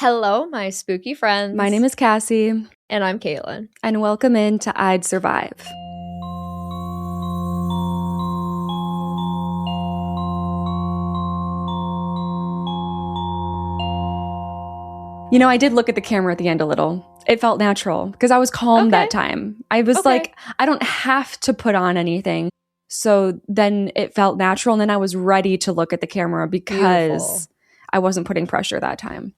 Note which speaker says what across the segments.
Speaker 1: Hello, my spooky friends.
Speaker 2: My name is Cassie.
Speaker 1: And I'm Caitlin.
Speaker 2: And welcome in to I'd Survive. You know, I did look at the camera at the end a little. It felt natural because I was calm that time. I was like, I don't have to put on anything. So then it felt natural. And then I was ready to look at the camera because I wasn't putting pressure that time.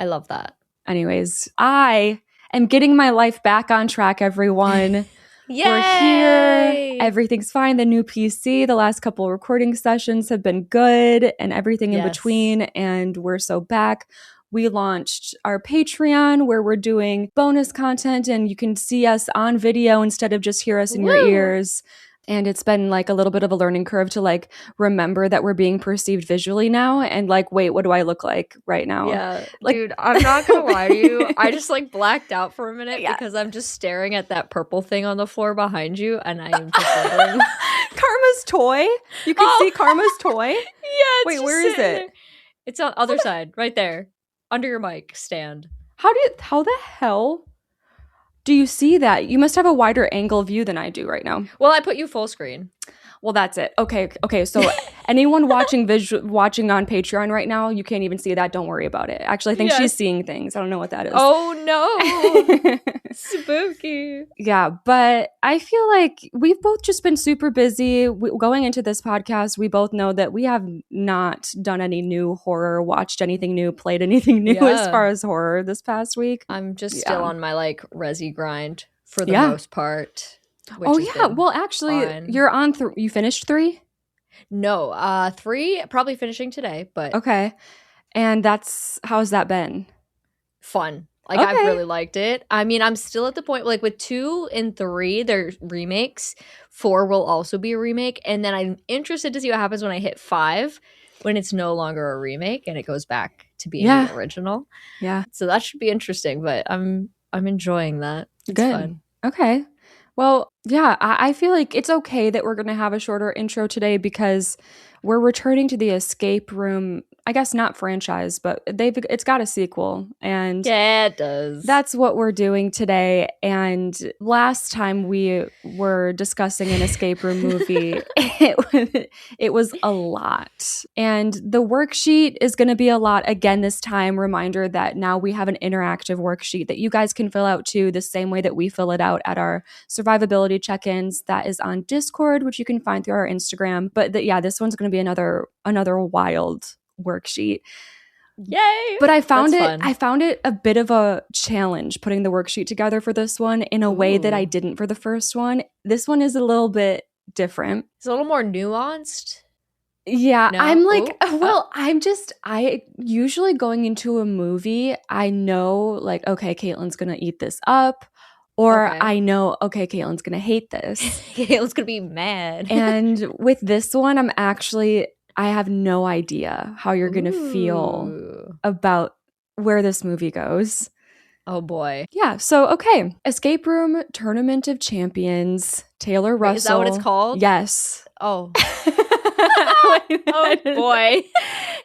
Speaker 1: I love that.
Speaker 2: Anyways, I am getting my life back on track, everyone.
Speaker 1: Yay!
Speaker 2: We're here. Everything's fine. The new PC, the last couple of recording sessions have been good and everything in between. And we're so back. We launched our Patreon where we're doing bonus content and you can see us on video instead of just hear us in your ears. And it's been like a little bit of a learning curve to like remember that we're being perceived visually now and like, wait, what do I look like right now?
Speaker 1: Yeah,
Speaker 2: like,
Speaker 1: dude, I'm not gonna lie to you. I just like blacked out for a minute because I'm just staring at that purple thing on the floor behind you and I'm just wondering.
Speaker 2: Karma's toy? You can see Karma's toy?
Speaker 1: Yeah, it's
Speaker 2: wait, where is it?
Speaker 1: It's on the other side, right there. Under your mic stand.
Speaker 2: How the hell do you see that? You must have a wider angle view than I do right now.
Speaker 1: Well, I put you full screen.
Speaker 2: Well, that's it. Okay. So anyone watching on Patreon right now, you can't even see that. Don't worry about it. Actually, I think she's seeing things. I don't know what that is.
Speaker 1: Oh, no. Spooky.
Speaker 2: Yeah, but I feel like we've both just been super busy. Going into this podcast, we both know that we have not done any new horror, watched anything new, played anything new as far as horror this past week.
Speaker 1: I'm just still on my like resi grind for the most part.
Speaker 2: Well, actually, fun. You're on. You finished 3?
Speaker 1: No, 3 probably finishing today. But
Speaker 2: okay, and how's that been?
Speaker 1: Fun. Like I've really liked it. I mean, I'm still at the point like with 2 and 3, they're remakes. 4 will also be a remake, and then I'm interested to see what happens when I hit 5, when it's no longer a remake and it goes back to being the original. Yeah. So that should be interesting. But I'm enjoying that. It's fun.
Speaker 2: Okay. Well, yeah, I feel like it's okay that we're going to have a shorter intro today because we're returning to the escape room, I guess not franchise, but it's got a sequel. And
Speaker 1: yeah, it does.
Speaker 2: That's what we're doing today. And last time we were discussing an escape room movie, it was a lot. And the worksheet is going to be a lot again this time. Reminder that now we have an interactive worksheet that you guys can fill out too, the same way that we fill it out at our survivability check-ins. That is on Discord, which you can find through our Instagram. But this one's going to be another wild worksheet.
Speaker 1: Yay!
Speaker 2: But I found it a bit of a challenge putting the worksheet together for this one in a way that I didn't for the first one. This one is a little bit different.
Speaker 1: It's a little more nuanced.
Speaker 2: Yeah, no? I'm like, I usually going into a movie, I know like, okay, Caitlin's gonna eat this up. Or I know, okay, Caitlin's going to hate this.
Speaker 1: Caitlin's going to be mad.
Speaker 2: And with this one, I have no idea how you're going to feel about where this movie goes.
Speaker 1: Oh, boy.
Speaker 2: Yeah. So, okay. Escape Room Tournament of Champions, Taylor Russell.
Speaker 1: Is that what it's called?
Speaker 2: Yes.
Speaker 1: Oh. Oh, boy.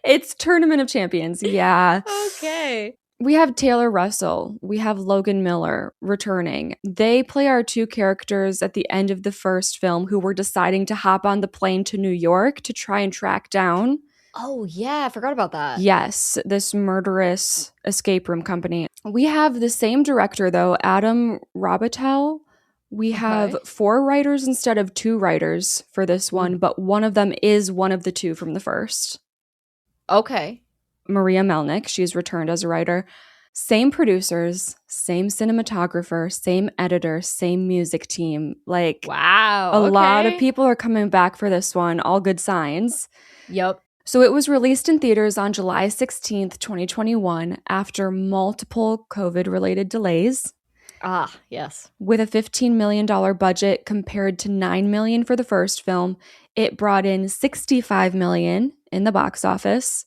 Speaker 2: It's Tournament of Champions. Yeah.
Speaker 1: Okay.
Speaker 2: We have Taylor Russell. We have Logan Miller returning. They play our 2 characters at the end of the first film who were deciding to hop on the plane to New York to try and track down.
Speaker 1: Oh, yeah. I forgot about that.
Speaker 2: Yes, this murderous escape room company. We have the same director, though, Adam Robitel. We have 4 writers instead of 2 writers for this one, but one of them is one of the 2 from the first.
Speaker 1: Okay.
Speaker 2: Maria Melnick, she's returned as a writer. Same producers, same cinematographer, same editor, same music team. Like,
Speaker 1: wow,
Speaker 2: a lot of people are coming back for this one. All good signs.
Speaker 1: Yep.
Speaker 2: So it was released in theaters on July 16th, 2021, after multiple COVID-related delays.
Speaker 1: Ah, yes.
Speaker 2: With a $15 million budget compared to $9 million for the first film, it brought in $65 million in the box office.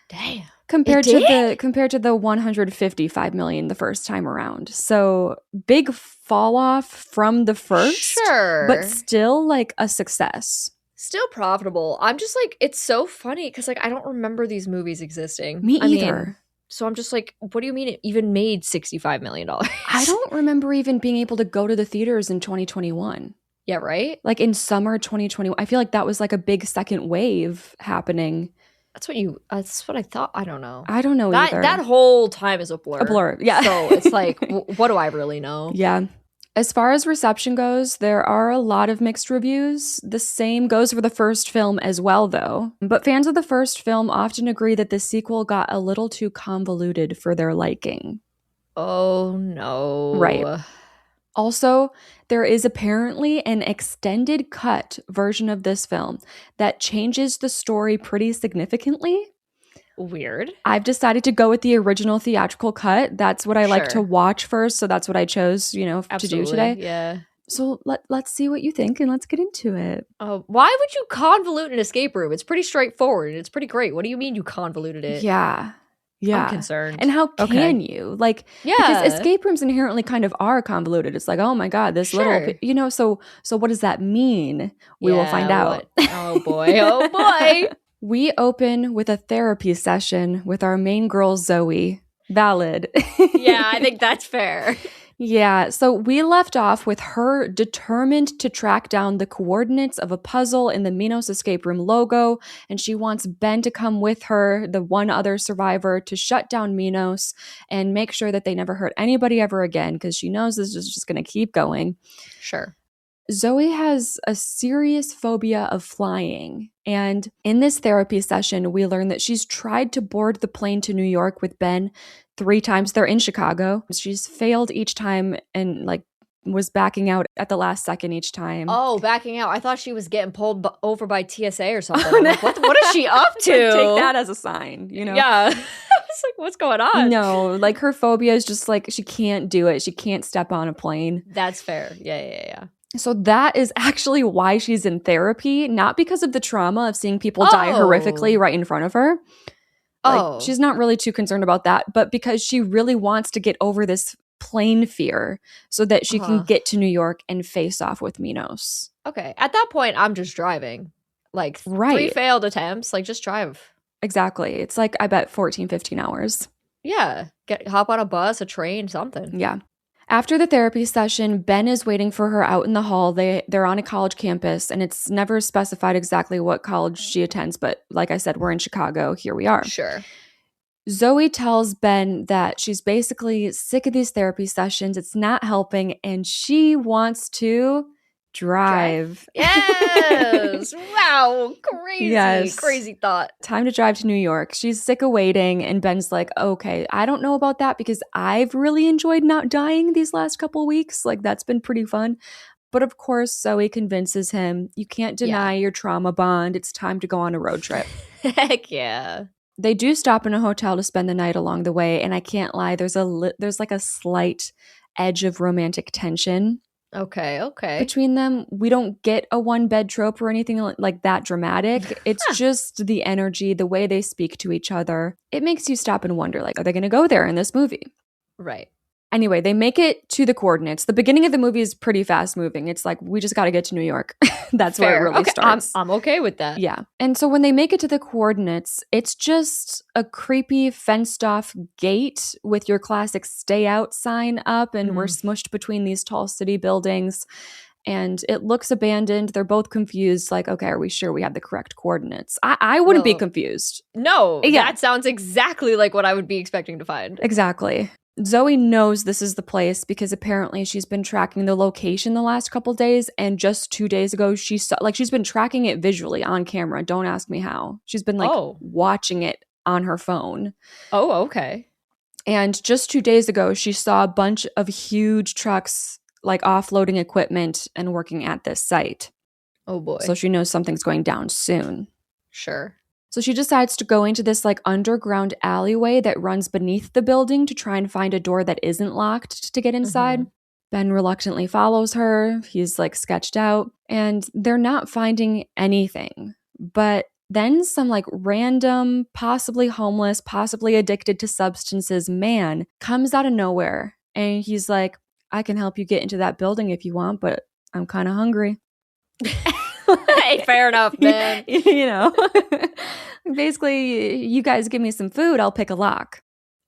Speaker 1: Damn.
Speaker 2: Compared to the $155 million the first time around. So big fall off from the first.
Speaker 1: Sure.
Speaker 2: But still like a success.
Speaker 1: Still profitable. I'm just like, it's so funny because like I don't remember these movies existing.
Speaker 2: Me either.
Speaker 1: So I'm just like, what do you mean it even made $65 million?
Speaker 2: I don't remember even being able to go to the theaters in 2021.
Speaker 1: Yeah, right?
Speaker 2: Like in summer 2021. I feel like that was like a big second wave happening.
Speaker 1: That's what I thought. I don't know.
Speaker 2: I don't know either.
Speaker 1: That whole time is a blur.
Speaker 2: A blur, yeah.
Speaker 1: So it's like, what do I really know?
Speaker 2: Yeah. As far as reception goes, there are a lot of mixed reviews. The same goes for the first film as well, though. But fans of the first film often agree that the sequel got a little too convoluted for their liking.
Speaker 1: Oh, no.
Speaker 2: Right. Also, there is apparently an extended cut version of this film that changes the story pretty significantly.
Speaker 1: Weird.
Speaker 2: I've decided to go with the original theatrical cut. That's what I like to watch first, so that's what I chose, to do today.
Speaker 1: Yeah.
Speaker 2: So let's see what you think and let's get into it.
Speaker 1: Oh, why would you convolute an escape room? It's pretty straightforward and it's pretty great. What do you mean you convoluted it?
Speaker 2: Yeah.
Speaker 1: I'm concerned.
Speaker 2: And how can you? Like, because escape rooms inherently kind of are convoluted. It's like, oh my God, this little, so what does that mean? We will find out.
Speaker 1: Oh boy. Oh boy.
Speaker 2: We open with a therapy session with our main girl, Zoe. Valid.
Speaker 1: Yeah, I think that's fair.
Speaker 2: Yeah, so we left off with her determined to track down the coordinates of a puzzle in the Minos escape room logo, and she wants Ben to come with her, the one other survivor, to shut down Minos and make sure that they never hurt anybody ever again, because she knows this is just going to keep going.
Speaker 1: Sure.
Speaker 2: Zoe has a serious phobia of flying, and in this therapy session, we learn that she's tried to board the plane to New York with Ben 3 times. They're in Chicago. She's failed each time and was backing out at the last second each time.
Speaker 1: Oh, backing out. I thought she was getting pulled over by TSA or something. I'm like, what is she up to?
Speaker 2: Take that as a sign,
Speaker 1: Yeah. It's like, what's going on?
Speaker 2: No, her phobia is just she can't do it. She can't step on a plane.
Speaker 1: That's fair. Yeah.
Speaker 2: So that is actually why she's in therapy, not because of the trauma of seeing people die horrifically right in front of her. She's not really too concerned about that, but because she really wants to get over this plane fear so that she can get to New York and face off with Minos.
Speaker 1: Okay. At that point, I'm just driving. 3 failed attempts. Just drive.
Speaker 2: Exactly. It's I bet 14, 15 hours.
Speaker 1: Yeah. Hop on a bus, a train, something.
Speaker 2: Yeah. After the therapy session, Ben is waiting for her out in the hall. They're on a college campus, and it's never specified exactly what college she attends, but like I said, we're in Chicago. Here we are.
Speaker 1: Sure.
Speaker 2: Zoe tells Ben that she's basically sick of these therapy sessions. It's not helping, and she wants to drive.
Speaker 1: Yes. Wow. Crazy.
Speaker 2: Yes.
Speaker 1: Crazy thought.
Speaker 2: Time to drive to New York. She's sick of waiting, and Ben's like, okay, I don't know about that because I've really enjoyed not dying these last couple weeks. That's been pretty fun. But of course, Zoe convinces him, you can't deny your trauma bond. It's time to go on a road trip.
Speaker 1: Heck yeah.
Speaker 2: They do stop in a hotel to spend the night along the way, and I can't lie, there's a slight edge of romantic tension.
Speaker 1: Okay.
Speaker 2: Between them, we don't get a one-bed trope or anything like that dramatic. It's just the energy, the way they speak to each other. It makes you stop and wonder, are they going to go there in this movie?
Speaker 1: Right.
Speaker 2: Anyway, they make it to the coordinates. The beginning of the movie is pretty fast moving. It's we just got to get to New York. That's where it really starts.
Speaker 1: I'm okay with that.
Speaker 2: Yeah. And so when they make it to the coordinates, it's just a creepy fenced off gate with your classic stay out sign up, and we're smushed between these tall city buildings. And it looks abandoned. They're both confused. Okay, are we sure we have the correct coordinates? I wouldn't be confused.
Speaker 1: No, that sounds exactly like what I would be expecting to find.
Speaker 2: Exactly. Zoe knows this is the place because apparently she's been tracking the location the last couple days, and just 2 days ago she saw she's been tracking it visually on camera. Don't ask me how. She's been watching it on her phone.
Speaker 1: Oh, okay.
Speaker 2: And just 2 days ago she saw a bunch of huge trucks offloading equipment and working at this site.
Speaker 1: Oh boy.
Speaker 2: So she knows something's going down soon.
Speaker 1: Sure.
Speaker 2: So she decides to go into this underground alleyway that runs beneath the building to try and find a door that isn't locked to get inside. Ben reluctantly follows her. He's sketched out, and they're not finding anything. But then some random, possibly homeless, possibly addicted to substances man comes out of nowhere, and he's like, I can help you get into that building if you want, but I'm kind of hungry.
Speaker 1: Hey, fair enough, man.
Speaker 2: Basically, you guys give me some food, I'll pick a lock.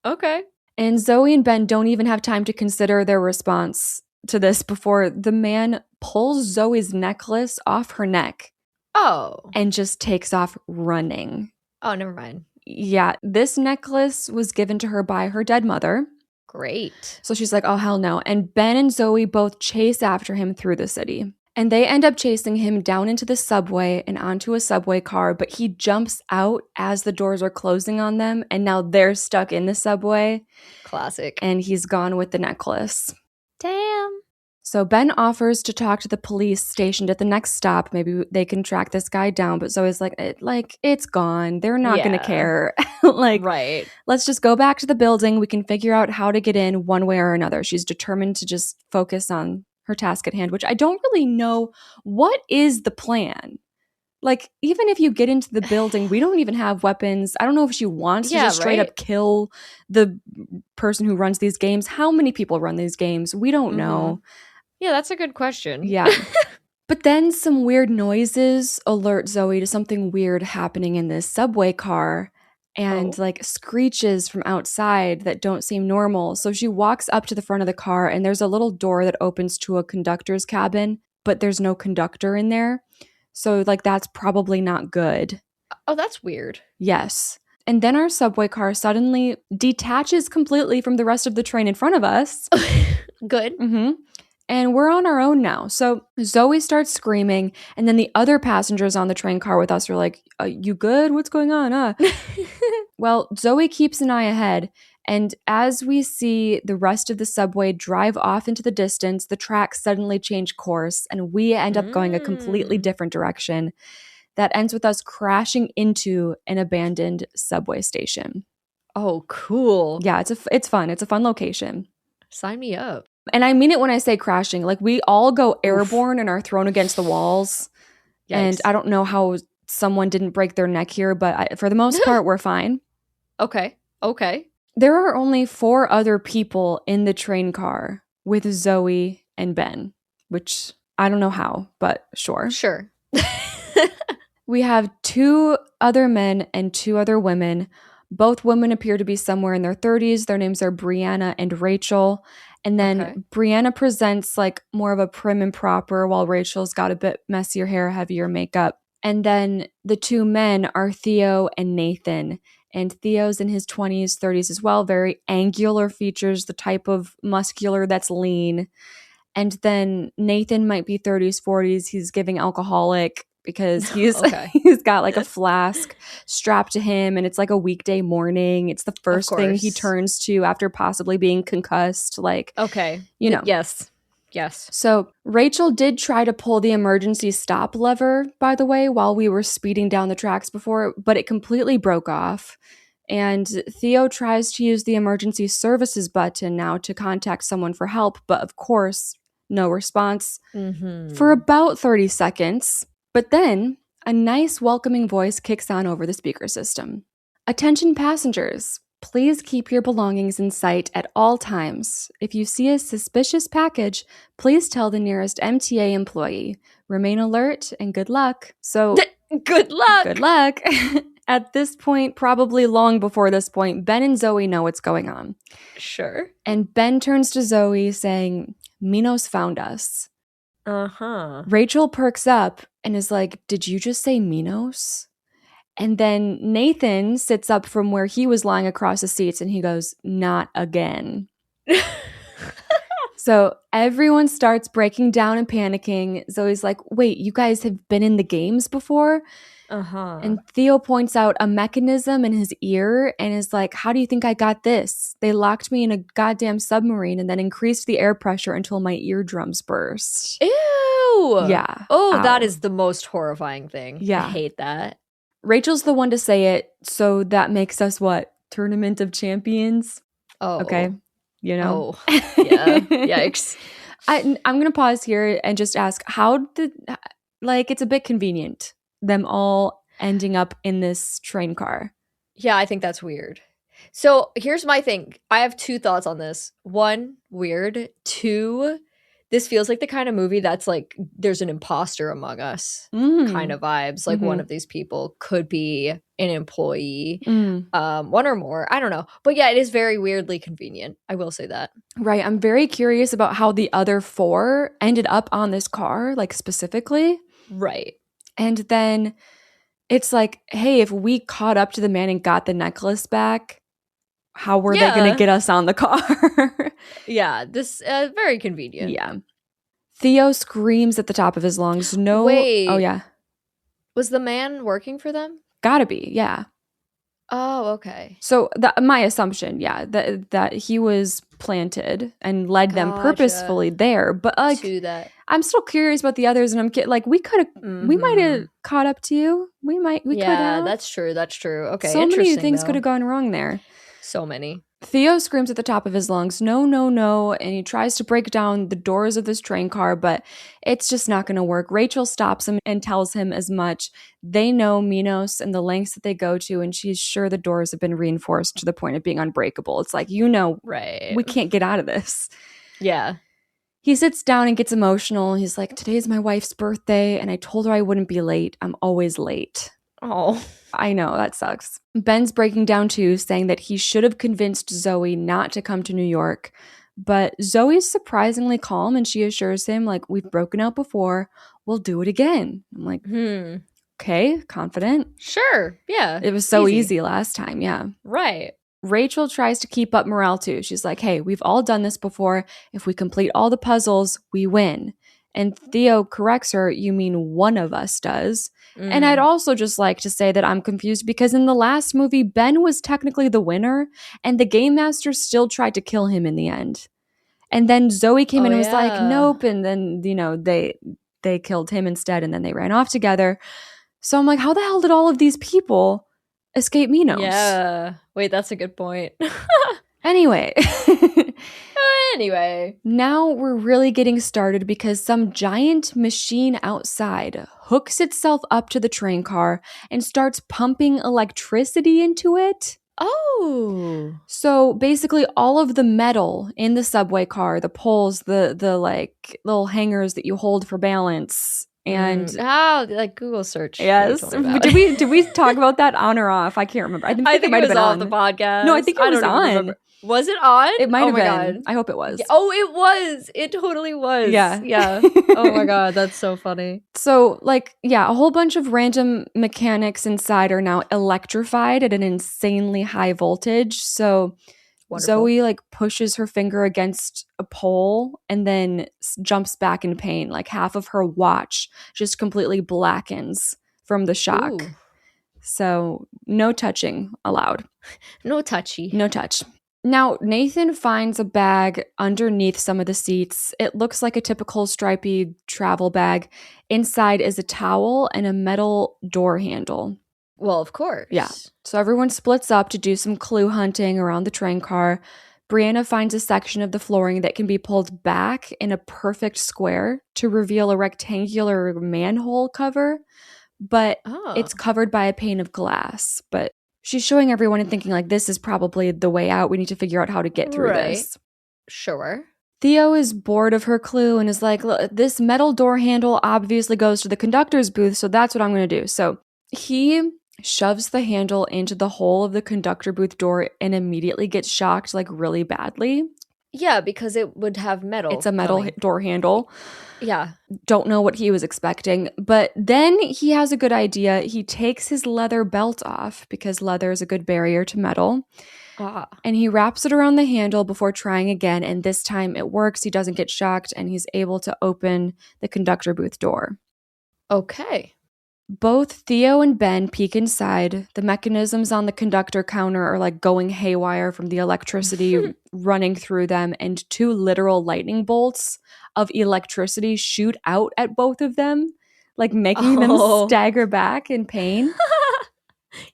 Speaker 1: Okay.
Speaker 2: And Zoe and Ben don't even have time to consider their response to this before the man pulls Zoe's necklace off her neck.
Speaker 1: Oh.
Speaker 2: And just takes off running.
Speaker 1: Oh, never mind.
Speaker 2: Yeah, this necklace was given to her by her dead mother.
Speaker 1: Great.
Speaker 2: So she's like, oh, hell no. And Ben and Zoe both chase after him through the city. And they end up chasing him down into the subway and onto a subway car, but he jumps out as the doors are closing on them, and now they're stuck in the subway.
Speaker 1: Classic.
Speaker 2: And he's gone with the necklace.
Speaker 1: Damn.
Speaker 2: So Ben offers to talk to the police stationed at the next stop. Maybe they can track this guy down, but Zoe's like, it's gone. They're not going to care.
Speaker 1: Right.
Speaker 2: Let's just go back to the building. We can figure out how to get in one way or another. She's determined to just focus on her task at hand, which I don't really know. What is the plan? Like, even if you get into the building, we don't even have weapons. I don't know if she wants to just straight up kill the person who runs these games. How many people run these games? We don't know.
Speaker 1: Yeah, that's a good question.
Speaker 2: Yeah. But then some weird noises alert Zoe to something weird happening in this subway car, and like screeches from outside that don't seem normal. So she walks up to the front of the car, and there's a little door that opens to a conductor's cabin, but there's no conductor in there. So like that's probably not good.
Speaker 1: Oh, that's weird.
Speaker 2: Yes. And then our subway car suddenly detaches completely from the rest of the train in front of us.
Speaker 1: Good.
Speaker 2: Mm-hmm. And we're on our own now. So Zoe starts screaming, and then the other passengers on the train car with us are like, you good? What's going on? Well, Zoe keeps an eye ahead, and as we see the rest of the subway drive off into the distance, the tracks suddenly change course, and we end up going a completely different direction. That ends with us crashing into an abandoned subway station.
Speaker 1: Oh, cool.
Speaker 2: Yeah, it's fun. It's a fun location.
Speaker 1: Sign me up.
Speaker 2: And I mean it when I say crashing. Like, we all go airborne and are thrown against the walls. Yikes. And I don't know how someone didn't break their neck here, but for the most part, we're fine.
Speaker 1: Okay.
Speaker 2: There are only 4 other people in the train car with Zoe and Ben, which I don't know how, but sure.
Speaker 1: Sure.
Speaker 2: We have 2 other men and 2 other women. Both women appear to be somewhere in their 30s. Their names are Brianna and Rachel. And then Brianna presents like more of a prim and proper, while Rachel's got a bit messier hair, heavier makeup. And then the 2 men are Theo and Nathan. And Theo's in his 20s, 30s as well. Very angular features, the type of muscular that's lean. And then Nathan might be 30s, 40s. He's giving alcoholic because he's got like a flask strapped to him, and it's like a weekday morning. It's the first thing he turns to after possibly being concussed. Like, you know.
Speaker 1: Yes.
Speaker 2: So Rachel did try to pull the emergency stop lever, by the way, while we were speeding down the tracks before, but it completely broke off. And Theo tries to use the emergency services button now to contact someone for help, but of course, no response for about 30 seconds. But then a nice welcoming voice kicks on over the speaker system. Attention passengers, please keep your belongings in sight at all times. If you see a suspicious package, please tell the nearest MTA employee. Remain alert and good luck. So,
Speaker 1: good luck.
Speaker 2: Good luck. At this point, probably long before this point, Ben and Zoe know what's going on.
Speaker 1: Sure.
Speaker 2: And Ben turns to Zoe saying, Minos found us. Rachel perks up and is like, did you just say Minos? And then Nathan sits up from where he was lying across the seats, and he goes, not again. So everyone starts breaking down and panicking. Zoe's like, wait, you guys have been in the games before? And Theo points out a mechanism in his ear and is like, how do you think I got this? They locked me in a goddamn submarine and then increased the air pressure until my eardrums burst.
Speaker 1: Ew.
Speaker 2: Yeah.
Speaker 1: Oh, that is the most horrifying thing.
Speaker 2: Yeah.
Speaker 1: I hate that.
Speaker 2: Rachel's the one to say it, so that makes us what? Tournament of Champions?
Speaker 1: Oh.
Speaker 2: Okay. You know?
Speaker 1: Oh. Yeah. Yikes.
Speaker 2: I'm going to pause here and just ask, it's a bit convenient, them all ending up in this train car.
Speaker 1: Yeah, I think that's weird. So here's my thing. I have 2 thoughts on this. 1, weird. 2, this feels like the kind of movie that's like there's an imposter among us kind of vibes. Like one of these people could be an employee, one or more. I don't know. But yeah, it is very weirdly convenient. I will say that.
Speaker 2: Right. I'm very curious about how the other 4 ended up on this car, like specifically.
Speaker 1: Right.
Speaker 2: And then it's like, hey, if we caught up to the man and got the necklace back, how were they going to get us on the car?
Speaker 1: Yeah, this very convenient.
Speaker 2: Yeah. Theo screams at the top of his lungs. No.
Speaker 1: Wait.
Speaker 2: Oh, yeah.
Speaker 1: Was the man working for them?
Speaker 2: Gotta be. Yeah.
Speaker 1: Oh, okay.
Speaker 2: So my assumption, yeah, that he was planted and led them purposefully there. But like, I'm still curious about the others, and I'm like, we might have caught up to you. We could have.
Speaker 1: Yeah, that's true. That's true. Okay,
Speaker 2: so many things could have gone wrong there.
Speaker 1: So many.
Speaker 2: Theo screams at the top of his lungs, no, no, no, and he tries to break down the doors of this train car, but it's just not going to work. Rachel stops him and tells him as much. They know Minos and the lengths that they go to, and she's sure the doors have been reinforced to the point of being unbreakable. It's like,
Speaker 1: right.
Speaker 2: We can't get out of this.
Speaker 1: Yeah.
Speaker 2: He sits down and gets emotional. He's like, today's my wife's birthday, and I told her I wouldn't be late. I'm always late.
Speaker 1: Oh,
Speaker 2: I know, that sucks. Ben's breaking down too, saying that he should have convinced Zoe not to come to New York. But Zoe's surprisingly calm, and she assures him, like, we've broken out before. We'll do it again. I'm like, okay, confident.
Speaker 1: Sure, yeah.
Speaker 2: It was so easy last time, yeah.
Speaker 1: Right.
Speaker 2: Rachel tries to keep up morale too. She's like, hey, we've all done this before. If we complete all the puzzles, we win. And Theo corrects her, you mean one of us does. And I'd also just like to say that I'm confused because in the last movie, Ben was technically the winner and the game master still tried to kill him in the end. And then Zoe came in and was like, nope. And then, they killed him instead and then they ran off together. So I'm like, how the hell did all of these people escape Minos?
Speaker 1: Yeah. Wait, that's a good point.
Speaker 2: Anyway.
Speaker 1: Anyway.
Speaker 2: Now we're really getting started because some giant machine outside hooks itself up to the train car and starts pumping electricity into it.
Speaker 1: Oh.
Speaker 2: So basically all of the metal in the subway car, the poles, the like little hangers that you hold for balance, and
Speaker 1: like Google search.
Speaker 2: Yes. Did we talk about that on or off? I can't remember. I think it might have been
Speaker 1: on the podcast.
Speaker 2: No, I think it was on.
Speaker 1: Was it on?
Speaker 2: It might have been. God. I hope it was.
Speaker 1: Oh, it was. It totally was.
Speaker 2: Yeah.
Speaker 1: Yeah. Oh my God. That's so funny.
Speaker 2: So a whole bunch of random mechanics inside are now electrified at an insanely high voltage. So wonderful. Zoe pushes her finger against a pole and then jumps back in pain. Like half of her watch just completely blackens from the shock. Ooh. So no touching allowed.
Speaker 1: No touchy.
Speaker 2: No touch. Now, Nathan finds a bag underneath some of the seats. It looks like a typical stripy travel bag. Inside is a towel and a metal door handle.
Speaker 1: Well, of course.
Speaker 2: Yeah. So everyone splits up to do some clue hunting around the train car. Brianna finds a section of the flooring that can be pulled back in a perfect square to reveal a rectangular manhole cover, but it's covered by a pane of glass. But she's showing everyone and thinking this is probably the way out. We need to figure out how to get through this.
Speaker 1: Sure.
Speaker 2: Theo is bored of her clue and is like, look, this metal door handle obviously goes to the conductor's booth, so that's what I'm going to do. So he shoves the handle into the hole of the conductor booth door and immediately gets shocked really badly.
Speaker 1: Yeah, because it would have metal.
Speaker 2: It's a metal door handle.
Speaker 1: Yeah.
Speaker 2: Don't know what he was expecting. But then he has a good idea. He takes his leather belt off because leather is a good barrier to metal. And he wraps it around the handle before trying again. And this time it works. He doesn't get shocked and he's able to open the conductor booth door.
Speaker 1: Okay.
Speaker 2: Both Theo and Ben peek inside. The mechanisms on the conductor counter are going haywire from the electricity running through them, and 2 literal lightning bolts of electricity shoot out at both of them, making them stagger back in pain.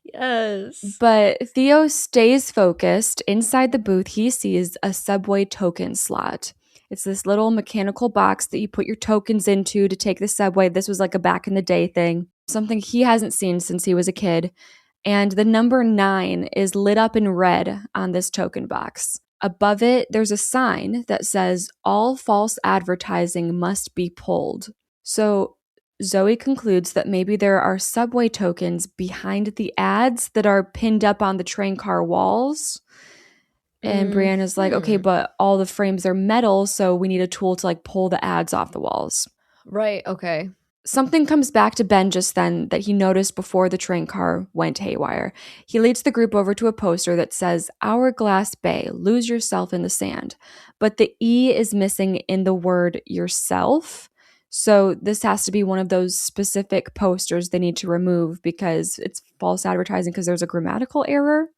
Speaker 1: Yes.
Speaker 2: But Theo stays focused. Inside the booth, he sees a subway token slot. It's this little mechanical box that you put your tokens into to take the subway. This was a back in the day thing, something he hasn't seen since he was a kid. And the number 9 is lit up in red on this token box. Above it, there's a sign that says, all false advertising must be pulled. So Zoe concludes that maybe there are subway tokens behind the ads that are pinned up on the train car walls. And Brianna's like, okay, but all the frames are metal, so we need a tool to like pull the ads off the walls.
Speaker 1: Right, okay.
Speaker 2: Something comes back to Ben just then that he noticed before the train car went haywire. He leads the group over to a poster that says, Hourglass Bay, lose yourself in the sand. But the E is missing in the word yourself. So this has to be one of those specific posters they need to remove because it's false advertising because there's a grammatical error.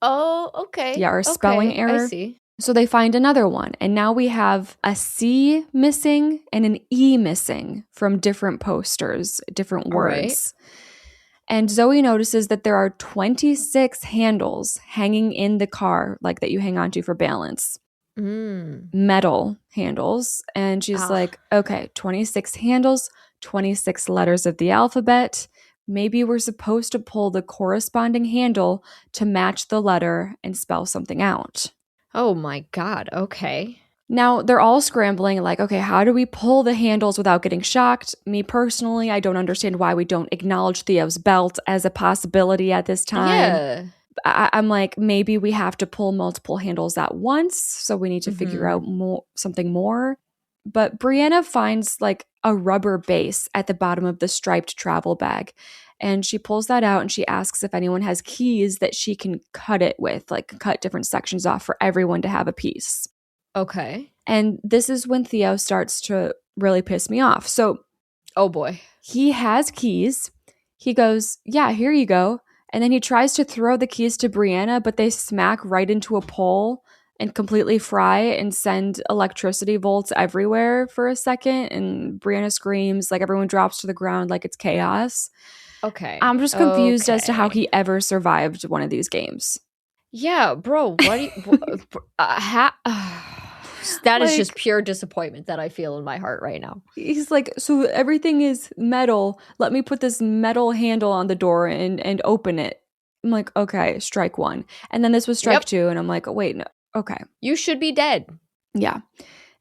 Speaker 1: Oh, okay.
Speaker 2: Yeah, or a spelling error.
Speaker 1: I see.
Speaker 2: So they find another one, and now we have a C missing and an E missing from different posters, different words. Right. And Zoe notices that there are 26 handles hanging in the car, like that you hang onto for balance. Metal handles. And she's like, okay, 26 handles, 26 letters of the alphabet. Maybe we're supposed to pull the corresponding handle to match the letter and spell something out.
Speaker 1: Oh my God. Okay.
Speaker 2: Now they're all scrambling like, okay, how do we pull the handles without getting shocked? Me personally, I don't understand why we don't acknowledge Theo's belt as a possibility at this time.
Speaker 1: Yeah.
Speaker 2: I'm like, maybe we have to pull multiple handles at once. So we need to figure out something more. But Brianna finds like a rubber base at the bottom of the striped travel bag. And she pulls that out and she asks if anyone has keys that she can cut it with, like cut different sections off for everyone to have a piece.
Speaker 1: Okay.
Speaker 2: And this is when Theo starts to really piss me off. So,
Speaker 1: oh boy.
Speaker 2: He has keys. He goes, yeah, here you go. And then he tries to throw the keys to Brianna, but they smack right into a pole and completely fry and send electricity volts everywhere for a second. And Brianna screams, like everyone drops to the ground like it's chaos.
Speaker 1: Okay.
Speaker 2: I'm just confused as to how he ever survived one of these games.
Speaker 1: Yeah, bro. What? That is just pure disappointment that I feel in my heart right now.
Speaker 2: He's like, so everything is metal. Let me put this metal handle on the door and open it. I'm like, okay, strike one. And then this was strike two. And I'm like, oh, wait, no. Okay.
Speaker 1: You should be dead.
Speaker 2: Yeah.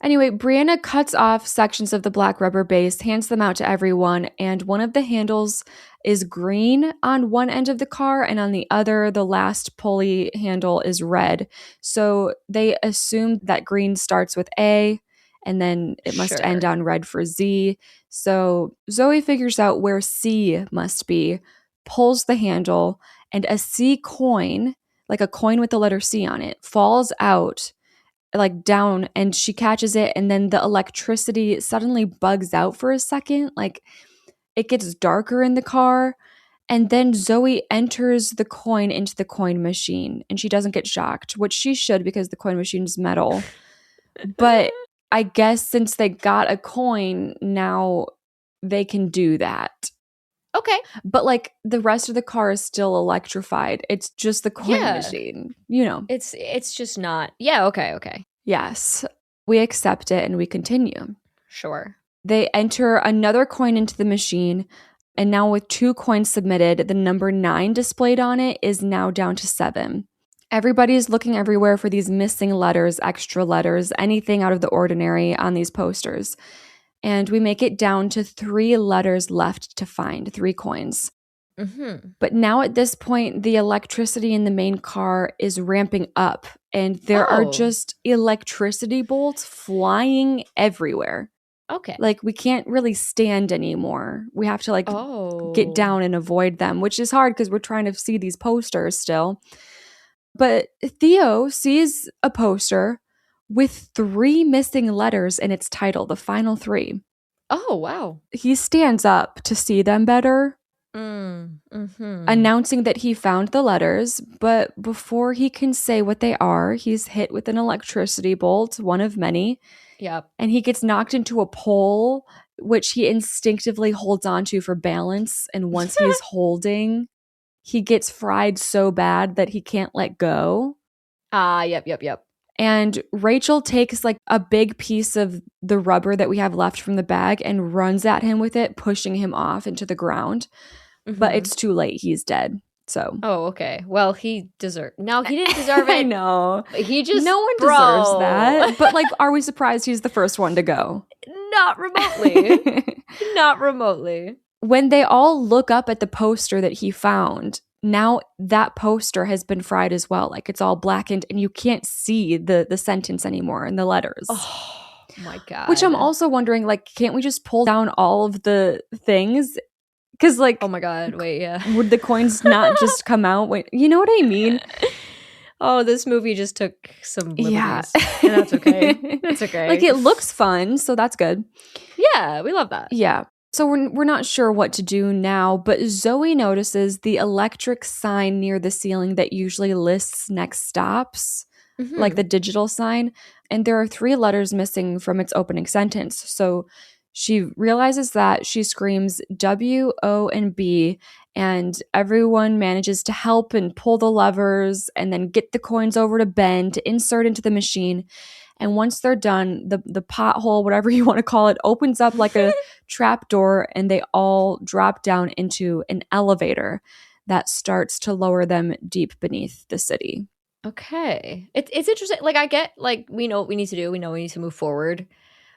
Speaker 2: Anyway, Brianna cuts off sections of the black rubber base, hands them out to everyone, and one of the handles is green on one end of the car, and on the other, the last pulley handle is red. So they assumed that green starts with A, and then it must end on red for Z. So Zoe figures out where C must be, pulls the handle, and a C coin, like a coin with the letter C on it, falls out like down, and she catches it, and then the electricity suddenly bugs out for a second. Like it gets darker in the car, and then Zoe enters the coin into the coin machine, and she doesn't get shocked, which she should because the coin machine is metal. But I guess since they got a coin, now they can do that.
Speaker 1: Okay.
Speaker 2: But like the rest of the car is still electrified. It's just the coin machine, you know.
Speaker 1: It's just not. Yeah, okay.
Speaker 2: Yes. We accept it and we continue.
Speaker 1: Sure.
Speaker 2: They enter another coin into the machine, and now with 2 coins submitted, the number 9 displayed on it is now down to 7. Everybody is looking everywhere for these missing letters, extra letters, anything out of the ordinary on these posters. And we make it down to 3 letters left to find, 3 coins. But now at this point, the electricity in the main car is ramping up, and there are just electricity bolts flying everywhere.
Speaker 1: Okay.
Speaker 2: Like we can't really stand anymore. We have to like get down and avoid them, which is hard because we're trying to see these posters still. But Theo sees a poster with 3 missing letters in its title, the final 3.
Speaker 1: Oh, wow.
Speaker 2: He stands up to see them better, announcing that he found the letters, but before he can say what they are, he's hit with an electricity bolt, one of many.
Speaker 1: Yep.
Speaker 2: And he gets knocked into a pole, which he instinctively holds onto for balance. And once he's holding, he gets fried so bad that he can't let go.
Speaker 1: Yep.
Speaker 2: And Rachel takes like a big piece of the rubber that we have left from the bag and runs at him with it, pushing him off into the ground. But it's too late. He's dead. So.
Speaker 1: Oh, okay. Well, he deserved. No, he didn't deserve it.
Speaker 2: I know.
Speaker 1: He just.
Speaker 2: No one deserves that. But like, are we surprised he's the first one to go?
Speaker 1: Not remotely. Not remotely.
Speaker 2: When they all look up at the poster that he found, now that poster has been fried as well. Like it's all blackened and you can't see the sentence anymore and the letters.
Speaker 1: Oh my God.
Speaker 2: Which I'm also wondering, like, can't we just pull down all of the things? Because like,
Speaker 1: oh my God, wait, yeah.
Speaker 2: Would the coins not just come out? Wait, you know what I mean?
Speaker 1: Oh, this movie just took some liberties.
Speaker 2: Yeah.
Speaker 1: And that's okay. That's okay.
Speaker 2: Like it looks fun, so that's good.
Speaker 1: Yeah, we love that.
Speaker 2: Yeah. So we're not sure what to do now, but Zoe notices the electric sign near the ceiling that usually lists next stops, like the digital sign, and there are 3 letters missing from its opening sentence. So she realizes that, she screams W, O, and B, and everyone manages to help and pull the levers and then get the coins over to Ben to insert into the machine. And once they're done, the pothole, whatever you want to call it, opens up like a trap door, and they all drop down into an elevator that starts to lower them deep beneath the city.
Speaker 1: Okay. It's interesting. Like, I get, like, we know what we need to do. We know we need to move forward.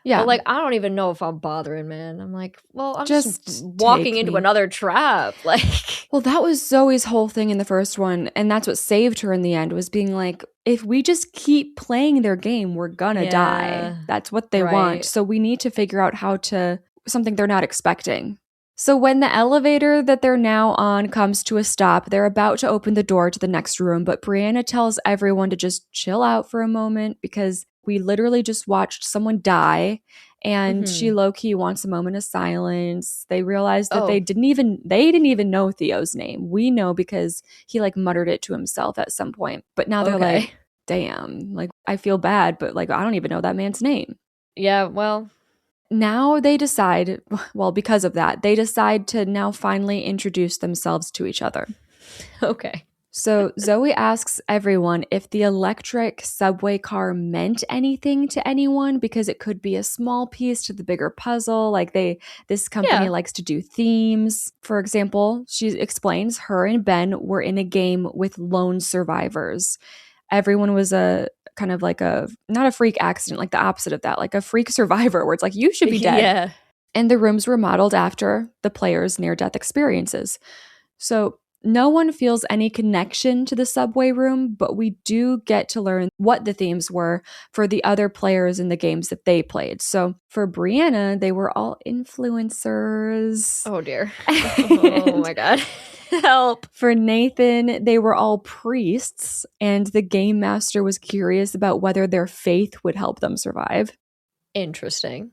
Speaker 2: Yeah.
Speaker 1: But, like, I don't even know if I'm bothering, man. I'm like, well, I'm just
Speaker 2: Just
Speaker 1: walking
Speaker 2: take
Speaker 1: into
Speaker 2: me.
Speaker 1: another trap. Like,
Speaker 2: Well, that was Zoe's whole thing in the first one, and that's what saved her in the end, was being like, if we just keep playing their game, we're gonna die. That's what they want.
Speaker 1: right.
Speaker 2: So we need to figure out how to, something they're not expecting. So when the elevator that they're now on comes to a stop, they're about to open the door to the next room, but Brianna tells everyone to just chill out for a moment because we literally just watched someone die, and she low-key wants a moment of silence. They realized that they didn't even know Theo's name. We know because he like muttered it to himself at some point. But now they're like, damn, like I feel bad, but like I don't even know that man's name.
Speaker 1: Yeah, well.
Speaker 2: Now they decide, well, because of that, they decide to now finally introduce themselves to each other.
Speaker 1: Okay.
Speaker 2: So Zoe asks everyone if the electric subway car meant anything to anyone, because it could be a small piece to the bigger puzzle. Like this company likes to do themes. For example, she explains her and Ben were in a game with lone survivors. Everyone was a kind of like not a freak accident, like the opposite of that, like a freak survivor where it's like, you should be dead.
Speaker 1: Yeah.
Speaker 2: And the rooms were modeled after the players' near-death experiences. So no one feels any connection to the subway room, but we do get to learn what the themes were for the other players in the games that they played. So for Brianna, they were all influencers.
Speaker 1: Oh, dear. Oh, my God. Help.
Speaker 2: For Nathan, they were all priests, and the game master was curious about whether their faith would help them survive.
Speaker 1: Interesting.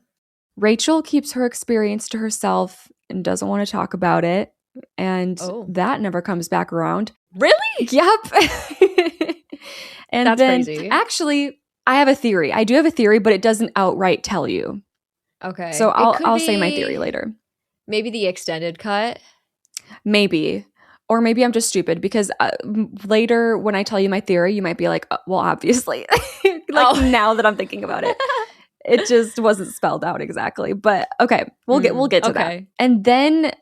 Speaker 2: Rachel keeps her experience to herself and doesn't want to talk about it. And that never comes back around.
Speaker 1: Really?
Speaker 2: Yep. And
Speaker 1: that's
Speaker 2: then,
Speaker 1: crazy.
Speaker 2: Actually, I have a theory. I do have a theory, but it doesn't outright tell you.
Speaker 1: Okay.
Speaker 2: So I'll say my theory later.
Speaker 1: Maybe the extended cut.
Speaker 2: Maybe. Or maybe I'm just stupid, because later when I tell you my theory, you might be like, well, obviously. Now that I'm thinking about it. It just wasn't spelled out exactly. But okay, we'll get to that. And then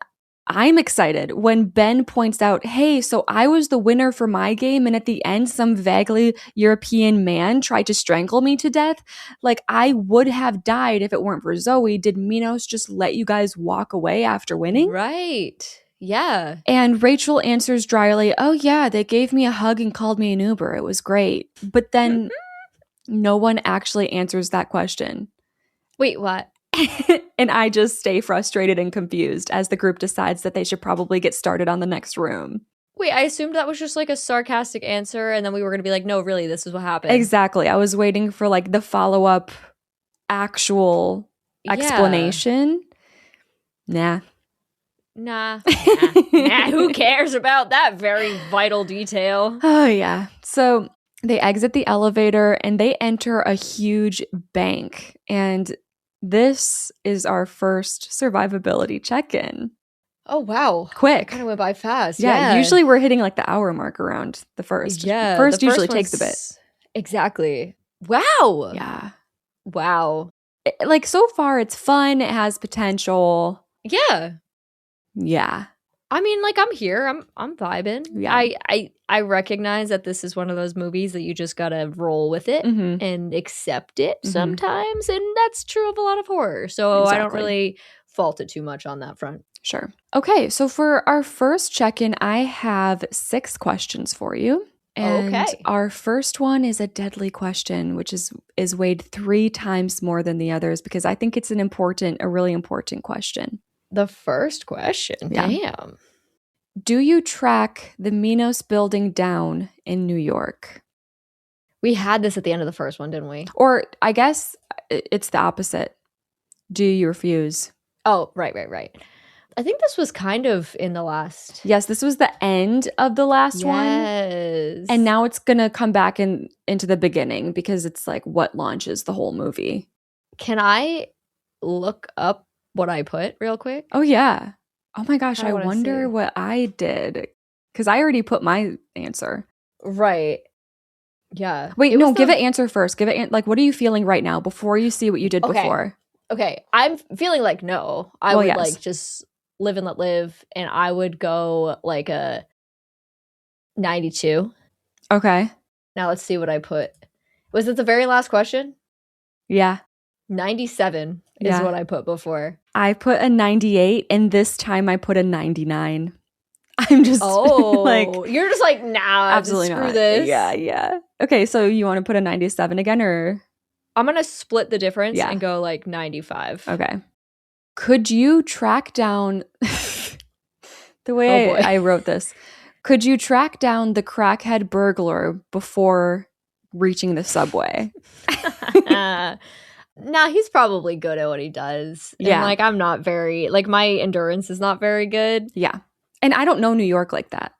Speaker 2: I'm excited when Ben points out, hey, so I was the winner for my game, and at the end, some vaguely European man tried to strangle me to death. Like, I would have died if it weren't for Zoe. Did Minos just let you guys walk away after winning?
Speaker 1: Right. Yeah.
Speaker 2: And Rachel answers dryly, oh yeah, they gave me a hug and called me an Uber. It was great. But then no one actually answers that question.
Speaker 1: Wait, what?
Speaker 2: And I just stay frustrated and confused as the group decides that they should probably get started on the next room.
Speaker 1: Wait, I assumed that was just like a sarcastic answer, and then we were going to be like, no, really, this is what happened.
Speaker 2: Exactly. I was waiting for like the follow-up actual explanation. Nah.
Speaker 1: Who cares about that very vital detail?
Speaker 2: Oh, yeah. So they exit the elevator and they enter a huge bank. And this is our first survivability check-in.
Speaker 1: Oh, wow.
Speaker 2: Quick.
Speaker 1: Kind of went by fast.
Speaker 2: Yeah. Usually we're hitting like the hour mark around the first.
Speaker 1: Yeah.
Speaker 2: First usually takes a bit.
Speaker 1: Exactly. Wow.
Speaker 2: Yeah.
Speaker 1: Wow.
Speaker 2: Like so far it's fun. It has potential.
Speaker 1: Yeah.
Speaker 2: Yeah.
Speaker 1: I mean, like, I'm here. I'm vibing.
Speaker 2: Yeah.
Speaker 1: I recognize that this is one of those movies that you just gotta roll with it and accept it sometimes, and that's true of a lot of horror. So I don't really fault it too much on that front.
Speaker 2: Sure. Okay, so for our first check-in, I have 6 questions for you. And our first one is a deadly question, which is weighed 3 times more than the others because I think it's a really important question.
Speaker 1: The first question? Yeah. Damn.
Speaker 2: Do you track the Minos building down in New York?
Speaker 1: We had this at the end of the first one, didn't we?
Speaker 2: Or I guess it's the opposite. Do you refuse?
Speaker 1: Oh, right. I think this was kind of in the last.
Speaker 2: Yes, this was the end of the last one.
Speaker 1: Yes.
Speaker 2: And now it's going to come back into the beginning because it's like what launches the whole movie.
Speaker 1: Can I look up what I put real quick?
Speaker 2: Oh, yeah. Oh my gosh, I wonder what I did. Because I already put my answer.
Speaker 1: Right. Yeah.
Speaker 2: Wait, no, give it answer first. Give it, like, what are you feeling right now before you see what you did before?
Speaker 1: Okay. I'm feeling like no. I would like just live and let live. And I would go like a 92.
Speaker 2: Okay.
Speaker 1: Now let's see what I put. Was it the very last question?
Speaker 2: Yeah.
Speaker 1: 97 is what I put before.
Speaker 2: I put a 98 and this time I put a 99. I'm just like,
Speaker 1: you're just like, nah,
Speaker 2: absolutely
Speaker 1: screw
Speaker 2: not.
Speaker 1: this.
Speaker 2: Yeah. Okay, so you want to put a 97 again or?
Speaker 1: I'm going to split the difference and go like 95.
Speaker 2: Okay. Could you track down the way I wrote this? Could you track down the crackhead burglar before reaching the subway?
Speaker 1: Nah, he's probably good at what he does. And like, I'm not very, like, my endurance is not very good.
Speaker 2: Yeah. And I don't know New York like that.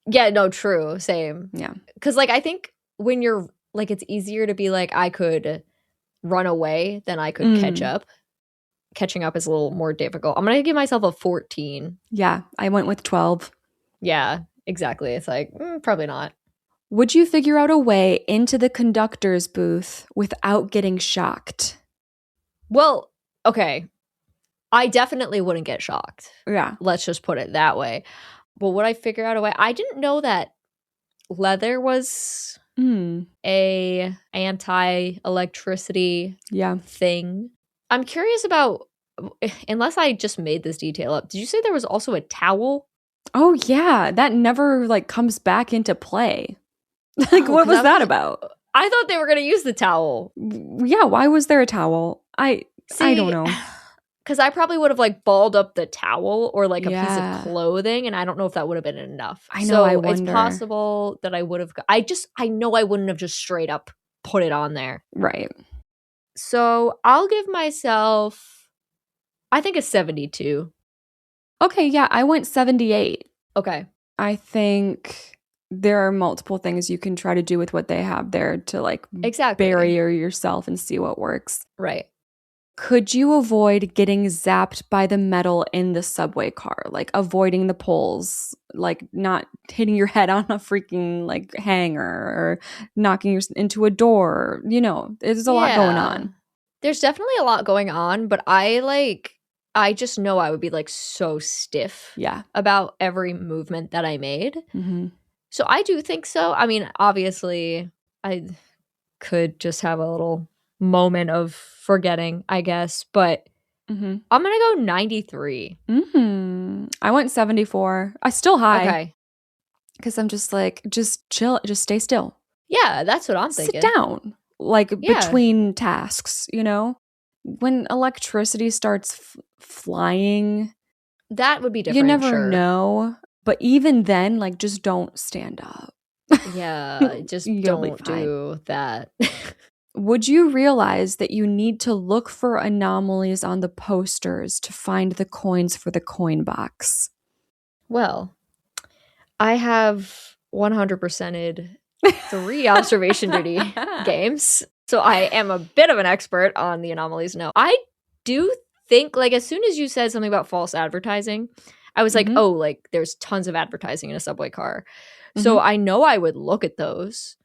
Speaker 1: Yeah, no, true. Same.
Speaker 2: Yeah.
Speaker 1: Because, like, I think when you're, like, it's easier to be like, I could run away than I could catch up. Catching up is a little more difficult. I'm going to give myself a 14.
Speaker 2: Yeah, I went with 12.
Speaker 1: Yeah, exactly. It's like, probably not.
Speaker 2: Would you figure out a way into the conductor's booth without getting shocked?
Speaker 1: Well, okay. I definitely wouldn't get shocked.
Speaker 2: Yeah.
Speaker 1: Let's just put it that way. But would I figure out a way? I didn't know that leather was a anti-electricity thing. I'm curious about, unless I just made this detail up, did you say there was also a towel?
Speaker 2: Oh, yeah. That never, like, comes back into play. Like, what was that about?
Speaker 1: I thought they were going to use the towel.
Speaker 2: Yeah, why was there a towel? I don't know.
Speaker 1: Because I probably would have, like, balled up the towel or, like, a piece of clothing, and I don't know if that would have been enough.
Speaker 2: I know, I wonder.
Speaker 1: It's possible that I would have... I know I wouldn't have just straight up put it on there.
Speaker 2: Right.
Speaker 1: So I'll give myself, I think, a 72.
Speaker 2: Okay, yeah, I went 78.
Speaker 1: Okay.
Speaker 2: I think there are multiple things you can try to do with what they have there to, like, barrier yourself and see what works.
Speaker 1: Right.
Speaker 2: Could you avoid getting zapped by the metal in the subway car? Like, avoiding the poles, like, not hitting your head on a freaking, like, hanger or knocking into a door. You know, there's a lot going on.
Speaker 1: There's definitely a lot going on, but I just know I would be, like, so stiff about every movement that I made. Mm-hmm. So I do think so. I mean, obviously, I could just have a little moment of forgetting, I guess, but I'm gonna go 93.
Speaker 2: I went 74. I still high.
Speaker 1: Okay,
Speaker 2: because I'm just like, just chill, just stay still.
Speaker 1: Yeah, that's what I'm thinking.
Speaker 2: Sit down, like, between tasks, you know. When electricity starts flying,
Speaker 1: that would be different.
Speaker 2: You never know, but even then, like, just don't stand up.
Speaker 1: Yeah, just don't do that.
Speaker 2: Would you realize that you need to look for anomalies on the posters to find the coins for the coin box?
Speaker 1: Well, I have 100%ed 3 observation duty games, so I am a bit of an expert on the anomalies now. I do think, like, as soon as you said something about false advertising, I was like, oh, like, there's tons of advertising in a subway car. So I know I would look at those.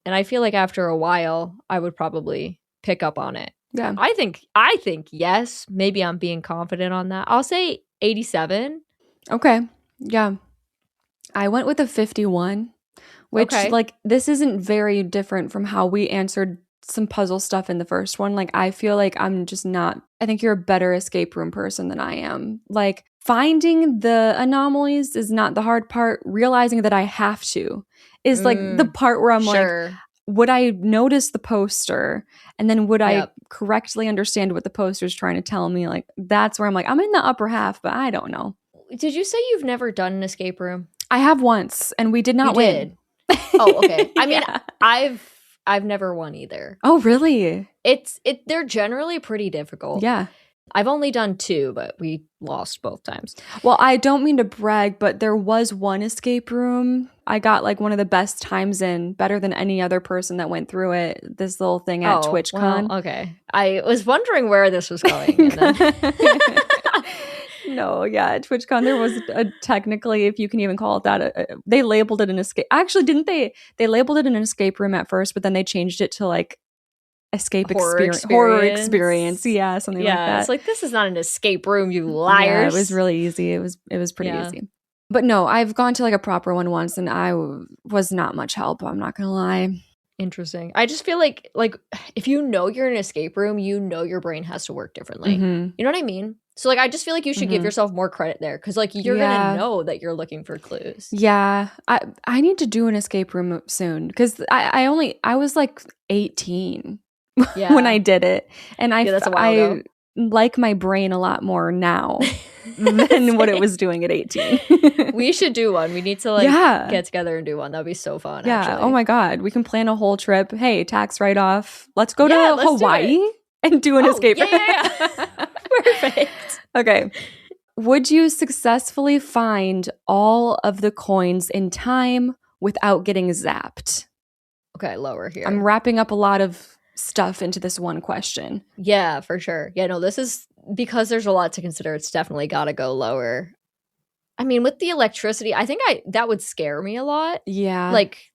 Speaker 1: And I feel like after a while, I would probably pick up on it.
Speaker 2: Yeah.
Speaker 1: I think yes. Maybe I'm being confident on that. I'll say 87.
Speaker 2: Okay. Yeah. I went with a 51, which
Speaker 1: Okay.
Speaker 2: like this isn't very different from how we answered some puzzle stuff in the first one. Like I feel like I'm just not, I think you're a better escape room person than I am. Like finding the anomalies is not the hard part. Realizing that I have to is like the part where I'm like,
Speaker 1: Sure.
Speaker 2: would I notice the poster? And then would I
Speaker 1: Yep.
Speaker 2: correctly understand what the poster is trying to tell me? Like that's where I'm like, I'm in the upper half, but I don't know.
Speaker 1: Did you say you've never done an escape room?
Speaker 2: I have once and we did not
Speaker 1: You
Speaker 2: win.
Speaker 1: did. Oh, okay. I mean,
Speaker 2: Yeah.
Speaker 1: I've never won either.
Speaker 2: Oh, really?
Speaker 1: They're generally pretty difficult.
Speaker 2: Yeah.
Speaker 1: I've only done 2, but we lost both times.
Speaker 2: Well, I don't mean to brag, but there was one escape room. I got like one of the best times in, better than any other person that went through it. This little thing at TwitchCon.
Speaker 1: Well, okay. I was wondering where this was going. And then
Speaker 2: No, yeah, at TwitchCon there was technically, if you can even call it that, they labeled it an escape. Actually, didn't they? They labeled it an escape room at first, but then they changed it to like horror experience. Yeah, something like that.
Speaker 1: It's like, this is not an escape room, you liars.
Speaker 2: Yeah, it was really easy. It was pretty easy. But no, I've gone to like a proper one once, and I was not much help. I'm not gonna lie.
Speaker 1: Interesting. I just feel like if you know you're in an escape room, you know your brain has to work differently.
Speaker 2: Mm-hmm.
Speaker 1: You know what I mean? So like, I just feel like you should give yourself more credit there, because like you're gonna know that you're looking for clues.
Speaker 2: Yeah, I need to do an escape room soon because I was like 18 when I did it, and
Speaker 1: that's a while ago.
Speaker 2: like my brain a lot more now than what it was doing at 18.
Speaker 1: We should do one. We need to get together and do one. That'd be so fun.
Speaker 2: Yeah.
Speaker 1: Actually.
Speaker 2: Oh my God. We can plan a whole trip. Hey, tax write-off. Let's go to Hawaii and do an escape room.
Speaker 1: Yeah. Perfect.
Speaker 2: Okay. Would you successfully find all of the coins in time without getting zapped?
Speaker 1: Okay, lower here.
Speaker 2: I'm wrapping up a lot of stuff into this one question.
Speaker 1: Yeah, for sure. Yeah, no, this is because there's a lot to consider. It's definitely got to go lower. I mean, with the electricity, I think that would scare me a lot.
Speaker 2: Yeah.
Speaker 1: Like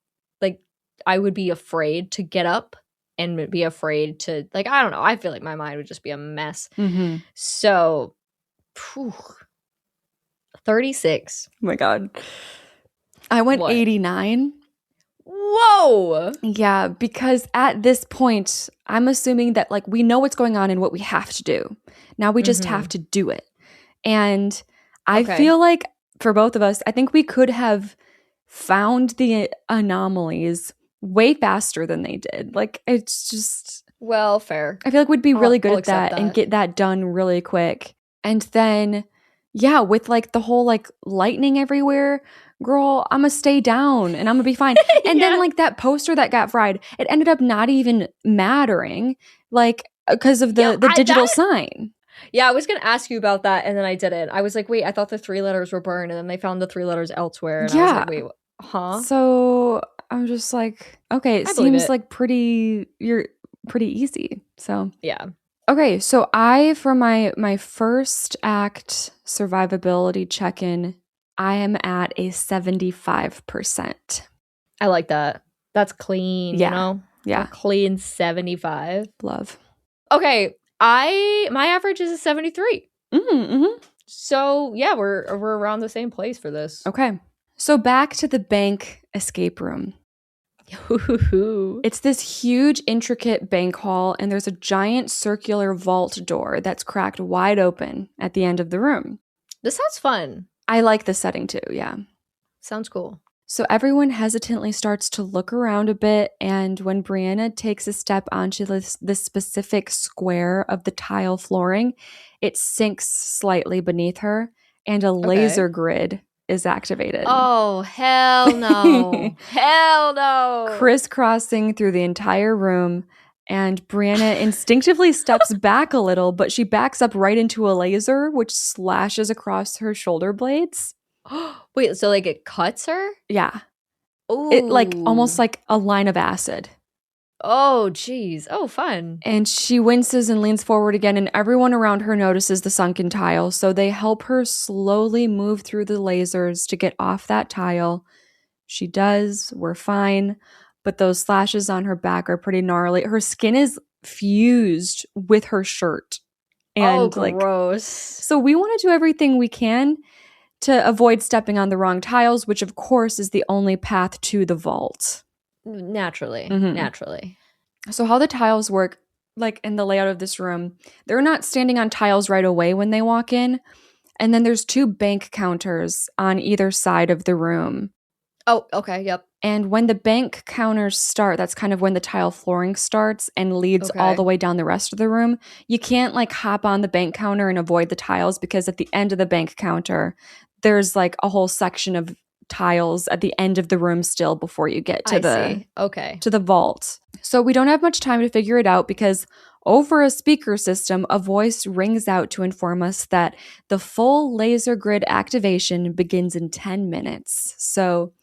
Speaker 1: I would be afraid to get up and be afraid to, like, I don't know. I feel like my mind would just be a mess.
Speaker 2: Mm-hmm.
Speaker 1: So, 36.
Speaker 2: Oh my God. I went
Speaker 1: What?
Speaker 2: 89.
Speaker 1: Whoa.
Speaker 2: Yeah, because at this point, I'm assuming that like we know what's going on and what we have to do. Now we just have to do it. And I feel like for both of us, I think we could have found the anomalies way faster than they did. Like it's just,
Speaker 1: well, fair.
Speaker 2: I feel like we'd be really good at that and get that done really quick. And then, yeah, with like the whole like lightning everywhere, girl, I'm gonna stay down and I'm gonna be fine. And then like that poster that got fried, it ended up not even mattering, like because of the digital sign. Yeah,
Speaker 1: I was gonna ask you about that, and then I didn't. I was like, wait, I thought the 3 letters were burned, and then they found the 3 letters elsewhere. And I was like, wait, huh?
Speaker 2: So I'm just like, okay, it seems like pretty easy. So
Speaker 1: yeah.
Speaker 2: Okay, so for my first act survivability check-in, I am at a 75%.
Speaker 1: I like that. That's clean, you know?
Speaker 2: Yeah.
Speaker 1: A clean 75.
Speaker 2: Love.
Speaker 1: Okay, my average is a 73.
Speaker 2: Mm-hmm.
Speaker 1: So, yeah, we're around the same place for this.
Speaker 2: Okay. So back to the bank escape room. It's this huge, intricate bank hall, and there's a giant circular vault door that's cracked wide open at the end of the room.
Speaker 1: This sounds fun.
Speaker 2: I like the setting too, yeah.
Speaker 1: Sounds cool.
Speaker 2: So everyone hesitantly starts to look around a bit, and when Brianna takes a step onto this specific square of the tile flooring, it sinks slightly beneath her, and a laser grid is activated.
Speaker 1: Oh, hell no. Hell no.
Speaker 2: Crisscrossing through the entire room, and Brianna instinctively steps back a little, but she backs up right into a laser, which slashes across her shoulder blades.
Speaker 1: Wait, so like it cuts her?
Speaker 2: Yeah.
Speaker 1: Oh.
Speaker 2: It like almost like a line of acid.
Speaker 1: Oh, geez. Oh, fun.
Speaker 2: And she winces and leans forward again, and everyone around her notices the sunken tile, so they help her slowly move through the lasers to get off that tile. She does. We're fine. But those slashes on her back are pretty gnarly. Her skin is fused with her shirt. And
Speaker 1: gross.
Speaker 2: So we want to do everything we can to avoid stepping on the wrong tiles, which of course is the only path to the vault.
Speaker 1: Naturally.
Speaker 2: So how the tiles work, like in the layout of this room, they're not standing on tiles right away when they walk in. And then there's 2 bank counters on either side of the room.
Speaker 1: Oh, okay, yep.
Speaker 2: And when the bank counters start, that's kind of when the tile flooring starts and leads all the way down the rest of the room. You can't like hop on the bank counter and avoid the tiles, because at the end of the bank counter, there's like a whole section of tiles at the end of the room still before you get to the vault. So we don't have much time to figure it out, because over a speaker system, a voice rings out to inform us that the full laser grid activation begins in 10 minutes. So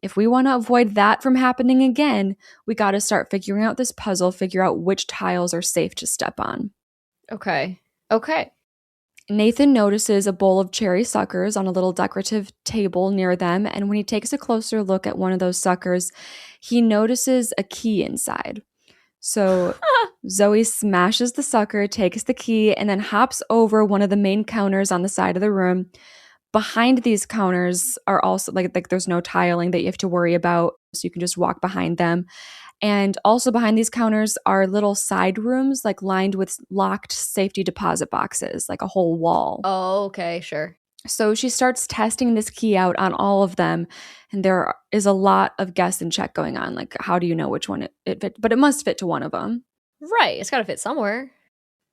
Speaker 2: if we want to avoid that from happening again, we got to start figuring out this puzzle, figure out which tiles are safe to step on.
Speaker 1: Okay.
Speaker 2: Nathan notices a bowl of cherry suckers on a little decorative table near them, and when he takes a closer look at one of those suckers, he notices a key inside. So Zoe smashes the sucker, takes the key, and then hops over one of the main counters on the side of the room. Behind these counters are also like there's no tiling that you have to worry about, so you can just walk behind them. And also behind these counters are little side rooms, like lined with locked safety deposit boxes, like a whole wall.
Speaker 1: Oh, okay, sure.
Speaker 2: So she starts testing this key out on all of them, and there is a lot of guess and check going on. Like, how do you know which one it fit? But it must fit to one of them.
Speaker 1: Right, it's got to fit somewhere.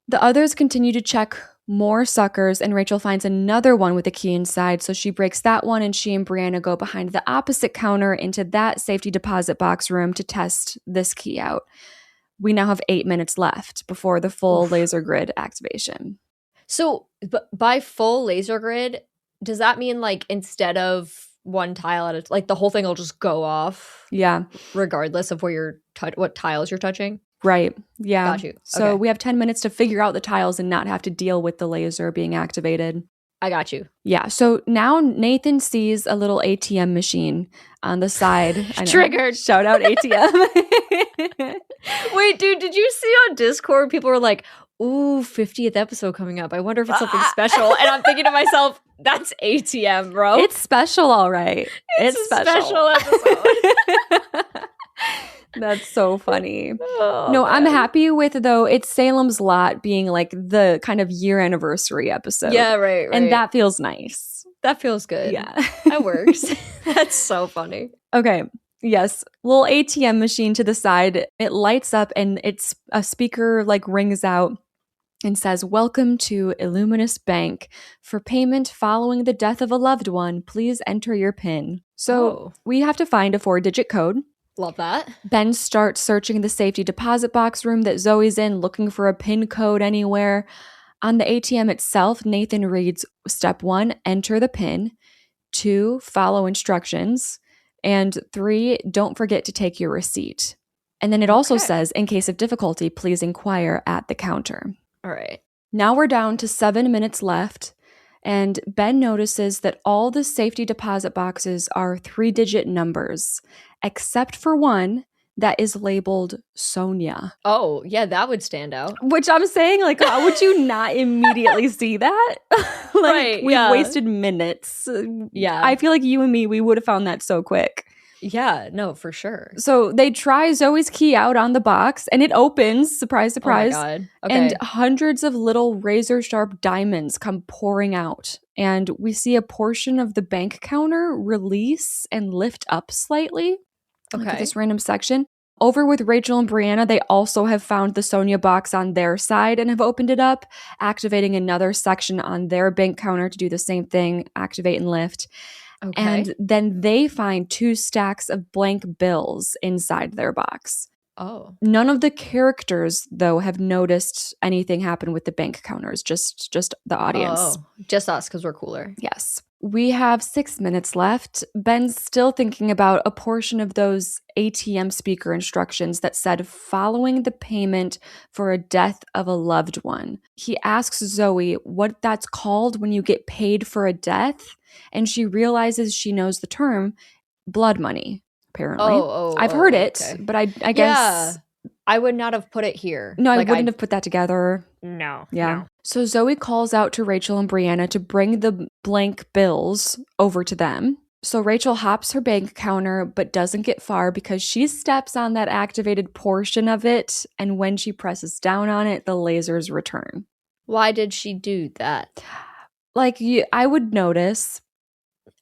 Speaker 2: The others continue to check more suckers, and Rachel finds another one with a key inside, so she breaks that one, and she and Brianna go behind the opposite counter into that safety deposit box room to test this key out. We now have 8 minutes left before the full laser grid activation.
Speaker 1: So by full laser grid, does that mean like instead of one tile at a like the whole thing will just go off?
Speaker 2: Yeah.
Speaker 1: Regardless of where you're what tiles you're touching?
Speaker 2: Right. Yeah.
Speaker 1: Got you.
Speaker 2: So we have 10 minutes to figure out the tiles and not have to deal with the laser being activated.
Speaker 1: I got you.
Speaker 2: Yeah. So now Nathan sees a little ATM machine on the side.
Speaker 1: Triggered.
Speaker 2: Shout out ATM.
Speaker 1: Wait, dude, did you see on Discord people were like, ooh, 50th episode coming up. I wonder if it's something special. And I'm thinking to myself, that's ATM, bro.
Speaker 2: It's special, all right.
Speaker 1: It's a special episode.
Speaker 2: That's so funny. No, man. I'm happy with, though, it's Salem's Lot being like the kind of year anniversary episode.
Speaker 1: Yeah, right.
Speaker 2: And that feels nice.
Speaker 1: That feels good.
Speaker 2: Yeah.
Speaker 1: That works. That's so funny.
Speaker 2: Okay. Yes. Little ATM machine to the side. It lights up and it's a speaker like rings out and says, "Welcome to Illuminous Bank. For payment following the death of a loved one, please enter your PIN." So we have to find a 4-digit code.
Speaker 1: Love that.
Speaker 2: Ben starts searching the safety deposit box room that Zoe's in, looking for a PIN code anywhere. On the ATM itself, Nathan reads, step 1, enter the PIN. 2, follow instructions. And 3, don't forget to take your receipt. And then it also says, in case of difficulty, please inquire at the counter.
Speaker 1: All right.
Speaker 2: Now we're down to 7 minutes left. And Ben notices that all the safety deposit boxes are 3-digit numbers, except for one that is labeled Sonia.
Speaker 1: Oh, yeah, that would stand out.
Speaker 2: Which I'm saying, like, how would you not immediately see that?
Speaker 1: Right,
Speaker 2: we've wasted minutes.
Speaker 1: Yeah.
Speaker 2: I feel like you and me, we would have found that so quick.
Speaker 1: Yeah, no, for sure.
Speaker 2: So they try Zoe's key out on the box, and it opens. Surprise, surprise.
Speaker 1: Oh my God. Okay.
Speaker 2: And hundreds of little razor-sharp diamonds come pouring out. And we see a portion of the bank counter release and lift up slightly.
Speaker 1: Okay.
Speaker 2: This random section. Over with Rachel and Brianna, they also have found the Sonia box on their side and have opened it up, activating another section on their bank counter to do the same thing, activate and lift.
Speaker 1: Okay.
Speaker 2: And then they find 2 stacks of blank bills inside their box.
Speaker 1: Oh.
Speaker 2: None of the characters, though, have noticed anything happen with the bank counters, just the audience.
Speaker 1: Oh, just us because we're cooler.
Speaker 2: Yes. We have 6 minutes left. Ben's still thinking about a portion of those ATM speaker instructions that said following the payment for a death of a loved one. He asks Zoe what that's called when you get paid for a death, and she realizes she knows the term blood money, apparently. I've heard it, but I guess...
Speaker 1: I would not have put it here.
Speaker 2: No, I wouldn't have put that together.
Speaker 1: No.
Speaker 2: Yeah.
Speaker 1: No.
Speaker 2: So Zoe calls out to Rachel and Brianna to bring the blank bills over to them. So Rachel hops her bank counter, but doesn't get far because she steps on that activated portion of it. And when she presses down on it, the lasers return.
Speaker 1: Why did she do that?
Speaker 2: Like, I would notice.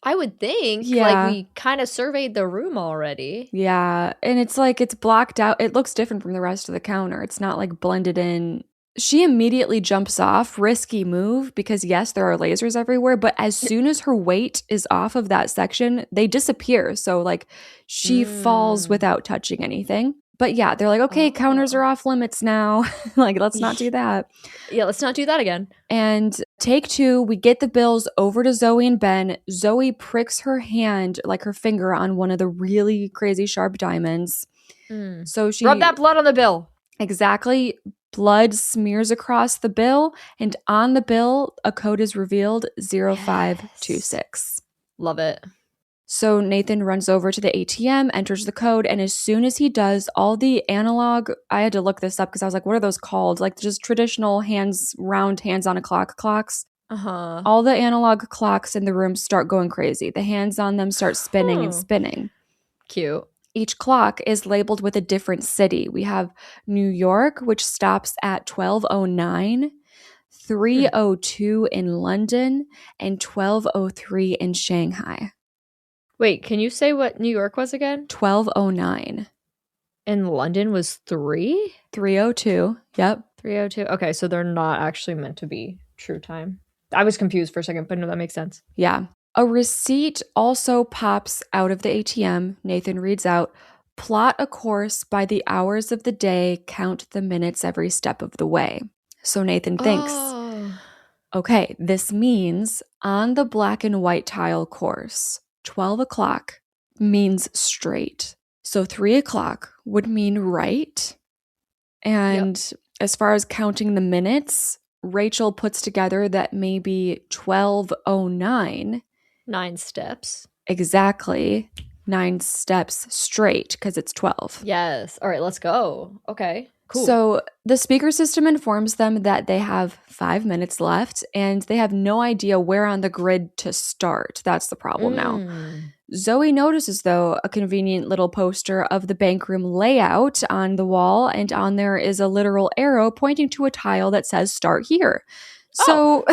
Speaker 1: I would think.
Speaker 2: Yeah.
Speaker 1: Like, we kind of surveyed the room already.
Speaker 2: Yeah. And it's like it's blocked out. It looks different from the rest of the counter. It's not like blended in. She immediately jumps off. Risky move because, yes, there are lasers everywhere. But as soon as her weight is off of that section, they disappear. So, like, she falls without touching anything. But yeah, they're like, okay, counters are off limits now. Like, let's not do that.
Speaker 1: Yeah, let's not do that again.
Speaker 2: And take 2, we get the bills over to Zoe and Ben. Zoe pricks her hand, like her finger, on one of the really crazy sharp diamonds. So she
Speaker 1: rub that blood on the bill.
Speaker 2: Exactly. Blood smears across the bill, and on the bill, a code is revealed, 0526.
Speaker 1: Love it.
Speaker 2: So Nathan runs over to the ATM, enters the code, and as soon as he does, all the analog, I had to look this up because I was like, what are those called? Like just traditional round hands on a clock clocks. All the analog clocks in the room start going crazy. The hands on them start spinning and spinning.
Speaker 1: Cute.
Speaker 2: Each clock is labeled with a different city. We have New York, which stops at 12:09, 3:02 in London, and 12:03 in Shanghai.
Speaker 1: Wait, can you say what New York was again?
Speaker 2: 12:09.
Speaker 1: And London was 3?
Speaker 2: 3:02. Yep.
Speaker 1: 3:02. Okay, so they're not actually meant to be true time. I was confused for a second, but no, that makes sense.
Speaker 2: Yeah. A receipt also pops out of the ATM. Nathan reads out, plot a course by the hours of the day, count the minutes every step of the way. So Nathan thinks, okay, this means on the black and white tile course, 12 o'clock means straight. So 3 o'clock would mean right. And as far as counting the minutes, Rachel puts together that maybe 12:09.
Speaker 1: 9 steps.
Speaker 2: Exactly. 9 steps straight because it's 12.
Speaker 1: Yes. All right, let's go. Okay, cool.
Speaker 2: So the speaker system informs them that they have 5 minutes left and they have no idea where on the grid to start. That's the problem now. Zoe notices, though, a convenient little poster of the bank room layout on the wall, and on there is a literal arrow pointing to a tile that says start here. So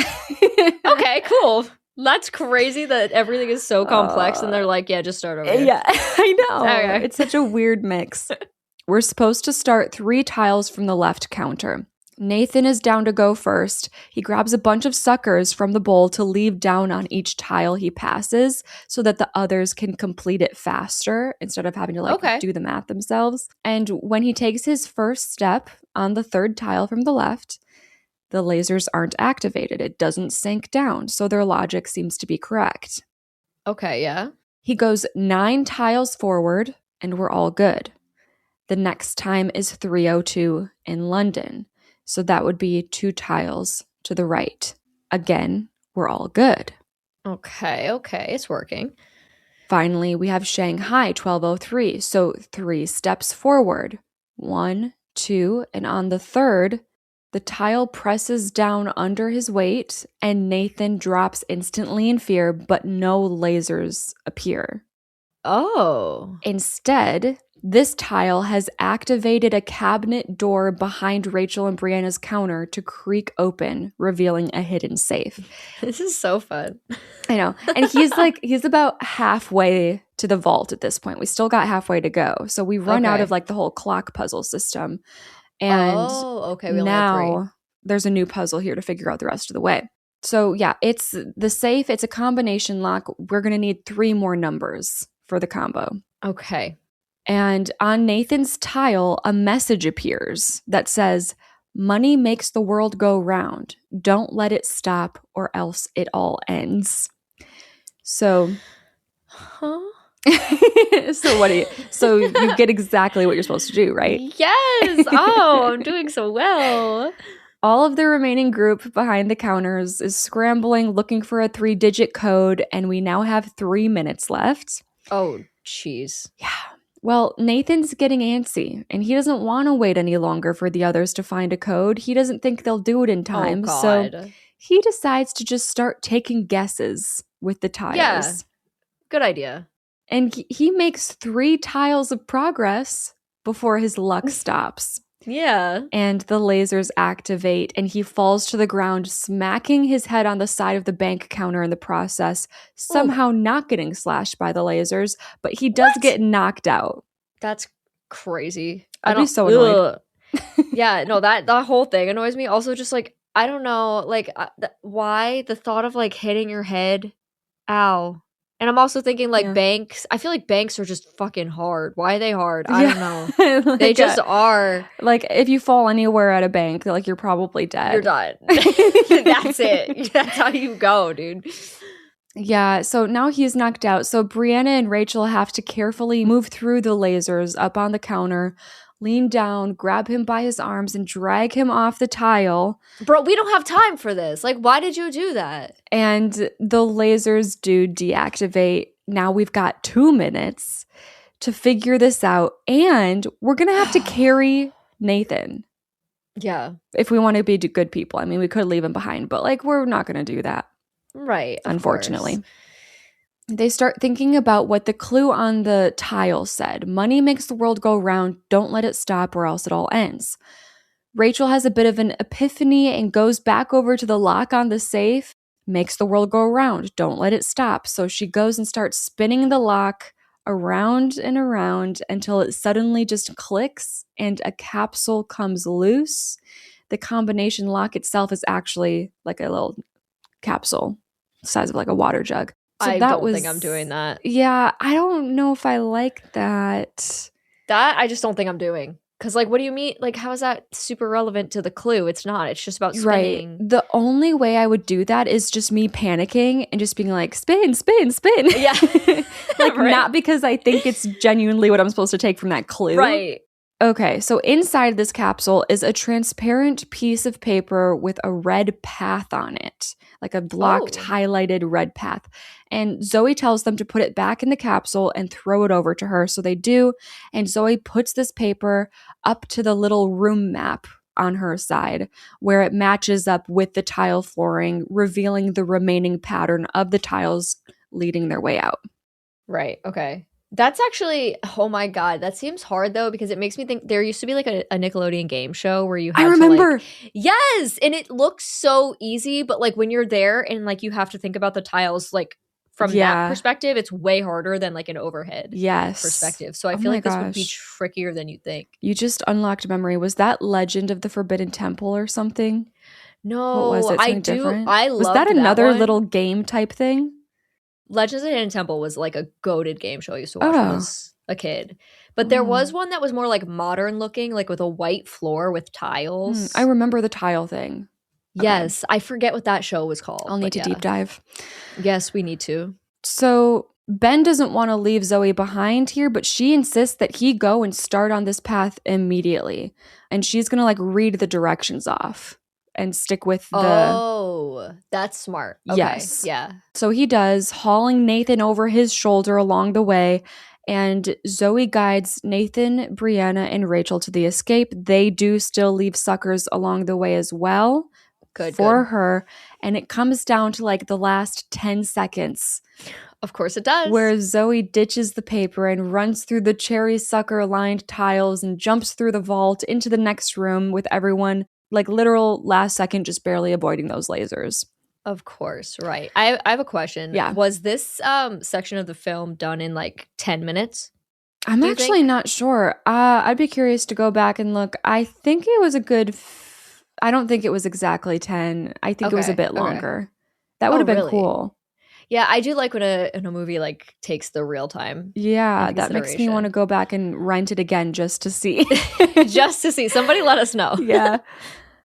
Speaker 1: okay, cool. That's crazy that everything is so complex and they're like, yeah, just start over here.
Speaker 2: Yeah, I know.
Speaker 1: Okay.
Speaker 2: It's such a weird mix. We're supposed to start 3 tiles from the left counter. Nathan is down to go first. He grabs a bunch of suckers from the bowl to leave down on each tile he passes so that the others can complete it faster instead of having to do the math themselves. And when he takes his first step on the 3rd tile from the left, the lasers aren't activated. It doesn't sink down, so their logic seems to be correct.
Speaker 1: Okay, yeah.
Speaker 2: He goes 9 tiles forward, and we're all good. The next time is 3:02 in London, so that would be 2 tiles to the right. Again, we're all good.
Speaker 1: Okay, it's working.
Speaker 2: Finally, we have Shanghai, 12:03, so 3 steps forward. 1, 2, and on the 3rd, the tile presses down under his weight, and Nathan drops instantly in fear, but no lasers appear.
Speaker 1: Oh.
Speaker 2: Instead, this tile has activated a cabinet door behind Rachel and Brianna's counter to creak open, revealing a hidden safe.
Speaker 1: This is so fun.
Speaker 2: I know. And he's about halfway to the vault at this point. We still got halfway to go. So we run out of the whole clock puzzle system. And now there's a new puzzle here to figure out the rest of the way. So yeah, it's the safe. It's a combination lock. We're going to need 3 more numbers for the combo.
Speaker 1: Okay.
Speaker 2: And on Nathan's tile, a message appears that says, money makes the world go round. Don't let it stop or else it all ends. So, so you get exactly what you're supposed to do, right?
Speaker 1: Yes. Oh, I'm doing so well.
Speaker 2: All of the remaining group behind the counters is scrambling, looking for a 3-digit code, and we now have 3 minutes left.
Speaker 1: Oh, jeez.
Speaker 2: Yeah. Well, Nathan's getting antsy, and he doesn't want to wait any longer for the others to find a code. He doesn't think they'll do it in time, so he decides to just start taking guesses with the tiles.
Speaker 1: Yeah, good idea.
Speaker 2: And he makes 3 tiles of progress before his luck stops.
Speaker 1: Yeah.
Speaker 2: And the lasers activate, and he falls to the ground, smacking his head on the side of the bank counter in the process, somehow not getting slashed by the lasers, but he does get knocked out.
Speaker 1: That's crazy.
Speaker 2: I'd be so annoyed.
Speaker 1: Yeah, no, that whole thing annoys me. Also, just like, I don't know, like, why the thought of like hitting your head? Ow. And I'm also thinking, like, banks. I feel like banks are just fucking hard. Why are they hard? I don't know. Like, they just are.
Speaker 2: Like, if you fall anywhere at a bank, like, you're probably dead.
Speaker 1: You're done. That's it. That's how you go, dude.
Speaker 2: Yeah, so now he's knocked out. So Brianna and Rachel have to carefully move through the lasers up on the counter, lean down, grab him by his arms, and drag him off the tile.
Speaker 1: Bro, we don't have time for this. Like, why did you do that?
Speaker 2: And the lasers do deactivate. Now we've got 2 minutes to figure this out. And we're going to have to carry Nathan.
Speaker 1: Yeah.
Speaker 2: If we want to be good people. I mean, we could leave him behind, but like, we're not going to do that.
Speaker 1: Right.
Speaker 2: Unfortunately. They start thinking about what the clue on the tile said. Money makes the world go round. Don't let it stop or else it all ends. Rachel has a bit of an epiphany and goes back over to the lock on the safe. Makes the world go round. Don't let it stop. So she goes and starts spinning the lock around and around until it suddenly just clicks and a capsule comes loose. The combination lock itself is actually like a little capsule, the size of like a water jug. So
Speaker 1: I don't think I'm doing that.
Speaker 2: Yeah, I don't know if I like that.
Speaker 1: That I just don't think I'm doing. Because, like, what do you mean? Like, how is that super relevant to the clue? It's not. It's just about spinning.
Speaker 2: Right. The only way I would do that is just me panicking and just being like, spin, spin, spin.
Speaker 1: Yeah.
Speaker 2: Like, right. Not because I think it's genuinely what I'm supposed to take from that clue.
Speaker 1: Right.
Speaker 2: Okay, so inside this capsule is a transparent piece of paper with a red path on it, like a blocked, highlighted red path. And Zoe tells them to put it back in the capsule and throw it over to her. So they do. And Zoe puts this paper up to the little room map on her side where it matches up with the tile flooring, revealing the remaining pattern of the tiles leading their way out.
Speaker 1: Right. Okay. That's actually, oh my God, that seems hard though, because it makes me think there used to be like a Nickelodeon game show where you had
Speaker 2: I remember.
Speaker 1: Yes. And it looks so easy, but like when you're there and like you have to think about the tiles, like from that perspective, it's way harder than like an overhead perspective. So I feel like this would be trickier than you think.
Speaker 2: You just unlocked memory. Was that Legend of the Forbidden Temple or something?
Speaker 1: No,
Speaker 2: what was it? Something different?
Speaker 1: I loved
Speaker 2: Was that another little game type thing?
Speaker 1: Legends of the Hidden Temple was like a goated game show I used to watch when I was a kid. But there was one that was more like modern looking, like with a white floor with tiles.
Speaker 2: I remember the tile thing.
Speaker 1: Yes. I forget what that show was called.
Speaker 2: I'll need to deep dive.
Speaker 1: Yes, we need to.
Speaker 2: So Ben doesn't want to leave Zoe behind here, but she insists that he go and start on this path immediately. And she's going to like read the directions off and stick with the...
Speaker 1: Oh, that's smart. Okay.
Speaker 2: Yes.
Speaker 1: Yeah.
Speaker 2: So he does, hauling Nathan over his shoulder along the way, and Zoe guides Nathan, Brianna, and Rachel to the escape. They do still leave suckers along the way as well for her, and it comes down to like the last 10 seconds.
Speaker 1: Of course it does.
Speaker 2: Where Zoe ditches the paper and runs through the cherry sucker-lined tiles and jumps through the vault into the next room with everyone like literal last second, just barely avoiding those lasers.
Speaker 1: Of course, right. I have a question.
Speaker 2: Yeah.
Speaker 1: Was this section of the film done in like 10 minutes?
Speaker 2: I'm actually not sure. I'd be curious to go back and look. I think it was a good... I don't think it was exactly 10. I think it was a bit longer. That would have been cool.
Speaker 1: Yeah, I do like when a movie like takes the real time.
Speaker 2: Yeah, that makes me want to go back and rent it again just to see.
Speaker 1: Just to see. Somebody let us know.
Speaker 2: Yeah.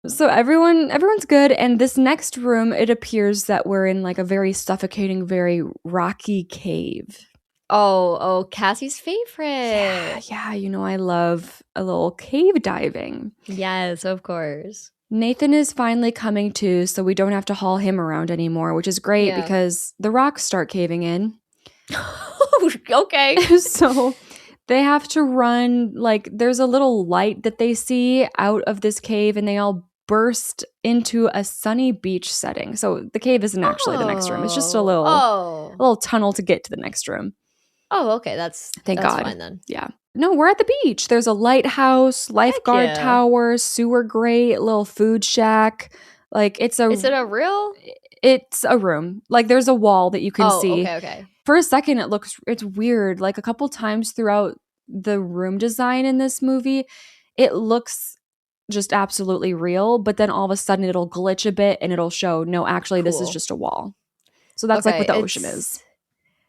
Speaker 2: So everyone's good, and this next room, it appears that we're in like a very suffocating, very rocky cave.
Speaker 1: Oh, Cassie's favorite.
Speaker 2: Yeah, you know I love a little cave diving.
Speaker 1: Yes, of course.
Speaker 2: Nathan is finally coming to, so we don't have to haul him around anymore, which is great because the rocks start caving in.
Speaker 1: Okay.
Speaker 2: So They have to run, like, there's a little light that they see out of this cave, and they all burst into a sunny beach setting. So the cave isn't actually the next room. It's just a little tunnel to get to the next room.
Speaker 1: Oh, okay. That's God. Fine then.
Speaker 2: Yeah. No, we're at the beach. There's a lighthouse, lifeguard tower, sewer grate, little food shack. Like, is
Speaker 1: it a real?
Speaker 2: It's a room. Like, there's a wall that you can see.
Speaker 1: Okay.
Speaker 2: For a second, it's weird. Like, a couple times throughout the room design in this movie, it looks just absolutely real, but then all of a sudden it'll glitch a bit and it'll show, no, actually, this is just a wall. So that's like what the ocean is.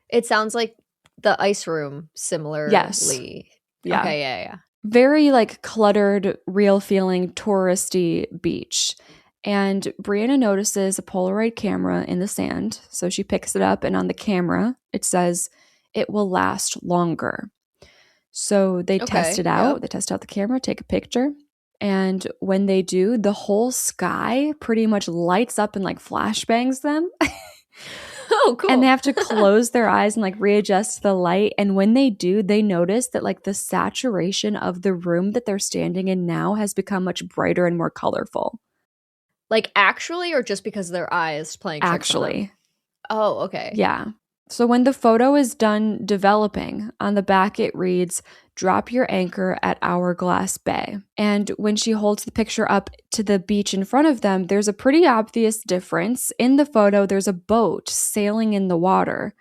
Speaker 1: It sounds like the ice room similarly.
Speaker 2: Yes.
Speaker 1: Yeah. Okay, yeah.
Speaker 2: Very, like, cluttered, real feeling, touristy beach. And Brianna notices a Polaroid camera in the sand. So she picks it up, and on the camera, it says, "It will last longer." So they test it out. Yep. They test out the camera, take a picture. And when they do, the whole sky pretty much lights up and, like, flashbangs them.
Speaker 1: Oh, cool.
Speaker 2: And they have to close their eyes and, like, readjust the light. And when they do, they notice that, like, the saturation of the room that they're standing in now has become much brighter and more colorful.
Speaker 1: Like, actually, or just because of their eyes playing tricks
Speaker 2: actually.
Speaker 1: On them? Oh, okay.
Speaker 2: Yeah. So when the photo is done developing, on the back it reads, "Drop your anchor at Hourglass Bay." And when she holds the picture up to the beach in front of them, there's a pretty obvious difference. In the photo, there's a boat sailing in the water,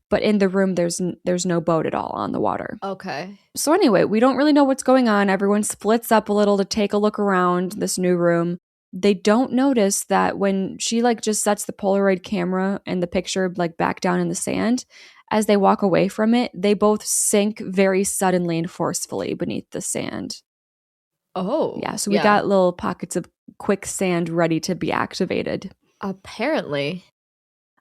Speaker 2: but in the room, there's no boat at all on the water.
Speaker 1: Okay.
Speaker 2: So anyway, we don't really know what's going on. Everyone splits up a little to take a look around this new room. They don't notice that when she, like, just sets the Polaroid camera and the picture, like, back down in the sand, as they walk away from it, they both sink very suddenly and forcefully beneath the sand.
Speaker 1: Oh.
Speaker 2: Yeah, so we got little pockets of quicksand ready to be activated.
Speaker 1: Apparently.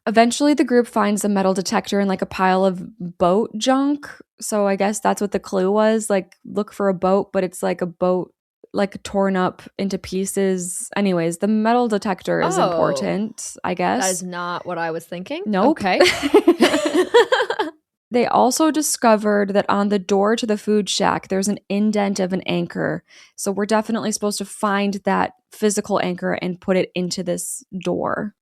Speaker 2: Eventually, the group finds a metal detector in, like, a pile of boat junk. So I guess that's what the clue was. Like, look for a boat, but it's like a boat, like, torn up into pieces. Anyways, the metal detector is important, I guess.
Speaker 1: That is not what I was thinking.
Speaker 2: Nope.
Speaker 1: Okay.
Speaker 2: They also discovered that on the door to the food shack, there's an indent of an anchor. So we're definitely supposed to find that physical anchor and put it into this door.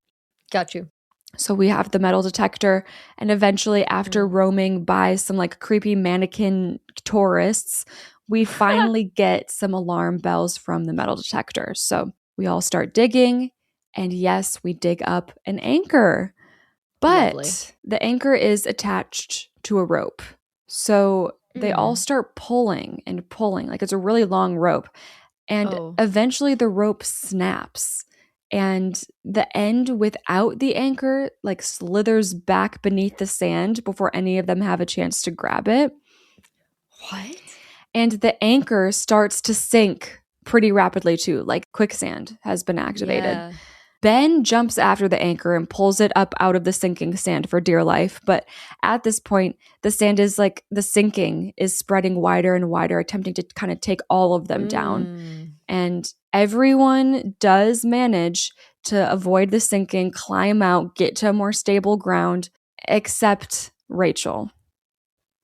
Speaker 1: Got you.
Speaker 2: So we have the metal detector, and eventually, after roaming by some, like, creepy mannequin tourists, we finally get some alarm bells from the metal detector. So we all start digging, and yes, we dig up an anchor. But
Speaker 1: Lovely.
Speaker 2: The anchor is attached to a rope. So they all start pulling and pulling. Like, it's a really long rope. And eventually the rope snaps. And the end without the anchor, like, slithers back beneath the sand before any of them have a chance to grab it.
Speaker 1: What?
Speaker 2: And the anchor starts to sink pretty rapidly too, like quicksand has been activated. Yeah. Ben jumps after the anchor and pulls it up out of the sinking sand for dear life. But at this point, the sand is, like, the sinking is spreading wider and wider, attempting to kind of take all of them down. And everyone does manage to avoid the sinking, climb out, get to a more stable ground, except Rachel.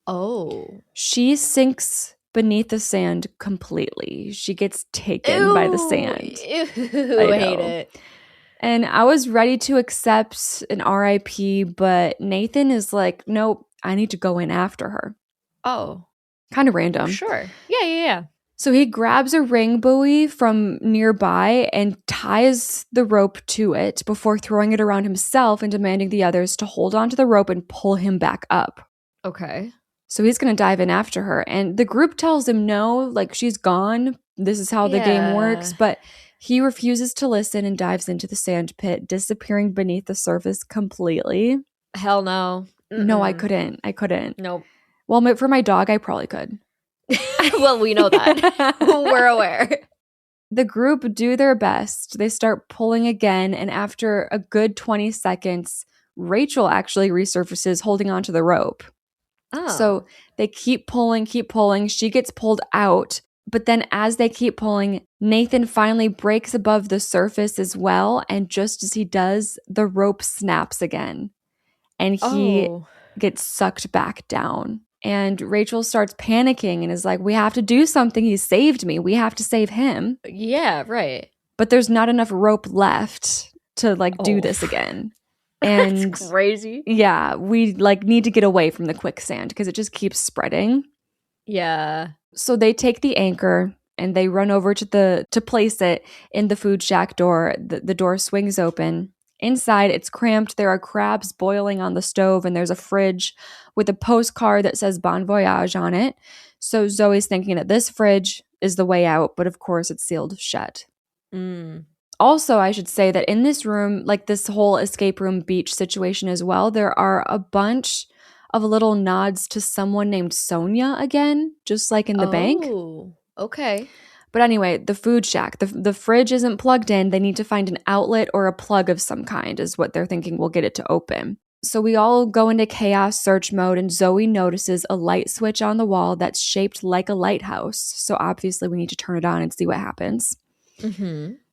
Speaker 1: Oh.
Speaker 2: She sinks beneath the sand completely. She gets taken by the sand.
Speaker 1: Ew, I hate it.
Speaker 2: And I was ready to accept an RIP, but Nathan is like, nope, I need to go in after her.
Speaker 1: Oh.
Speaker 2: Kind of random.
Speaker 1: Sure. Yeah.
Speaker 2: So he grabs a ring buoy from nearby and ties the rope to it before throwing it around himself and demanding the others to hold onto the rope and pull him back up.
Speaker 1: Okay.
Speaker 2: So he's going to dive in after her. And the group tells him no, like, she's gone. This is how the game works. But he refuses to listen and dives into the sand pit, disappearing beneath the surface completely.
Speaker 1: Hell no.
Speaker 2: No, I couldn't.
Speaker 1: Nope.
Speaker 2: Well, for my dog, I probably could.
Speaker 1: Well, we know that. We're aware.
Speaker 2: The group do their best. They start pulling again. And after a good 20 seconds, Rachel actually resurfaces holding onto the rope.
Speaker 1: Oh.
Speaker 2: So they keep pulling. She gets pulled out. But then as they keep pulling, Nathan finally breaks above the surface as well. And just as he does, the rope snaps again. And he gets sucked back down. And Rachel starts panicking and is like, we have to do something. He saved me. We have to save him.
Speaker 1: Yeah, right.
Speaker 2: But there's not enough rope left to like do this again. And
Speaker 1: that's crazy.
Speaker 2: Yeah, we like need to get away from the quicksand because it just keeps spreading.
Speaker 1: Yeah.
Speaker 2: So they take the anchor and they run over to place it in the food shack door. The door swings open. Inside, it's cramped. There are crabs boiling on the stove, and there's a fridge with a postcard that says Bon Voyage on it. So Zoe's thinking that this fridge is the way out, but of course it's sealed shut. Also, I should say that in this room, like this whole escape room beach situation as well, there are a bunch of little nods to someone named Sonia again, just like in the bank.
Speaker 1: Oh, okay.
Speaker 2: But anyway, the food shack, the fridge isn't plugged in. They need to find an outlet or a plug of some kind is what they're thinking will get it to open. So we all go into chaos search mode, and Zoe notices a light switch on the wall that's shaped like a lighthouse. So obviously we need to turn it on and see what happens.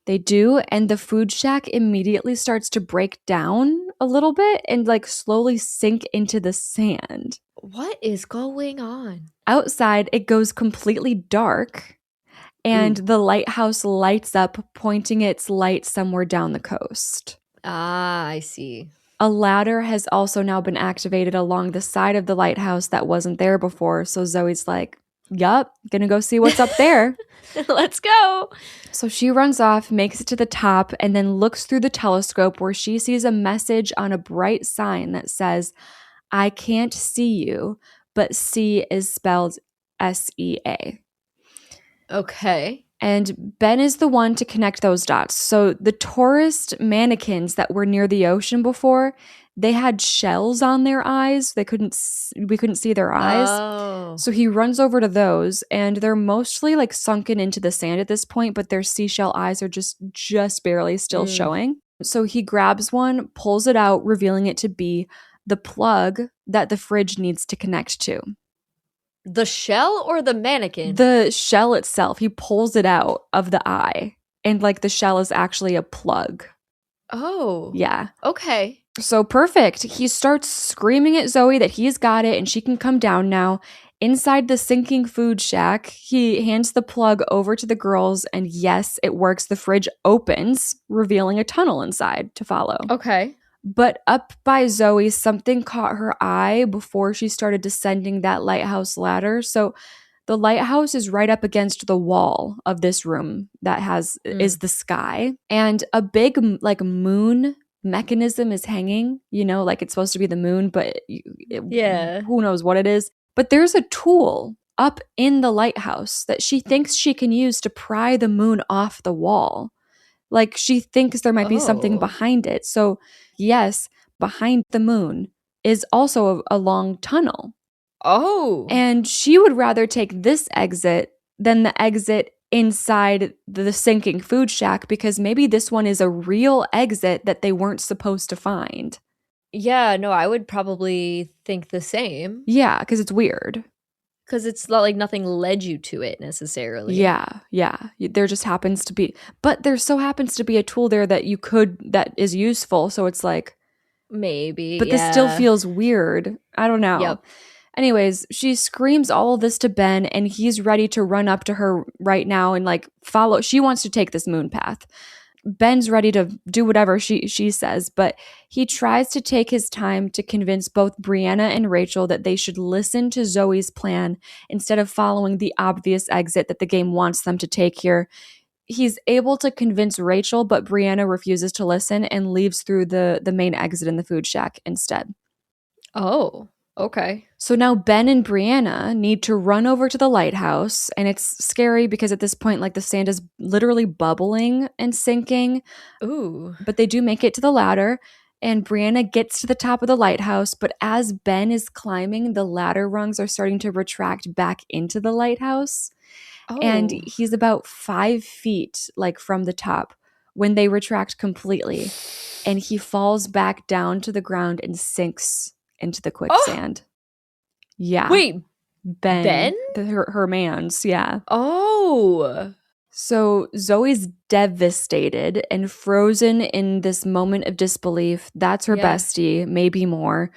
Speaker 2: They do, and the food shack immediately starts to break down a little bit and like slowly sink into the sand.
Speaker 1: What is going on?
Speaker 2: Outside, it goes completely dark, and the lighthouse lights up, pointing its light somewhere down the coast.
Speaker 1: Ah, I see.
Speaker 2: A ladder has also now been activated along the side of the lighthouse that wasn't there before. So Zoe's like, yup, gonna go see what's up there.
Speaker 1: Let's go.
Speaker 2: So she runs off, makes it to the top, and then looks through the telescope where she sees a message on a bright sign that says, I can't see you, but see is spelled S-E-A.
Speaker 1: Okay.
Speaker 2: And Ben is the one to connect those dots. So the tourist mannequins that were near the ocean before, they had shells on their eyes. We couldn't see their eyes.
Speaker 1: Oh.
Speaker 2: So he runs over to those, and they're mostly like sunken into the sand at this point, but their seashell eyes are just barely still showing. So he grabs one, pulls it out, revealing it to be the plug that the fridge needs to connect to.
Speaker 1: The shell or the mannequin?
Speaker 2: The shell itself. He pulls it out of the eye, and like the shell is actually a plug.
Speaker 1: Oh.
Speaker 2: Yeah.
Speaker 1: Okay.
Speaker 2: So perfect. He starts screaming at Zoe that he's got it and she can come down now. Inside the sinking food shack, he hands the plug over to the girls, and yes, it works. The fridge opens, revealing a tunnel inside to follow.
Speaker 1: Okay.
Speaker 2: But up by Zoe, something caught her eye before she started descending that lighthouse ladder. So the lighthouse is right up against the wall of this room that is the sky. And a big like moon mechanism is hanging, like it's supposed to be the moon, but who knows what it is. But there's a tool up in the lighthouse that she thinks she can use to pry the moon off the wall. Like she thinks there might be something behind it. So yes, behind the moon is also a long tunnel.
Speaker 1: Oh.
Speaker 2: And she would rather take this exit than the exit inside the sinking food shack, because maybe this one is a real exit that they weren't supposed to find.
Speaker 1: Yeah, no, I would probably think the same.
Speaker 2: Yeah, because it's weird.
Speaker 1: Because it's not like nothing led you to it necessarily.
Speaker 2: Yeah. There just happens to be, but there so happens to be a tool there that that is useful. So it's like,
Speaker 1: maybe.
Speaker 2: But this still feels weird. I don't know.
Speaker 1: Yep.
Speaker 2: Anyways, she screams all of this to Ben, and he's ready to run up to her right now and like follow. She wants to take this moon path. Ben's ready to do whatever she says, but he tries to take his time to convince both Brianna and Rachel that they should listen to Zoe's plan instead of following the obvious exit that the game wants them to take here. He's able to convince Rachel, but Brianna refuses to listen and leaves through the main exit in the food shack instead.
Speaker 1: Oh, okay.
Speaker 2: So now Ben and Brianna need to run over to the lighthouse, and it's scary because at this point, like the sand is literally bubbling and sinking.
Speaker 1: Ooh.
Speaker 2: But they do make it to the ladder, and Brianna gets to the top of the lighthouse, but as Ben is climbing, the ladder rungs are starting to retract back into the lighthouse.
Speaker 1: Oh.
Speaker 2: And he's about 5 feet like from the top when they retract completely, and he falls back down to the ground and sinks into the quicksand. Yeah.
Speaker 1: Wait,
Speaker 2: Ben? Her man's, yeah.
Speaker 1: Oh.
Speaker 2: So Zoe's devastated and frozen in this moment of disbelief. That's her bestie, maybe more.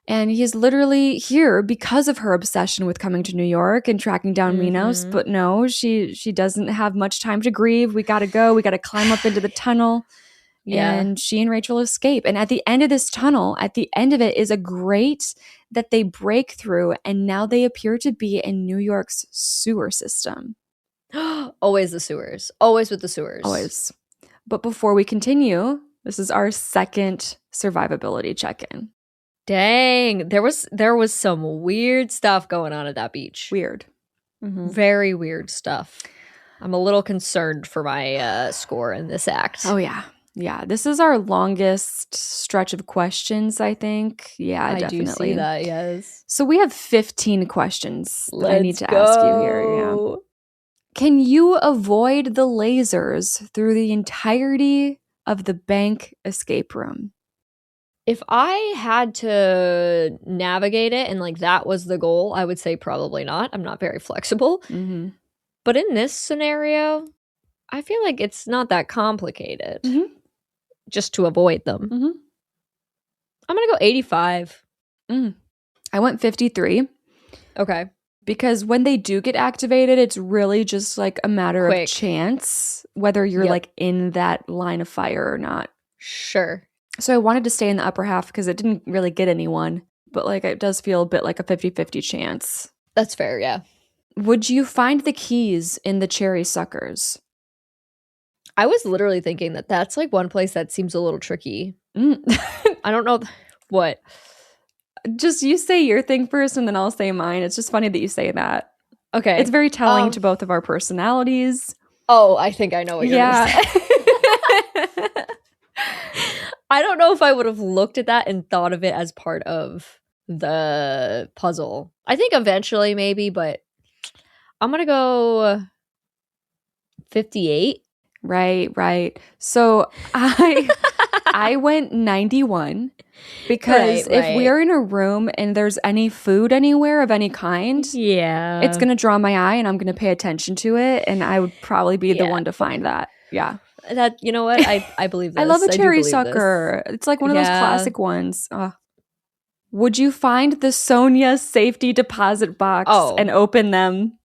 Speaker 2: And he's literally here because of her obsession with coming to New York and tracking down Minos.
Speaker 1: Mhm.
Speaker 2: But no, she doesn't have much time to grieve. We got to go. We got to climb up into the tunnel.
Speaker 1: Yeah.
Speaker 2: And she and Rachel escape. And at the end of this tunnel, at the end of it is a grate that they break through. And now they appear to be in New York's sewer system.
Speaker 1: Always the sewers. Always with the sewers.
Speaker 2: Always. But before we continue, this is our second survivability check-in.
Speaker 1: Dang. There was some weird stuff going on at that beach.
Speaker 2: Weird. Mm-hmm.
Speaker 1: Very weird stuff. I'm a little concerned for my score in this act.
Speaker 2: Oh, yeah. Yeah. This is our longest stretch of questions, I think. Yeah,
Speaker 1: I
Speaker 2: definitely.
Speaker 1: do see that, yes.
Speaker 2: So we have 15 questions that I need to
Speaker 1: Let's
Speaker 2: ask you here. Yeah.
Speaker 1: go.
Speaker 2: Can you avoid the lasers through the entirety of the bank escape room?
Speaker 1: If I had to navigate it and like that was the goal, I would say probably not. I'm not very flexible.
Speaker 2: Mm-hmm.
Speaker 1: But in this scenario, I feel like it's not that complicated just to avoid them.
Speaker 2: Mm-hmm.
Speaker 1: I'm going to go 85.
Speaker 2: I went 53.
Speaker 1: Okay.
Speaker 2: Because when they do get activated, it's really just like a matter
Speaker 1: Quick.
Speaker 2: of chance whether you're
Speaker 1: Yep.
Speaker 2: like in that line of fire or not.
Speaker 1: Sure.
Speaker 2: So I wanted to stay in the upper half because it didn't really get anyone. But like it does feel a bit like a 50-50 chance.
Speaker 1: That's fair, yeah.
Speaker 2: Would you find the keys in the cherry suckers?
Speaker 1: I was literally thinking that that's like one place that seems a little tricky. I don't know what.
Speaker 2: Just you say your thing first and then I'll say mine. It's just funny that you say that.
Speaker 1: Okay.
Speaker 2: It's very telling to both of our personalities.
Speaker 1: Oh, I think I know what you're going to say. I don't know if I would have looked at that and thought of it as part of the puzzle. I think eventually maybe, but I'm going to go 58.
Speaker 2: Right. So I went 91 because if we're in a room and there's any food anywhere of any kind,
Speaker 1: yeah,
Speaker 2: it's going to draw my eye and I'm going to pay attention to it and I would probably be the one to find that. Yeah.
Speaker 1: That, you know what? I believe this.
Speaker 2: I love a cherry sucker. It's like one of those classic ones. Would you find the Sonia safety deposit box and open them?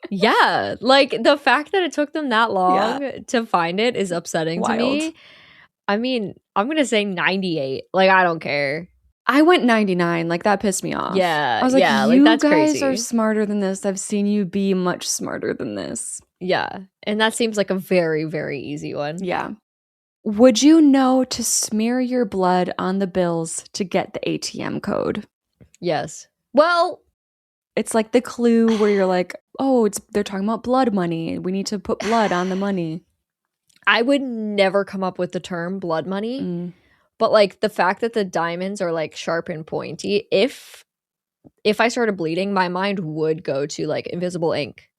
Speaker 1: Yeah. Like the fact that it took them that long to find it is upsetting to me. I mean, I'm going to say 98. Like, I don't care.
Speaker 2: I went 99. Like, that pissed me off.
Speaker 1: Yeah.
Speaker 2: I was like, you
Speaker 1: that's
Speaker 2: guys
Speaker 1: crazy.
Speaker 2: are smarter than this. I've seen you be much smarter than this.
Speaker 1: Yeah. And that seems like a very, very easy one.
Speaker 2: Yeah. Would you know to smear your blood on the bills to get the ATM code?
Speaker 1: Yes. Well,
Speaker 2: it's like the clue where you're like, oh, they're talking about blood money. We need to put blood on the money.
Speaker 1: I would never come up with the term blood money. But like the fact that the diamonds are like sharp and pointy, if I started bleeding, my mind would go to like invisible ink.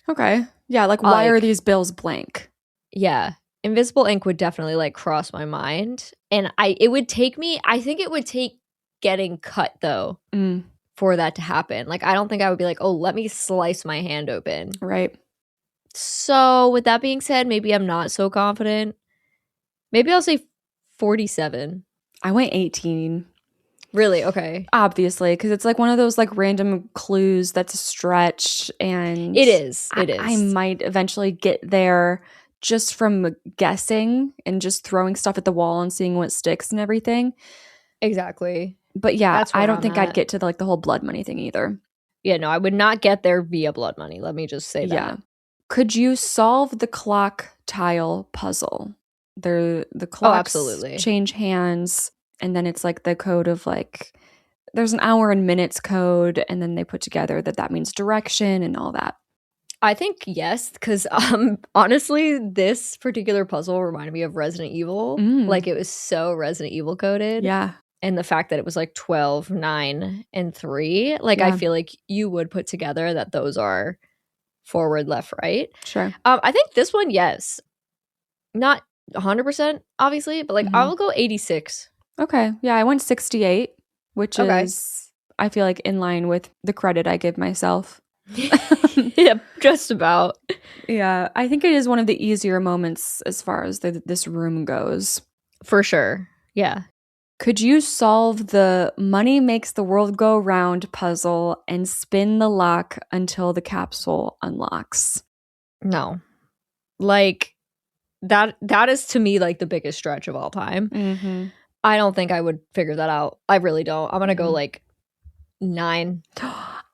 Speaker 2: Okay. Yeah, like why are these bills blank?
Speaker 1: Yeah. Invisible ink would definitely like cross my mind. And I think it would take getting cut though for that to happen. Like I don't think I would be like, oh, let me slice my hand open.
Speaker 2: Right.
Speaker 1: So with that being said, maybe I'm not so confident. Maybe I'll say 47.
Speaker 2: I went 18.
Speaker 1: Really? Okay.
Speaker 2: Obviously, because it's like one of those like random clues that's a stretch, and
Speaker 1: it is.
Speaker 2: I might eventually get there just from guessing and just throwing stuff at the wall and seeing what sticks and everything.
Speaker 1: Exactly.
Speaker 2: But yeah, I don't think I'd get to the whole blood money thing either.
Speaker 1: Yeah, no, I would not get there via blood money. Let me just say that.
Speaker 2: Yeah. Could you solve the clock tile puzzle? The clocks
Speaker 1: absolutely.
Speaker 2: Change hands, and then it's like the code of like there's an hour and minutes code, and then they put together that means direction and all that.
Speaker 1: I think yes, because honestly, this particular puzzle reminded me of Resident Evil. Like it was so Resident Evil coded.
Speaker 2: Yeah.
Speaker 1: And the fact that it was like 12, 9, and 3, like I feel like you would put together that those are forward, left, right.
Speaker 2: Sure.
Speaker 1: I think this one, yes. Not 100%, obviously, but like I will go 86.
Speaker 2: Okay. Yeah, I went 68, which is, I feel like, in line with the credit I give myself.
Speaker 1: Yeah, just about.
Speaker 2: Yeah, I think it is one of the easier moments as far as this room goes.
Speaker 1: For sure. Yeah.
Speaker 2: Could you solve the money makes the world go round puzzle and spin the lock until the capsule unlocks?
Speaker 1: No. Like, that is to me like the biggest stretch of all time.
Speaker 2: Mm-hmm.
Speaker 1: I don't think I would figure that out. I really don't. I'm going to go like 9.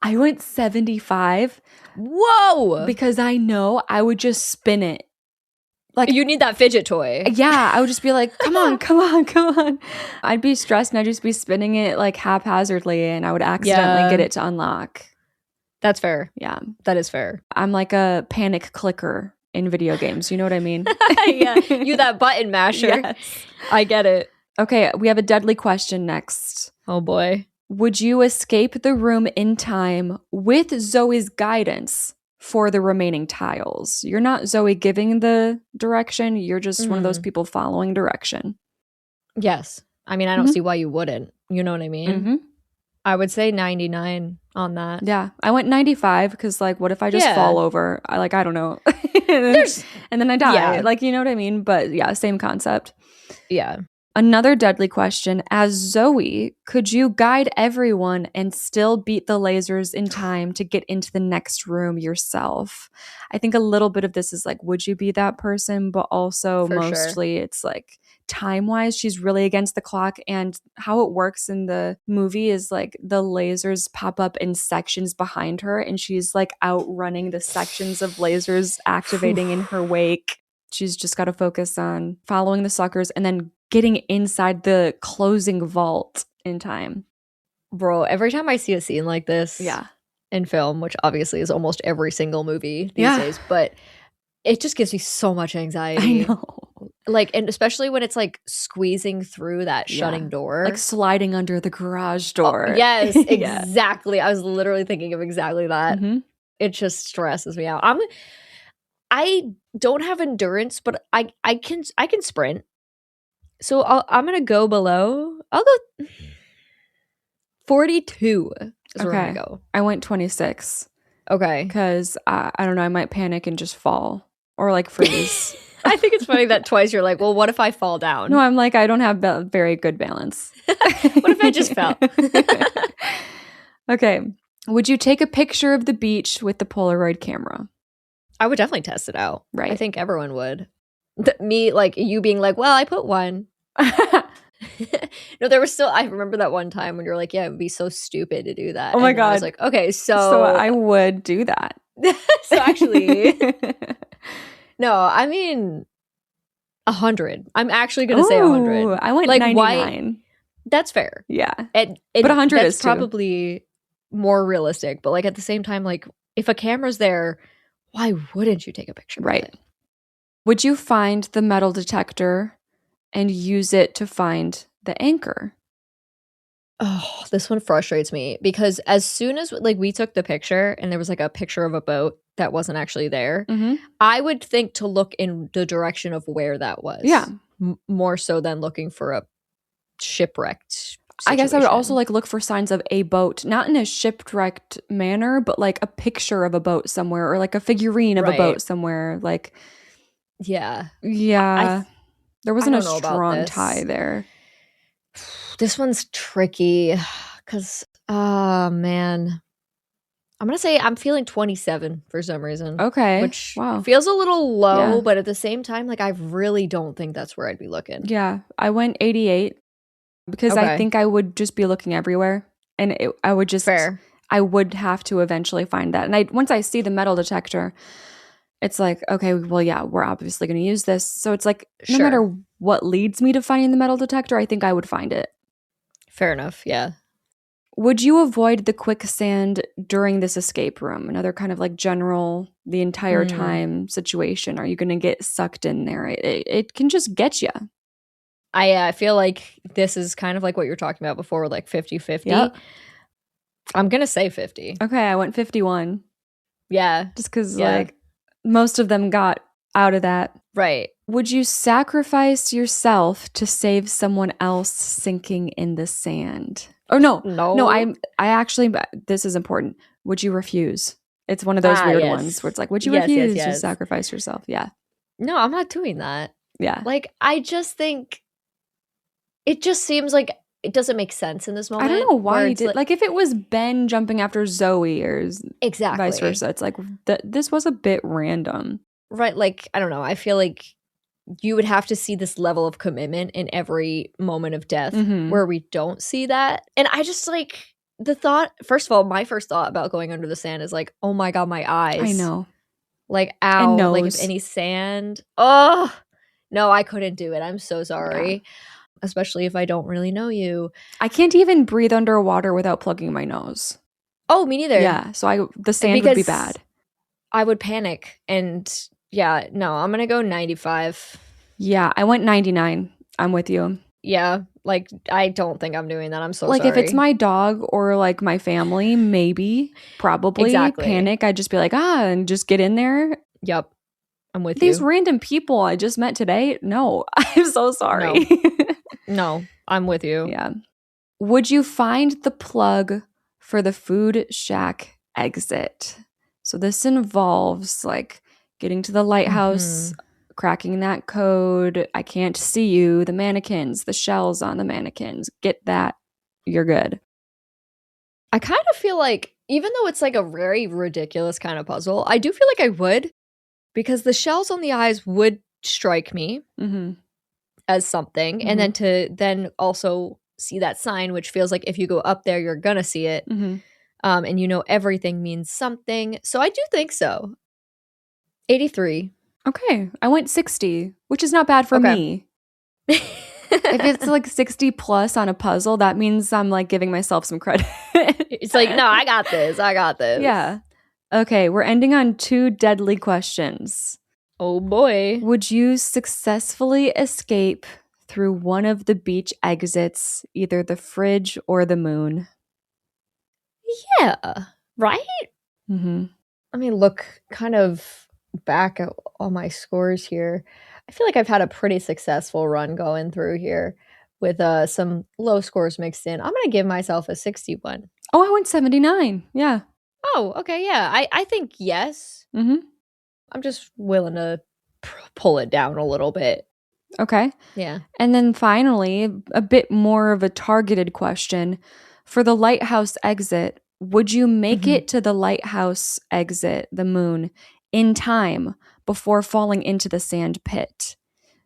Speaker 2: I went 75.
Speaker 1: Whoa!
Speaker 2: Because I know I would just spin it. Like,
Speaker 1: you need that fidget toy.
Speaker 2: Yeah, I would just be like, come on, come on, come on. I'd be stressed and I'd just be spinning it like haphazardly and I would accidentally get it to unlock.
Speaker 1: That's fair.
Speaker 2: Yeah.
Speaker 1: That is fair.
Speaker 2: I'm like a panic clicker in video games. You know what I mean?
Speaker 1: Yeah. You that button masher.
Speaker 2: Yes.
Speaker 1: I get it.
Speaker 2: Okay, we have a deadly question next.
Speaker 1: Oh boy.
Speaker 2: Would you escape the room in time with Zoe's guidance for the remaining tiles? You're not Zoe giving the direction. You're just one of those people following direction.
Speaker 1: Yes. I mean, I don't see why you wouldn't. You know what I mean?
Speaker 2: Mm-hmm.
Speaker 1: I would say 99 on that.
Speaker 2: Yeah. I went 95 because, like, what if I just fall over? I don't know. And then I die.
Speaker 1: Yeah.
Speaker 2: Like, you know what I mean? But yeah, same concept.
Speaker 1: Yeah.
Speaker 2: Another deadly question. As Zoe, could you guide everyone and still beat the lasers in time to get into the next room yourself? I think a little bit of this is like, would you be that person? But also mostly it's like time-wise, she's really against the clock. And how it works in the movie is like the lasers pop up in sections behind her and she's like outrunning the sections of lasers activating in her wake. She's just got to focus on following the suckers and then getting inside the closing vault in time.
Speaker 1: Bro, every time I see a scene like this in film, which obviously is almost every single movie these days, but it just gives me so much anxiety.
Speaker 2: I know.
Speaker 1: Like, and especially when it's like squeezing through that shutting door.
Speaker 2: Like sliding under the garage door.
Speaker 1: Oh, yes, exactly. I was literally thinking of exactly that.
Speaker 2: Mm-hmm.
Speaker 1: It just stresses me out. I don't have endurance, but I can sprint. So I'm gonna go below. I'll go 42 is where I'm gonna go.
Speaker 2: I went 26.
Speaker 1: Okay.
Speaker 2: Because I don't know, I might panic and just fall or like freeze.
Speaker 1: I think it's funny that twice you're like, well, what if I fall down?
Speaker 2: No, I'm like, I don't have very good balance.
Speaker 1: What if I just fell?
Speaker 2: Okay. Would you take a picture of the beach with the Polaroid camera?
Speaker 1: I would definitely test it out.
Speaker 2: Right.
Speaker 1: I think everyone would. Me, like you being like, well, I put one. No, there was still, I remember that one time when you're like, yeah, it would be so stupid to do that.
Speaker 2: Oh my
Speaker 1: and
Speaker 2: God.
Speaker 1: I was like, okay, so
Speaker 2: I would do that.
Speaker 1: So actually, no, I mean 100. I'm actually going to say 100.
Speaker 2: I went
Speaker 1: like
Speaker 2: 99.
Speaker 1: Why? That's fair.
Speaker 2: Yeah.
Speaker 1: And
Speaker 2: but 100
Speaker 1: that's
Speaker 2: is
Speaker 1: probably more realistic. But like at the same time, like if a camera's there, why wouldn't you take a picture?
Speaker 2: Right.
Speaker 1: Of it?
Speaker 2: Would you find the metal detector and use it to find the anchor?
Speaker 1: Oh, this one frustrates me because as soon as like we took the picture and there was like a picture of a boat that wasn't actually there, I would think to look in the direction of where that was.
Speaker 2: Yeah.
Speaker 1: More so than looking for a shipwrecked situation.
Speaker 2: I guess I would also like look for signs of a boat, not in a shipwrecked manner, but like a picture of a boat somewhere or like a figurine of a boat somewhere. Like,
Speaker 1: yeah.
Speaker 2: There wasn't a strong tie there.
Speaker 1: This one's tricky because, oh man. I'm going to say I'm feeling 27 for some reason.
Speaker 2: Okay.
Speaker 1: Which feels a little low, but at the same time, like I really don't think that's where I'd be looking.
Speaker 2: Yeah. I went 88 because I think I would just be looking everywhere. And I would just, I would have to eventually find that. And once I see the metal detector, it's like, okay, well, yeah, we're obviously going to use this. So it's like, no matter what leads me to finding the metal detector, I think I would find it.
Speaker 1: Fair enough. Yeah.
Speaker 2: Would you avoid the quicksand during this escape room? Another kind of like general, the entire time situation. Are you going to get sucked in there? It can just get you.
Speaker 1: I feel like this is kind of like what you were talking about before, like 50-50.
Speaker 2: Yep.
Speaker 1: I'm going to say 50.
Speaker 2: Okay, I went 51.
Speaker 1: Yeah.
Speaker 2: Just because like most of them got out of that.
Speaker 1: Right.
Speaker 2: Would you sacrifice yourself to save someone else sinking in the sand? Oh, no. I actually, this is important. Would you refuse? It's one of those weird ones where it's like, would you refuse to sacrifice yourself? Yeah.
Speaker 1: No, I'm not doing that.
Speaker 2: Yeah.
Speaker 1: Like, I just think it just seems like it doesn't make sense in this
Speaker 2: I
Speaker 1: moment.
Speaker 2: don't know why
Speaker 1: where
Speaker 2: he
Speaker 1: it's
Speaker 2: did. Like if it was Ben jumping after Zoe or
Speaker 1: exactly
Speaker 2: vice versa, it's like this was a bit random.
Speaker 1: right. Like, I don't know. I feel like you would have to see this level of commitment in every moment of death where we don't see that. And I just like the thought, first of all, my first thought about going under the sand is like, oh my God, my eyes.
Speaker 2: I know.
Speaker 1: Like, ow. Like, if any sand. Oh, no, I couldn't do it. I'm so sorry. Yeah. Especially if I don't really know you.
Speaker 2: I can't even breathe underwater without plugging my nose.
Speaker 1: Oh, me neither.
Speaker 2: Yeah, so the sand would be bad.
Speaker 1: I would panic. And yeah, no, I'm going to go 95.
Speaker 2: Yeah, I went 99. I'm with you.
Speaker 1: Yeah, like, I don't think I'm doing that. I'm so
Speaker 2: sorry.
Speaker 1: Like,
Speaker 2: if it's my dog or, like, my family, maybe, probably. Exactly. Panic. I'd just be like, and just get in there.
Speaker 1: Yep. I'm with
Speaker 2: These random people I just met today, no. I'm so sorry.
Speaker 1: No, I'm with you.
Speaker 2: Yeah. Would you find the plug for the food shack exit? So this involves, like, getting to the lighthouse, cracking that code. I can't see you. The mannequins, the shells on the mannequins. Get that. You're good.
Speaker 1: I kind of feel like, even though it's like a very ridiculous kind of puzzle, I do feel like I would, because the shells on the eyes would strike me as something. And then to then also see that sign, which feels like if you go up there, you're going to see it. And you know everything means something. So I do think so. 83.
Speaker 2: Okay. I went 60, which is not bad for me. If it's like 60 plus on a puzzle, that means I'm like giving myself some credit.
Speaker 1: It's like, no, I got this. I got this.
Speaker 2: Yeah. Okay. We're ending on 2 deadly questions.
Speaker 1: Oh boy.
Speaker 2: Would you successfully escape through one of the beach exits, either the fridge or the moon?
Speaker 1: Yeah. Right? Let me look kind of back at all my scores here. I feel like I've had a pretty successful run going through here with some low scores mixed in. I'm going to give myself a 61.
Speaker 2: Oh, I went 79. Yeah.
Speaker 1: Oh, okay. Yeah. I think yes. I'm just willing to pull it down a little bit.
Speaker 2: Okay.
Speaker 1: Yeah.
Speaker 2: And then finally, a bit more of a targeted question. For the lighthouse exit, would you make it to the lighthouse exit, the moon, in time before falling into the sand pit?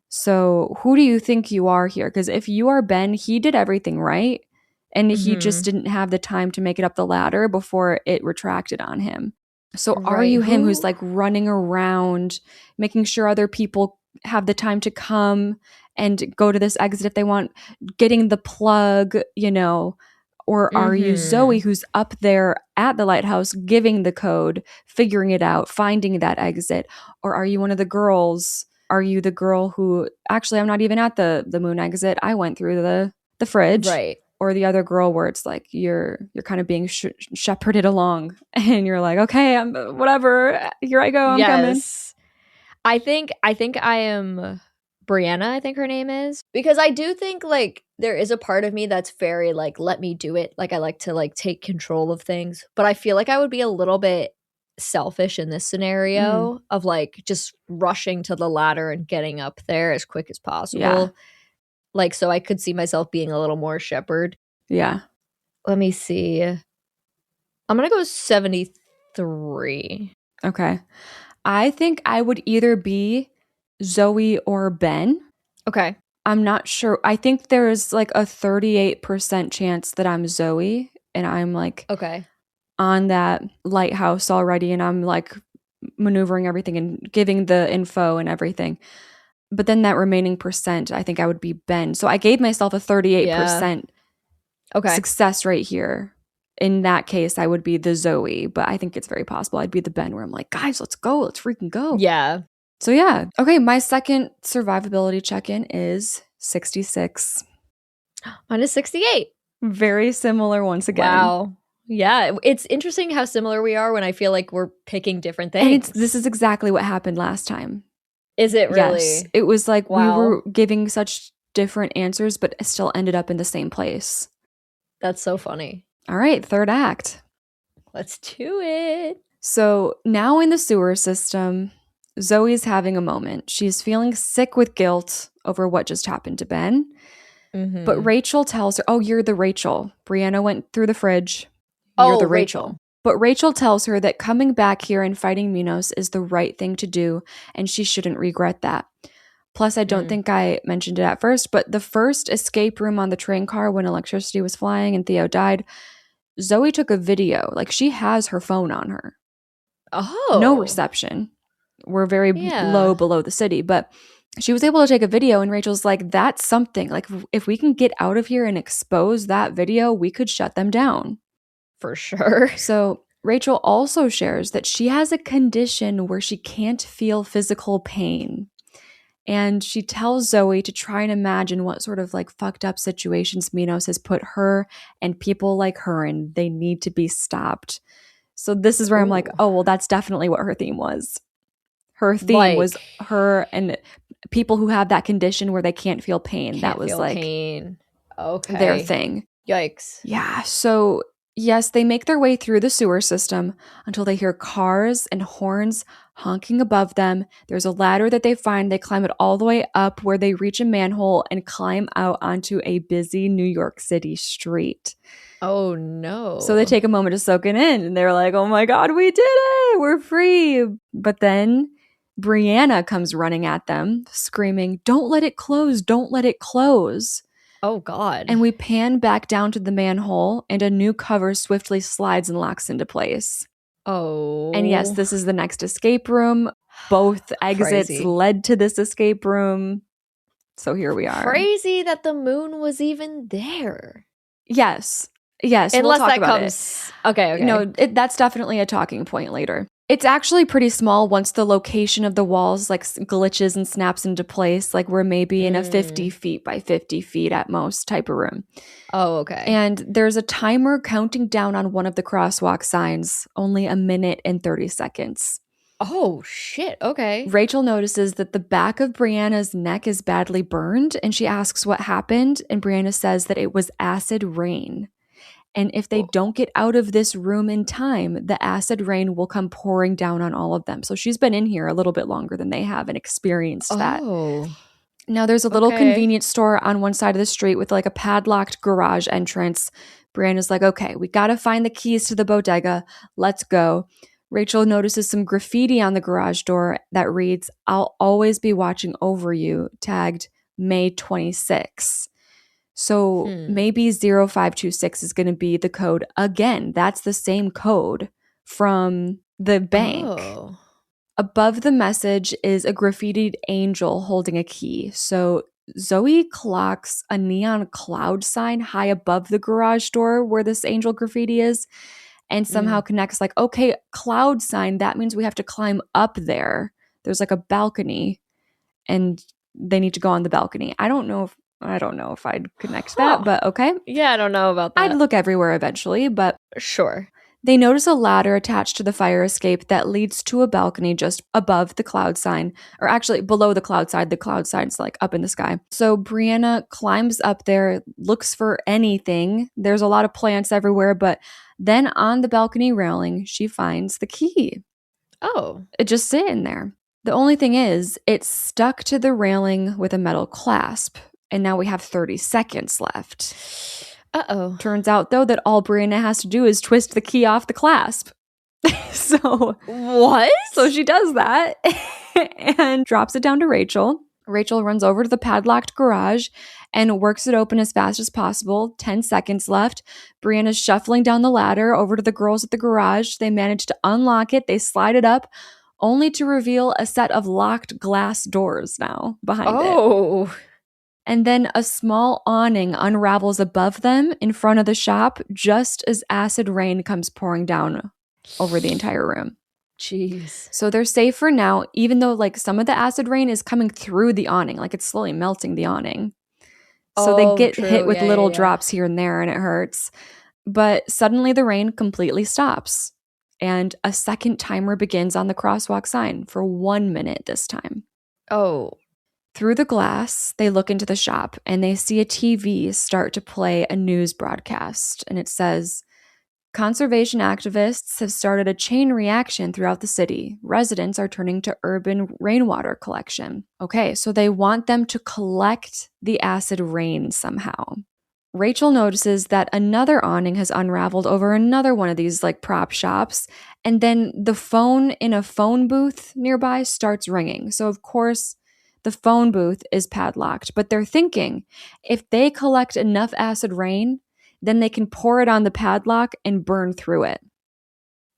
Speaker 2: So who do you think you are here? Because if you are Ben, he did everything right. And he just didn't have the time to make it up the ladder before it retracted on him. So are you him who's like running around, making sure other people have the time to come and go to this exit if they want, getting the plug, you know? Or are you Zoe who's up there at the lighthouse giving the code, figuring it out, finding that exit? Or are you one of the girls? Are you the girl who, actually, I'm not even at the moon exit. I went through the fridge.
Speaker 1: Right.
Speaker 2: Or the other girl where it's like you're kind of being shepherded along and you're like, okay, I'm whatever. Here I go. I'm coming.
Speaker 1: I think I am Brianna, I think her name is, because I do think like there is a part of me that's very like, let me do it. Like I like to like take control of things, but I feel like I would be a little bit selfish in this scenario of like just rushing to the ladder and getting up there as quick as possible. Yeah. Like, so I could see myself being a little more shepherd.
Speaker 2: Yeah.
Speaker 1: Let me see. I'm going to go 73.
Speaker 2: Okay. I think I would either be Zoe or Ben.
Speaker 1: Okay.
Speaker 2: I'm not sure. I think there's like a 38% chance that I'm Zoe and I'm like on that lighthouse already and I'm like maneuvering everything and giving the info and everything. But then that remaining percent, I think I would be Ben. So I gave myself a 38% success rate here. In that case, I would be the Zoe, but I think it's very possible I'd be the Ben where I'm like, guys, let's go. Let's freaking go.
Speaker 1: Yeah.
Speaker 2: So yeah. Okay, my second survivability check-in is 66.
Speaker 1: Mine is 68.
Speaker 2: Very similar once again.
Speaker 1: Wow. Yeah. It's interesting how similar we are when I feel like we're picking different things.
Speaker 2: And this is exactly what happened last time.
Speaker 1: Is it really?
Speaker 2: Yes. It was like we were giving such different answers, but still ended up in the same place.
Speaker 1: That's so funny.
Speaker 2: All right, third act.
Speaker 1: Let's do it.
Speaker 2: So now in the sewer system, Zoe's having a moment. She's feeling sick with guilt over what just happened to Ben. But Rachel tells her, oh, you're the Rachel. Brianna went through the fridge. You're the Rachel. But Rachel tells her that coming back here and fighting Minos is the right thing to do, and she shouldn't regret that. Plus, I don't think I mentioned it at first, but the first escape room on the train car when electricity was flying and Theo died, Zoe took a video. Like, she has her phone on her.
Speaker 1: Oh.
Speaker 2: No reception. We're very low below the city, but she was able to take a video, and Rachel's like, that's something. Like, if we can get out of here and expose that video, we could shut them down.
Speaker 1: For sure.
Speaker 2: So Rachel also shares that she has a condition where she can't feel physical pain. And she tells Zoe to try and imagine what sort of like fucked up situations Minos has put her and people like her in. They need to be stopped. So this is where I'm like, oh, well, that's definitely what her theme was. Her theme was her and people who have that condition where they can't feel pain. That was like their thing.
Speaker 1: Yikes.
Speaker 2: Yeah. So yes, they make their way through the sewer system until they hear cars and horns honking above them. There's a ladder that they find. They climb it all the way up where they reach a manhole and climb out onto a busy New York City street.
Speaker 1: Oh, no.
Speaker 2: So they take a moment to soak it in, and they're like, oh my God, we did it. We're free. But then Brianna comes running at them, screaming, don't let it close. Don't let it close.
Speaker 1: Oh, God.
Speaker 2: And we pan back down to the manhole, and a new cover swiftly slides and locks into place.
Speaker 1: Oh.
Speaker 2: And yes, this is the next escape room. Both exits led to this escape room. So here we are.
Speaker 1: Crazy that the moon was even there.
Speaker 2: Yes. Yes.
Speaker 1: Unless
Speaker 2: we'll talk
Speaker 1: that
Speaker 2: about
Speaker 1: comes. It. Okay.
Speaker 2: No, that's definitely a talking point later. It's actually pretty small once the location of the walls like glitches and snaps into place, like we're maybe in a 50 feet by 50 feet at most type of room.
Speaker 1: Oh, okay.
Speaker 2: And there's a timer counting down on one of the crosswalk signs, only 1 minute and 30 seconds.
Speaker 1: Oh, shit. Okay.
Speaker 2: Rachel notices that the back of Brianna's neck is badly burned, and she asks what happened, and Brianna says that it was acid rain. And if they don't get out of this room in time, the acid rain will come pouring down on all of them. So she's been in here a little bit longer than they have and experienced that. Now there's a little convenience store on one side of the street with like a padlocked garage entrance. Brianna's like, okay, we got to find the keys to the bodega. Let's go. Rachel notices some graffiti on the garage door that reads, I'll always be watching over you, tagged May 26. So maybe 0526 is going to be the code again. That's the same code from the bank.
Speaker 1: Oh.
Speaker 2: Above the message is a graffitied angel holding a key. So Zoe clocks a neon cloud sign high above the garage door where this angel graffiti is and somehow connects like, okay, cloud sign, that means we have to climb up there. There's like a balcony and they need to go on the balcony. I don't know if I'd connect that, but okay.
Speaker 1: Yeah, I don't know about that.
Speaker 2: I'd look everywhere eventually, but
Speaker 1: sure.
Speaker 2: They notice a ladder attached to the fire escape that leads to a balcony just above the cloud sign, or actually below the cloud side. The cloud side's like up in the sky. So Brianna climbs up there, looks for anything. There's a lot of plants everywhere, but then on the balcony railing, she finds the key.
Speaker 1: Oh.
Speaker 2: It's just sitting there. The only thing is, it's stuck to the railing with a metal clasp. And now we have 30 seconds left.
Speaker 1: Uh-oh.
Speaker 2: Turns out, though, that all Brianna has to do is twist the key off the clasp. So
Speaker 1: what?
Speaker 2: So she does that and drops it down to Rachel. Rachel runs over to the padlocked garage and works it open as fast as possible. 10 seconds left. Brianna's shuffling down the ladder over to the girls at the garage. They manage to unlock it. They slide it up, only to reveal a set of locked glass doors now behind it.
Speaker 1: Oh.
Speaker 2: And then a small awning unravels above them in front of the shop just as acid rain comes pouring down over the entire room.
Speaker 1: Jeez.
Speaker 2: So they're safe for now, even though like some of the acid rain is coming through the awning, like it's slowly melting the awning. So they get hit with little drops here and there and it hurts. But suddenly the rain completely stops. And a second timer begins on the crosswalk sign for 1 minute this time.
Speaker 1: Oh.
Speaker 2: Through the glass, they look into the shop and they see a TV start to play a news broadcast. And it says, Conservation activists have started a chain reaction throughout the city. Residents are turning to urban rainwater collection. Okay, so they want them to collect the acid rain somehow. Rachel notices that another awning has unraveled over another one of these like prop shops, and then the phone in a phone booth nearby starts ringing. So of course, the phone booth is padlocked, but they're thinking if they collect enough acid rain, then they can pour it on the padlock and burn through it.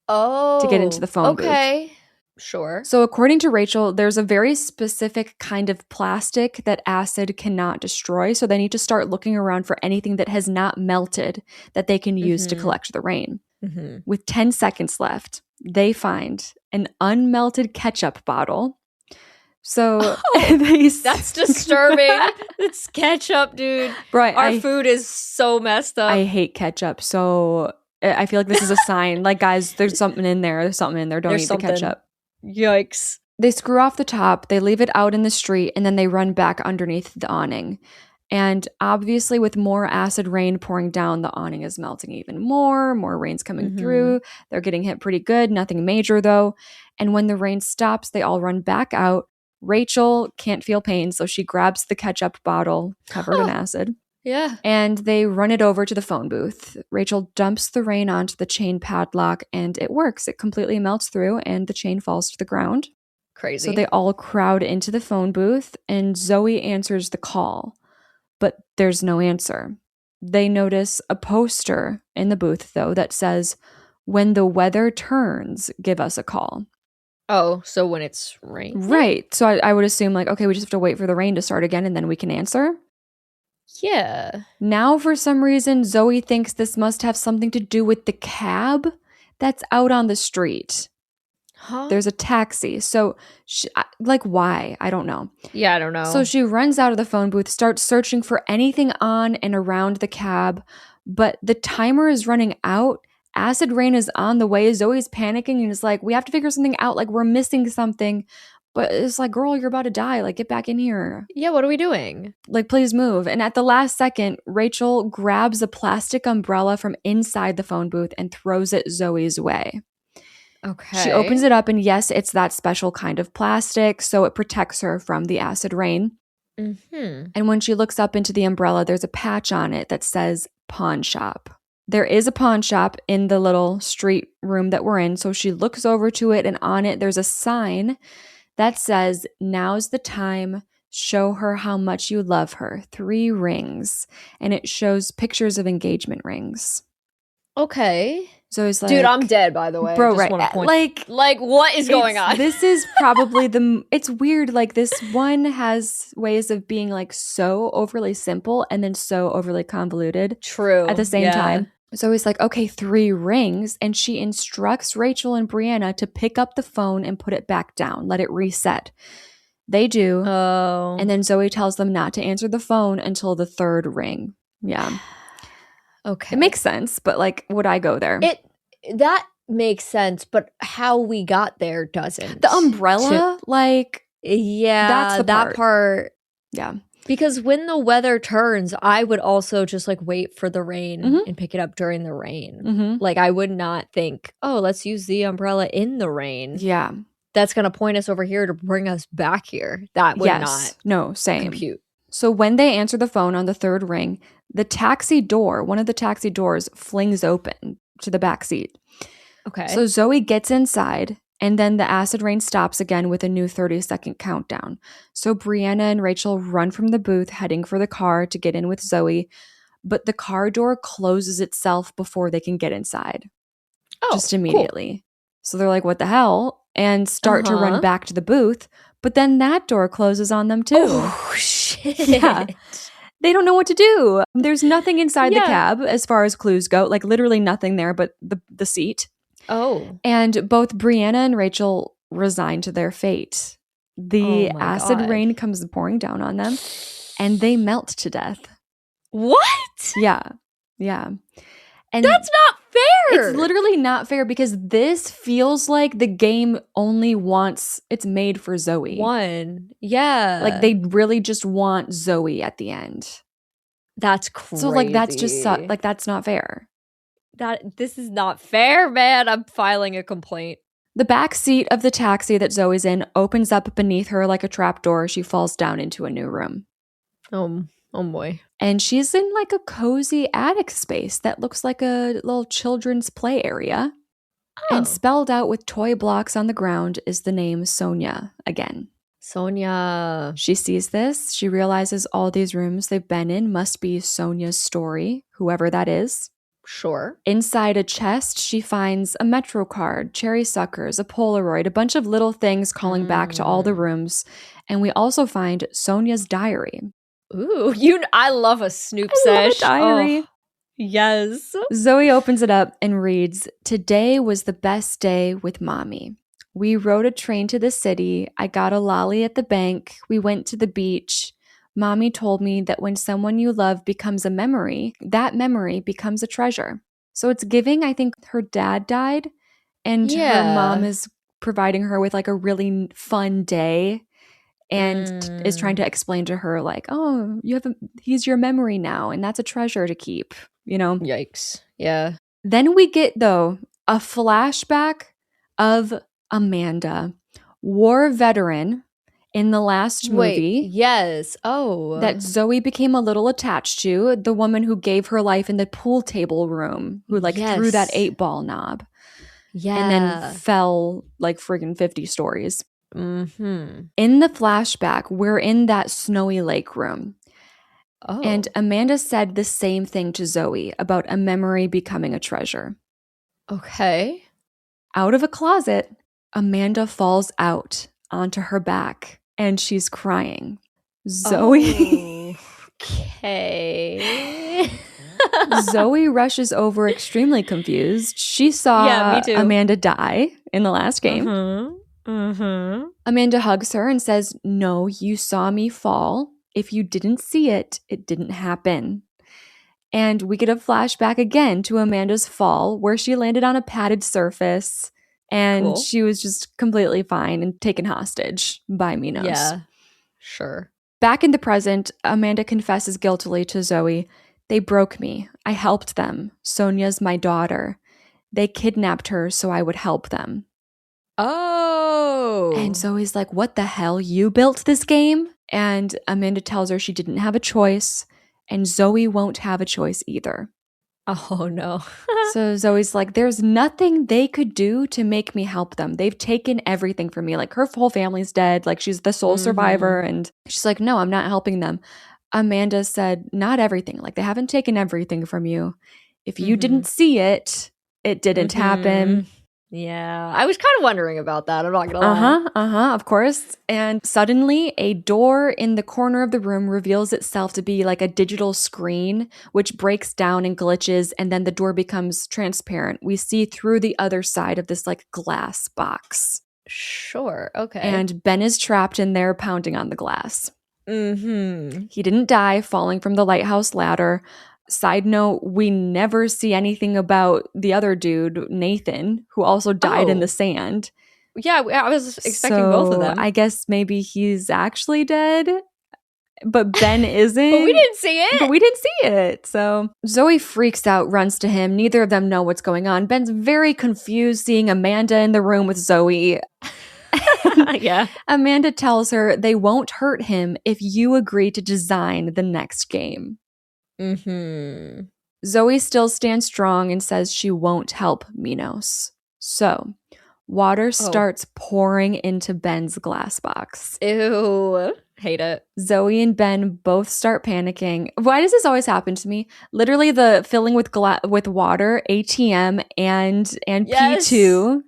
Speaker 2: To get into the phone booth.
Speaker 1: Okay. Sure.
Speaker 2: So according to Rachel, there's a very specific kind of plastic that acid cannot destroy. So they need to start looking around for anything that has not melted that they can use to collect the rain. With 10 seconds left, they find an unmelted ketchup bottle. So
Speaker 1: that's disturbing. It's ketchup, dude.
Speaker 2: Right,
Speaker 1: Our food is so messed up.
Speaker 2: I hate ketchup. So I feel like this is a sign. Like, guys, there's something in there. There's something in there. Don't eat the ketchup.
Speaker 1: Yikes.
Speaker 2: They screw off the top. They leave it out in the street, and then they run back underneath the awning. And obviously, with more acid rain pouring down, the awning is melting even more. More rain's coming through. They're getting hit pretty good. Nothing major, though. And when the rain stops, they all run back out. Rachel can't feel pain, so she grabs the ketchup bottle covered in acid.
Speaker 1: Yeah.
Speaker 2: And they run it over to the phone booth. Rachel dumps the rain onto the chain padlock, and it works. It completely melts through, and the chain falls to the ground.
Speaker 1: Crazy.
Speaker 2: So they all crowd into the phone booth, and Zoe answers the call, but there's no answer. They notice a poster in the booth, though, that says, "When the weather turns, give us a call."
Speaker 1: Oh, so when it's rain.
Speaker 2: Right. So I would assume, like, okay, we just have to wait for the rain to start again, and then we can answer.
Speaker 1: Yeah.
Speaker 2: Now, for some reason, Zoe thinks this must have something to do with the cab that's out on the street.
Speaker 1: Huh?
Speaker 2: There's a taxi. So, why? I don't know.
Speaker 1: Yeah, I don't know.
Speaker 2: So she runs out of the phone booth, starts searching for anything on and around the cab, but the timer is running out. Acid rain is on the way. Zoe's panicking and is like, we have to figure something out. Like, we're missing something. But it's like, girl, you're about to die. Like, get back in here.
Speaker 1: Yeah, what are we doing?
Speaker 2: Like, please move. And at the last second, Rachel grabs a plastic umbrella from inside the phone booth and throws it Zoe's way.
Speaker 1: Okay.
Speaker 2: She opens it up, and yes, it's that special kind of plastic, so it protects her from the acid rain. And when she looks up into the umbrella, there's a patch on it that says pawn shop. There is a pawn shop in the little street room that we're in, so she looks over to it, and on it, there's a sign that says, "Now's the time. Show her how much you love her. 3 rings." And it shows pictures of engagement rings.
Speaker 1: Okay.
Speaker 2: So it's like,
Speaker 1: dude, I'm dead, by the way.
Speaker 2: Bro,
Speaker 1: just
Speaker 2: right.
Speaker 1: Point. Like, what is going on?
Speaker 2: This is probably it's weird. Like, this one has ways of being like so overly simple and then so overly convoluted.
Speaker 1: True.
Speaker 2: At the same time. So he's like, okay, 3 rings. And she instructs Rachel and Brianna to pick up the phone and put it back down. Let it reset. They do.
Speaker 1: Oh.
Speaker 2: And then Zoe tells them not to answer the phone until the 3rd ring. Yeah.
Speaker 1: Okay.
Speaker 2: It makes sense, but like, would I go there?
Speaker 1: That makes sense, but how we got there doesn't.
Speaker 2: The umbrella,
Speaker 1: yeah,
Speaker 2: that's
Speaker 1: that part.
Speaker 2: Yeah.
Speaker 1: Because when the weather turns, I would also just like wait for the rain and pick it up during the rain. Like, I would not think, oh, let's use the umbrella in the rain.
Speaker 2: Yeah.
Speaker 1: That's going to point us over here to bring us back here. That would not compute.
Speaker 2: So when they answer the phone on the 3rd ring, the taxi door, one of the taxi doors flings open to the back seat.
Speaker 1: Okay.
Speaker 2: So Zoe gets inside, and then the acid rain stops again with a new 30-second countdown. So Brianna and Rachel run from the booth, heading for the car to get in with Zoe, but the car door closes itself before they can get inside.
Speaker 1: Oh,
Speaker 2: just immediately. Cool. So they're like, what the hell? And start to run back to the booth, but then that door closes on them too.
Speaker 1: Oh, shit.
Speaker 2: Yeah. They don't know what to do. There's nothing inside the cab as far as clues go, like literally nothing there but the seat.
Speaker 1: Oh.
Speaker 2: And both Brianna and Rachel resign to their fate. The acid rain comes pouring down on them, and they melt to death.
Speaker 1: What?
Speaker 2: Yeah. Yeah. And
Speaker 1: that's not fair.
Speaker 2: It's literally not fair because this feels like the game only wants, it's made for Zoe.
Speaker 1: Yeah.
Speaker 2: Like, they really just want Zoe at the end.
Speaker 1: That's crazy.
Speaker 2: So, like, that's just, like, that's not fair.
Speaker 1: This is not fair, man. I'm filing a complaint.
Speaker 2: The back seat of the taxi that Zoe's in opens up beneath her like a trapdoor. She falls down into a new room.
Speaker 1: Oh boy.
Speaker 2: And she's in like a cozy attic space that looks like a little children's play area.
Speaker 1: Oh.
Speaker 2: And spelled out with toy blocks on the ground is the name Sonia again.
Speaker 1: Sonia.
Speaker 2: She sees this. She realizes all these rooms they've been in must be Sonia's story, whoever that is.
Speaker 1: Sure.
Speaker 2: Inside a chest, she finds a Metro card, cherry suckers, a Polaroid, a bunch of little things calling back to all the rooms. And we also find Sonia's diary.
Speaker 1: Ooh, I love a Snoop sesh.
Speaker 2: Diary.
Speaker 1: Oh, yes.
Speaker 2: Zoe opens it up and reads, "Today was the best day with Mommy. We rode a train to the city. I got a lolly at the bank. We went to the beach. Mommy told me that when someone you love becomes a memory, that memory becomes a treasure." So it's giving, I think her dad died and her mom is providing her with like a really fun day and is trying to explain to her like, oh, he's your memory now and that's a treasure to keep, you know?
Speaker 1: Yikes. Yeah.
Speaker 2: Then we get, though, a flashback of Amanda, war veteran in the last movie.
Speaker 1: Wait, yes. Oh.
Speaker 2: That Zoe became a little attached to, the woman who gave her life in the pool table room, who like threw that 8-ball knob.
Speaker 1: Yeah.
Speaker 2: And then fell like friggin' 50 stories.
Speaker 1: Mm-hmm.
Speaker 2: In the flashback, we're in that snowy lake room.
Speaker 1: Oh.
Speaker 2: And Amanda said the same thing to Zoe about a memory becoming a treasure.
Speaker 1: Okay.
Speaker 2: Out of a closet, Amanda falls out onto her back and she's crying. Zoe.
Speaker 1: Okay.
Speaker 2: Zoe rushes over extremely confused. She saw
Speaker 1: me too.
Speaker 2: Amanda die in the last game. Amanda hugs her and says, "No, you saw me fall. If you didn't see it, it didn't happen." And we get a flashback again to Amanda's fall where she landed on a padded surface and she was just completely fine and taken hostage by Minos.
Speaker 1: Yeah, sure.
Speaker 2: Back in the present, Amanda confesses guiltily to Zoe, "They broke me. I helped them. Sonia's my daughter. They kidnapped her so I would help them."
Speaker 1: Oh.
Speaker 2: And Zoe's like, "What the hell? You built this game?" And Amanda tells her she didn't have a choice, and Zoe won't have a choice either.
Speaker 1: Oh, no.
Speaker 2: So Zoe's like, "There's nothing they could do to make me help them. They've taken everything from me. Like, her whole family's dead. Like, she's the sole survivor." And she's like, "No, I'm not helping them." Amanda said, "Not everything. Like, they haven't taken everything from you. If you didn't see it, it didn't happen."
Speaker 1: Yeah, I was kind of wondering about that. I'm not gonna lie.
Speaker 2: Of course. And suddenly, a door in the corner of the room reveals itself to be like a digital screen, which breaks down and glitches, and then the door becomes transparent. We see through the other side of this like glass box.
Speaker 1: Sure. Okay.
Speaker 2: And Ben is trapped in there, pounding on the glass.
Speaker 1: Mm-hmm.
Speaker 2: He didn't die falling from the lighthouse ladder. Side note, we never see anything about the other dude, Nathan, who also died in the sand.
Speaker 1: Yeah, I was expecting both of them.
Speaker 2: I guess maybe he's actually dead, but Ben isn't.
Speaker 1: But we didn't see it.
Speaker 2: So Zoe freaks out, runs to him. Neither of them know what's going on. Ben's very confused seeing Amanda in the room with Zoe.
Speaker 1: Yeah.
Speaker 2: Amanda tells her they won't hurt him if you agree to design the next game. Zoe still stands strong and says she won't help Minos. So, water starts pouring into Ben's glass box.
Speaker 1: Ew. Hate it.
Speaker 2: Zoe and Ben both start panicking. Why does this always happen to me? Literally the filling with water, ATM, and
Speaker 1: Yes.
Speaker 2: P2.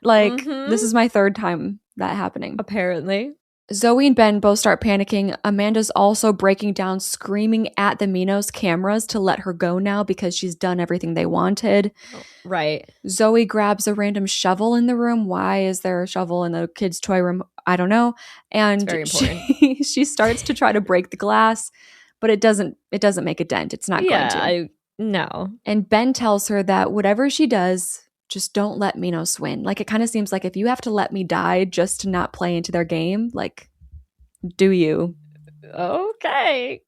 Speaker 2: Like, this is my third time that happening.
Speaker 1: Apparently.
Speaker 2: Zoe and Ben both start panicking. Amanda's also breaking down, screaming at the Minos cameras to let her go now because she's done everything they wanted.
Speaker 1: Right.
Speaker 2: Zoe grabs a random shovel in the room. Why is there a shovel in the kids' toy room? I don't know. And
Speaker 1: it's very important.
Speaker 2: She starts to try to break the glass, but it doesn't make a dent. It's not going to.
Speaker 1: No.
Speaker 2: And Ben tells her that whatever she does, just don't let Minos win. Like, it kind of seems like if you have to let me die just to not play into their game, like, do you?
Speaker 1: Okay.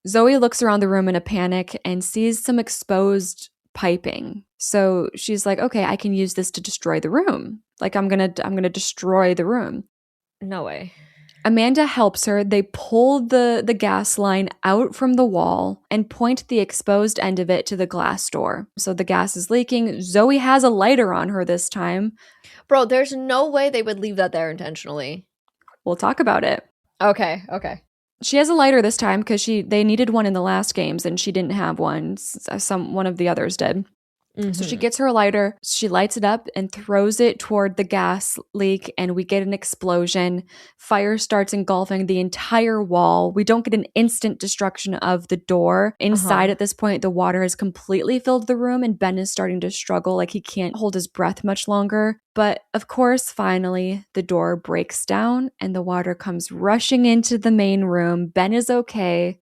Speaker 2: Zoe looks around the room in a panic and sees some exposed piping So she's like, okay, I can use this to destroy the room. Like I'm gonna destroy the room.
Speaker 1: No way.
Speaker 2: Amanda helps her. They pull the gas line out from the wall and point the exposed end of it to the glass door. So the gas is leaking. Zoe has a lighter on her this time.
Speaker 1: Bro, there's no way they would leave that there intentionally.
Speaker 2: We'll talk about it.
Speaker 1: Okay.
Speaker 2: She has a lighter this time because they needed one in the last games and she didn't have one. One of the others did. Mm-hmm. So she gets her lighter, she lights it up and throws it toward the gas leak, and we get an explosion. Fire starts engulfing the entire wall. We don't get an instant destruction of the door. Inside at this point, the water has completely filled the room, and Ben is starting to struggle, like he can't hold his breath much longer. But of course, finally, the door breaks down and the water comes rushing into the main room. Ben is okay.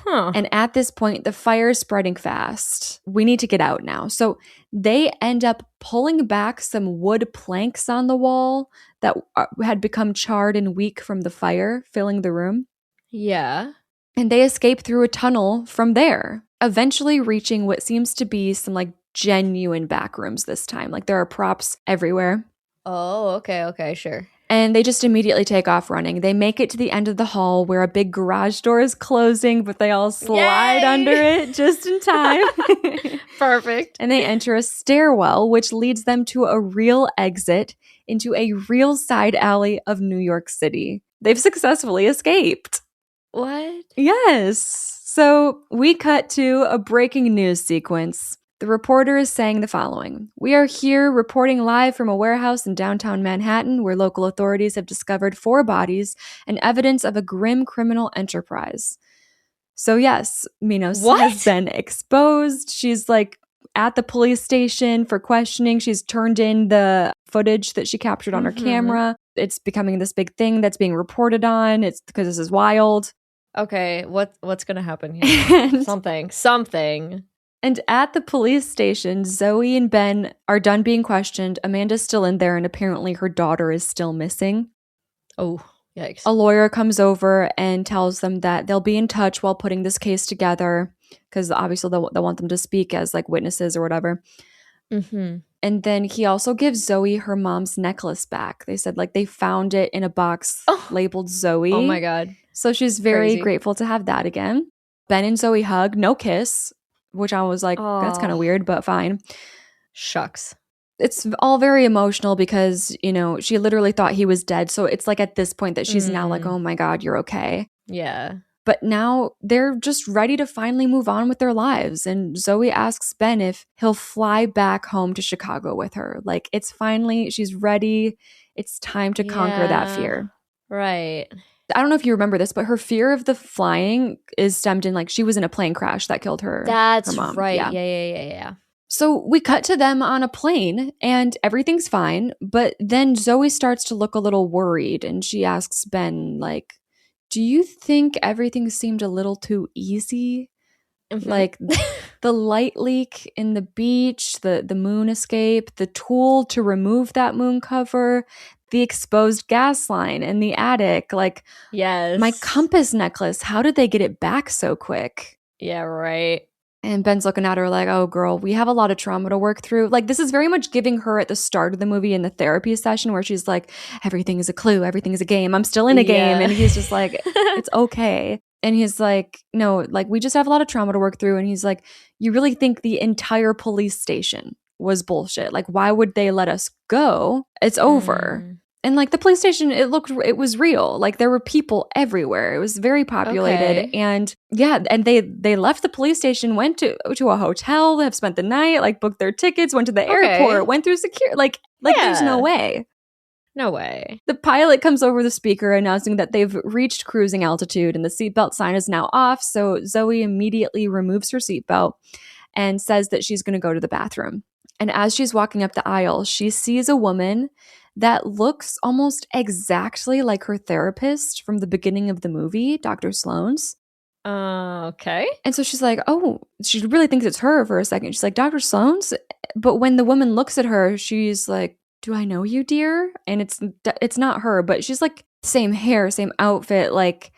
Speaker 2: And at this point, the fire is spreading fast. We need to get out now. So they end up pulling back some wood planks on the wall that had become charred and weak from the fire, filling the room.
Speaker 1: Yeah.
Speaker 2: And they escape through a tunnel from there, eventually reaching what seems to be some like genuine back rooms this time. Like there are props everywhere.
Speaker 1: Oh, okay, sure.
Speaker 2: And they just immediately take off running. They make it to the end of the hall where a big garage door is closing, but they all slide under it just in time.
Speaker 1: Perfect.
Speaker 2: And they enter a stairwell, which leads them to a real exit into a real side alley of New York City. They've successfully escaped.
Speaker 1: What?
Speaker 2: Yes. So we cut to a breaking news sequence. The reporter is saying the following: "We are here reporting live from a warehouse in downtown Manhattan where local authorities have discovered 4 bodies and evidence of a grim criminal enterprise." So yes, Minos has been exposed. She's like at the police station for questioning. She's turned in the footage that she captured on her camera. It's becoming this big thing that's being reported on. It's because this is wild.
Speaker 1: Okay, what's going to happen here? Something.
Speaker 2: And at the police station, Zoe and Ben are done being questioned. Amanda's still in there, and apparently her daughter is still missing.
Speaker 1: Oh, yikes.
Speaker 2: A lawyer comes over and tells them that they'll be in touch while putting this case together, because obviously they'll want them to speak as like witnesses or whatever. And then he also gives Zoe her mom's necklace back. They said like they found it in a box labeled Zoe.
Speaker 1: Oh my God.
Speaker 2: So she's very grateful to have that again. Ben and Zoe hug, no kiss, which I was like, that's kind of weird, but fine.
Speaker 1: Shucks.
Speaker 2: It's all very emotional because, you know, she literally thought he was dead. So it's like at this point that she's now like, oh my God, you're okay.
Speaker 1: Yeah.
Speaker 2: But now they're just ready to finally move on with their lives. And Zoe asks Ben if he'll fly back home to Chicago with her. Like it's finally, she's ready. It's time to conquer that fear.
Speaker 1: Right.
Speaker 2: I don't know if you remember this, but her fear of the flying is stemmed in like she was in a plane crash that killed her.
Speaker 1: That's
Speaker 2: her mom.
Speaker 1: right. Yeah.
Speaker 2: So we cut to them on a plane and everything's fine. But then Zoe starts to look a little worried and she asks Ben, like, do you think everything seemed a little too easy? Like the light leak in the beach, the moon escape, the tool to remove that moon cover, the exposed gas line in the attic. Like,
Speaker 1: yes,
Speaker 2: my compass necklace, how did they get it back so quick?
Speaker 1: Yeah, right.
Speaker 2: And Ben's looking at her like, oh, girl, we have a lot of trauma to work through. Like, this is very much giving her at the start of the movie in the therapy session where she's like, everything is a clue. Everything is a game. I'm still in a game. And he's just like, it's okay. And he's like, no, like, we just have a lot of trauma to work through. And he's like, you really think the entire police station was bullshit? Like, why would they let us go? It's over. And like the police station, it was real. Like there were people everywhere. It was very populated. Okay. And yeah, and they left the police station, went to a hotel, have spent the night, like booked their tickets, went to the airport, went through security. Like there's no way.
Speaker 1: No way.
Speaker 2: The pilot comes over the speaker announcing that they've reached cruising altitude and the seatbelt sign is now off. So Zoe immediately removes her seatbelt and says that she's going to go to the bathroom. And as she's walking up the aisle, she sees a woman that looks almost exactly like her therapist from the beginning of the movie, Dr. Sloan's.
Speaker 1: Okay.
Speaker 2: And so she's like, oh, she really thinks it's her for a second. She's like, Dr. Sloan's? But when the woman looks at her, she's like, do I know you, dear? And it's not her, but she's like same hair, same outfit, like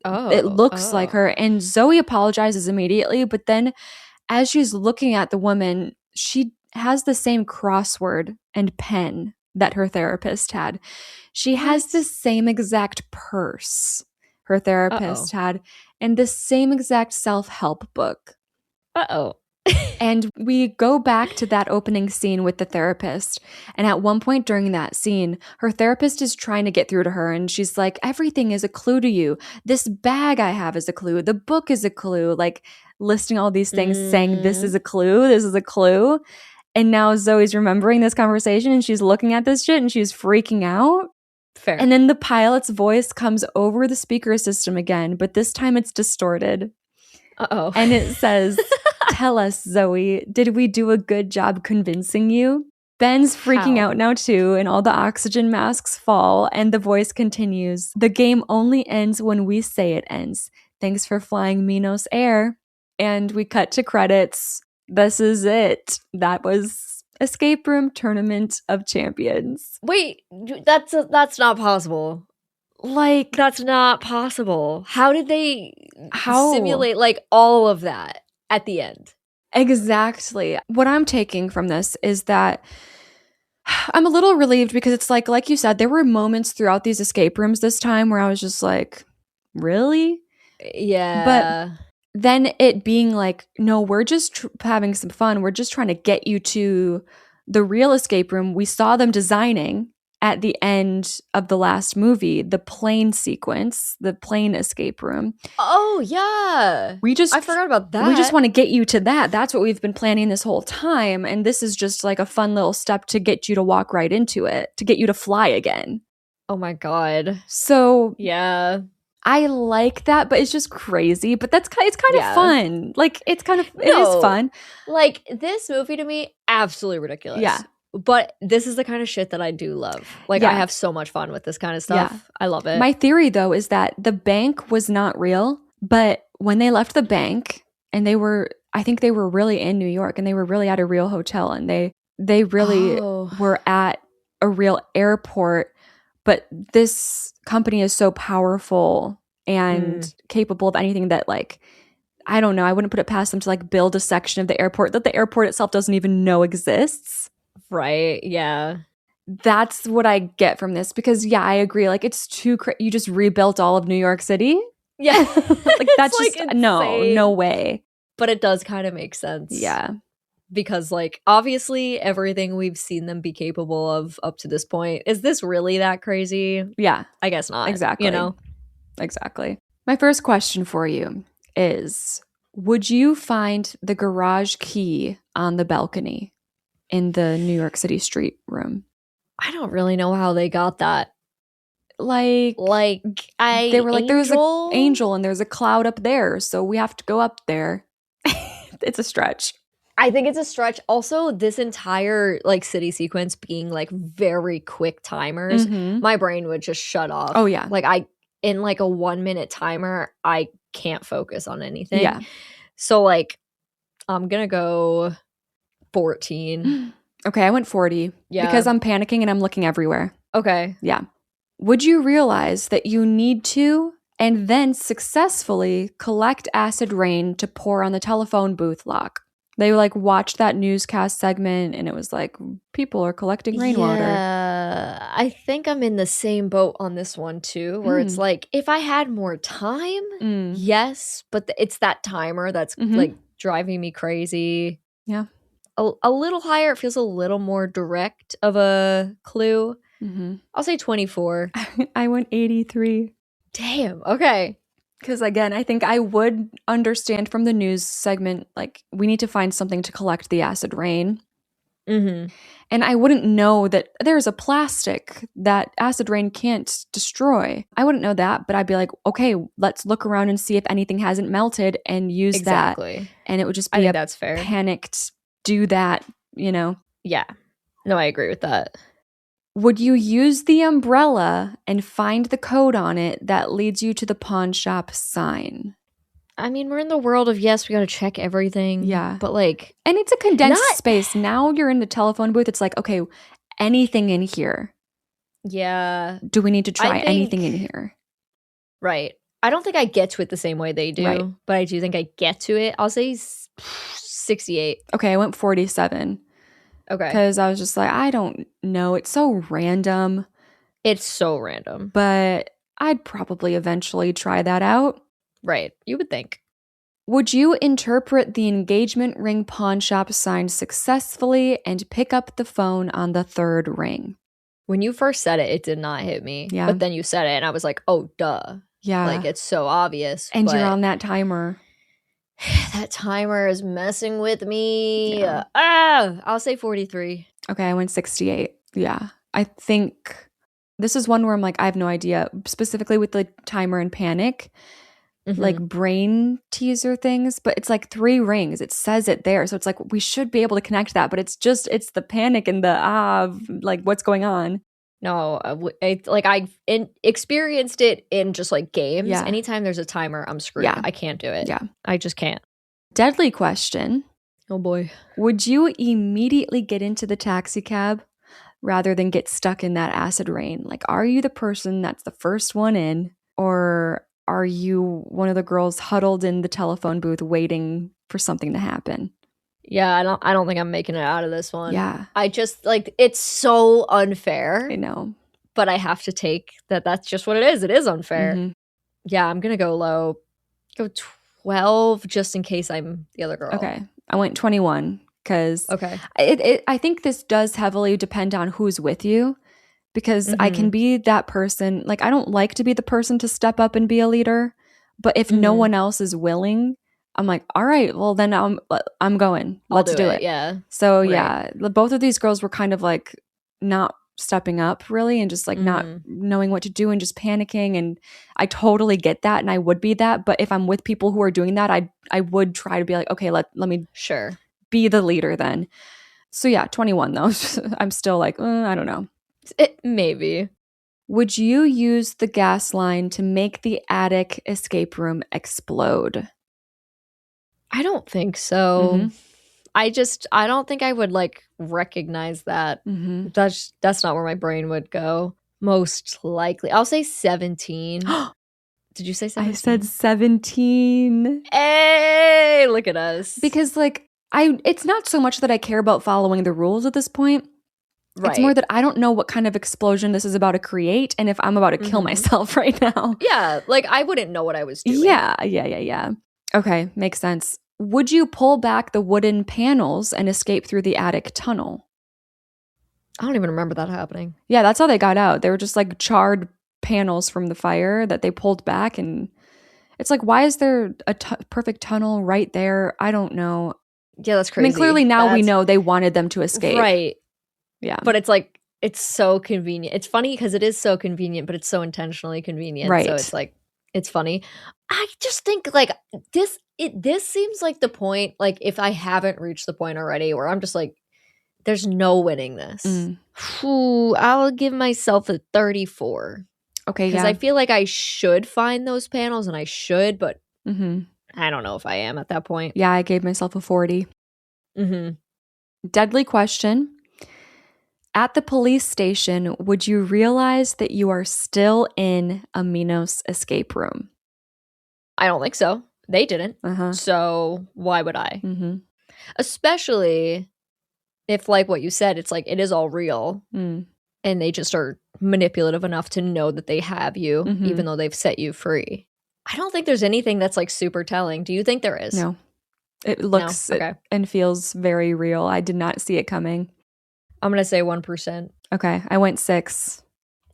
Speaker 2: it looks like her. And Zoe apologizes immediately, but then as she's looking at the woman, she has the same crossword and pen that her therapist had. She has the same exact purse her therapist had, and the same exact self-help book. And we go back to that opening scene with the therapist. And at one point during that scene, her therapist is trying to get through to her. And she's like, everything is a clue to you. This bag I have is a clue. The book is a clue. Like listing all these things, saying this is a clue. This is a clue. And now Zoe's remembering this conversation and she's looking at this shit and she's freaking out.
Speaker 1: Fair.
Speaker 2: And then the pilot's voice comes over the speaker system again, but this time it's distorted. And it says, tell us, Zoe, did we do a good job convincing you? Ben's freaking out now too, and all the oxygen masks fall, and the voice continues. The game only ends when we say it ends. Thanks for flying Minos Air. And we cut to credits. This is it. That was Escape Room Tournament of Champions.
Speaker 1: Wait, that's not possible.
Speaker 2: Like,
Speaker 1: that's not possible. How did they simulate like all of that at the end?
Speaker 2: Exactly. What I'm taking from this is that I'm a little relieved because it's like you said, there were moments throughout these escape rooms this time where I was just like, really?
Speaker 1: Yeah.
Speaker 2: But then it being like, no, we're just having some fun. We're just trying to get you to the real escape room we saw them designing at the end of the last movie, the plane sequence, the plane escape room.
Speaker 1: Oh, yeah. I forgot about that.
Speaker 2: We just want to get you to that. That's what we've been planning this whole time. And this is just like a fun little step to get you to walk right into it, to get you to fly again.
Speaker 1: Oh my God.
Speaker 2: So
Speaker 1: yeah.
Speaker 2: I like that, but it's just crazy. But it's kind of fun. Like, it is fun.
Speaker 1: Like, this movie to me, absolutely ridiculous.
Speaker 2: Yeah.
Speaker 1: But this is the kind of shit that I do love. Like, I have so much fun with this kind of stuff. Yeah. I love it.
Speaker 2: My theory, though, is that the bank was not real. But when they left the bank, and I think they were really in New York, and they were really at a real hotel, and they really were at a real airport. But this company is so powerful and capable of anything that, like, I don't know, I wouldn't put it past them to, like, build a section of the airport that the airport itself doesn't even know exists.
Speaker 1: Right, yeah.
Speaker 2: That's what I get from this because, yeah, I agree. Like, it's too you just rebuilt all of New York City?
Speaker 1: Yeah.
Speaker 2: Like, that's like just, no way.
Speaker 1: But it does kind of make sense.
Speaker 2: Yeah.
Speaker 1: Because, like, obviously everything we've seen them be capable of up to this point, is this really that crazy?
Speaker 2: Yeah.
Speaker 1: I guess not.
Speaker 2: Exactly.
Speaker 1: You know?
Speaker 2: Exactly. My first question for you is, would you find the garage key on the balcony in the New York City street room?
Speaker 1: I don't really know how they got that.
Speaker 2: Like they were like, there's an angel and there's a cloud up there, so we have to go up there. It's a stretch.
Speaker 1: I think it's a stretch. Also, this entire like city sequence being like very quick timers, my brain would just shut off.
Speaker 2: Oh yeah.
Speaker 1: Like in like a 1 minute timer, I can't focus on anything.
Speaker 2: Yeah.
Speaker 1: So like I'm gonna go 14.
Speaker 2: Okay, I went 40.
Speaker 1: Yeah.
Speaker 2: Because I'm panicking and I'm looking everywhere.
Speaker 1: Okay.
Speaker 2: Yeah. Would you realize that you need to and then successfully collect acid rain to pour on the telephone booth lock? They like watched that newscast segment and it was like, people are collecting rainwater.
Speaker 1: Yeah, I think I'm in the same boat on this one too, where it's like, if I had more time, yes, but it's that timer that's like driving me crazy.
Speaker 2: Yeah.
Speaker 1: A little higher, it feels a little more direct of a clue. I'll say 24.
Speaker 2: I went 83.
Speaker 1: Damn, okay.
Speaker 2: Because again, I think I would understand from the news segment, like, we need to find something to collect the acid rain. And I wouldn't know that there's a plastic that acid rain can't destroy. I wouldn't know that, but I'd be like, okay, let's look around and see if anything hasn't melted and use that. And it would just be
Speaker 1: that's fair.
Speaker 2: Panicked, do that, you know?
Speaker 1: Yeah. No, I agree with that.
Speaker 2: Would you use the umbrella and find the code on it that leads you to the pawn shop sign?
Speaker 1: I mean, we're in the world of, yes, we got to check everything.
Speaker 2: Yeah.
Speaker 1: But like...
Speaker 2: And it's a condensed space. Now you're in the telephone booth. It's like, okay, anything in here?
Speaker 1: Yeah.
Speaker 2: Do we need to try anything in here?
Speaker 1: Right. I don't think I get to it the same way they do, but I do think I get to it. I'll say 68.
Speaker 2: Okay, I went 47.
Speaker 1: Okay.
Speaker 2: Because I was just like, I don't know. It's so random.
Speaker 1: It's so random.
Speaker 2: But I'd probably eventually try that out.
Speaker 1: Right. You would think.
Speaker 2: Would you interpret the engagement ring pawn shop sign successfully and pick up the phone on the third ring?
Speaker 1: When you first said it, it did not hit me.
Speaker 2: Yeah.
Speaker 1: But then you said it and I was like, oh, duh.
Speaker 2: Yeah.
Speaker 1: Like, it's so obvious.
Speaker 2: And you're on that timer.
Speaker 1: That timer is messing with me.
Speaker 2: Yeah.
Speaker 1: I'll say 43.
Speaker 2: Okay, I went 68. Yeah. I think this is one where I'm like, I have no idea. Specifically with the timer and panic. Like brain teaser things, but it's like 3 rings. It says it there. So it's like we should be able to connect that, but it's the panic and the like what's going on.
Speaker 1: No, I've experienced it in just like games.
Speaker 2: Yeah.
Speaker 1: Anytime there's a timer, I'm screwed.
Speaker 2: Yeah.
Speaker 1: I can't do it.
Speaker 2: Yeah.
Speaker 1: I just can't.
Speaker 2: Deadly question.
Speaker 1: Oh boy.
Speaker 2: Would you immediately get into the taxi cab rather than get stuck in that acid rain? Like, are you the person that's the first one in, or are you one of the girls huddled in the telephone booth waiting for something to happen?
Speaker 1: Yeah, I don't think I'm making it out of this one.
Speaker 2: Yeah.
Speaker 1: I just like it's so unfair.
Speaker 2: I know.
Speaker 1: But I have to take that that's just what it is. It is unfair.
Speaker 2: Mm-hmm.
Speaker 1: Yeah, I'm going to go low. Go 12 just in case I'm the other girl.
Speaker 2: Okay. I went 21 because
Speaker 1: okay.
Speaker 2: I think this does heavily depend on who's with you. Because I can be that person. Like, I don't like to be the person to step up and be a leader. But if no one else is willing, I'm like, all right, well, then I'm going. Let's do it.
Speaker 1: Yeah.
Speaker 2: So, yeah, both of these girls were kind of like not stepping up really and just like not knowing what to do and just panicking. And I totally get that. And I would be that. But if I'm with people who are doing that, I would try to be like, okay, let me be the leader then. So, yeah, 21 though. I'm still like, I don't know.
Speaker 1: Maybe.
Speaker 2: Would you use the gas line to make the attic escape room explode?
Speaker 1: I don't think so. I don't think I would like recognize that. That's not where my brain would go. Most likely. I'll say 17. Did you say 17?
Speaker 2: I said 17.
Speaker 1: Hey, look at us.
Speaker 2: Because like it's not so much that I care about following the rules at this point. Right. It's more that I don't know what kind of explosion this is about to create and if I'm about to kill myself right now.
Speaker 1: Yeah, like I wouldn't know what I was doing.
Speaker 2: Yeah. Okay, makes sense. Would you pull back the wooden panels and escape through the attic tunnel?
Speaker 1: I don't even remember that happening.
Speaker 2: Yeah, that's how they got out. They were just like charred panels from the fire that they pulled back. And it's like, why is there a perfect tunnel right there? I don't know.
Speaker 1: Yeah, that's crazy.
Speaker 2: I mean, clearly now we know they wanted them to escape.
Speaker 1: Right.
Speaker 2: Yeah.
Speaker 1: But it's like, it's so convenient. It's funny because it is so convenient, but it's so intentionally convenient.
Speaker 2: Right.
Speaker 1: So it's like, it's funny. I just think like this seems like the point, like if I haven't reached the point already where I'm just like, there's no winning this. I'll give myself a 34.
Speaker 2: Okay,
Speaker 1: because I feel like I should find those panels and I should, but I don't know if I am at that point.
Speaker 2: Yeah, I gave myself a 40. Deadly question. At the police station, would you realize that you are still in a Minos escape room?
Speaker 1: I don't think so. They didn't. So why would I? Especially if, like what you said, it's like it is all real and they just are manipulative enough to know that they have you, even though they've set you free. I don't think there's anything that's like super telling. Do you think there is?
Speaker 2: No. It looks and feels very real. I did not see it coming.
Speaker 1: I'm going to say 1%.
Speaker 2: Okay. I went 6.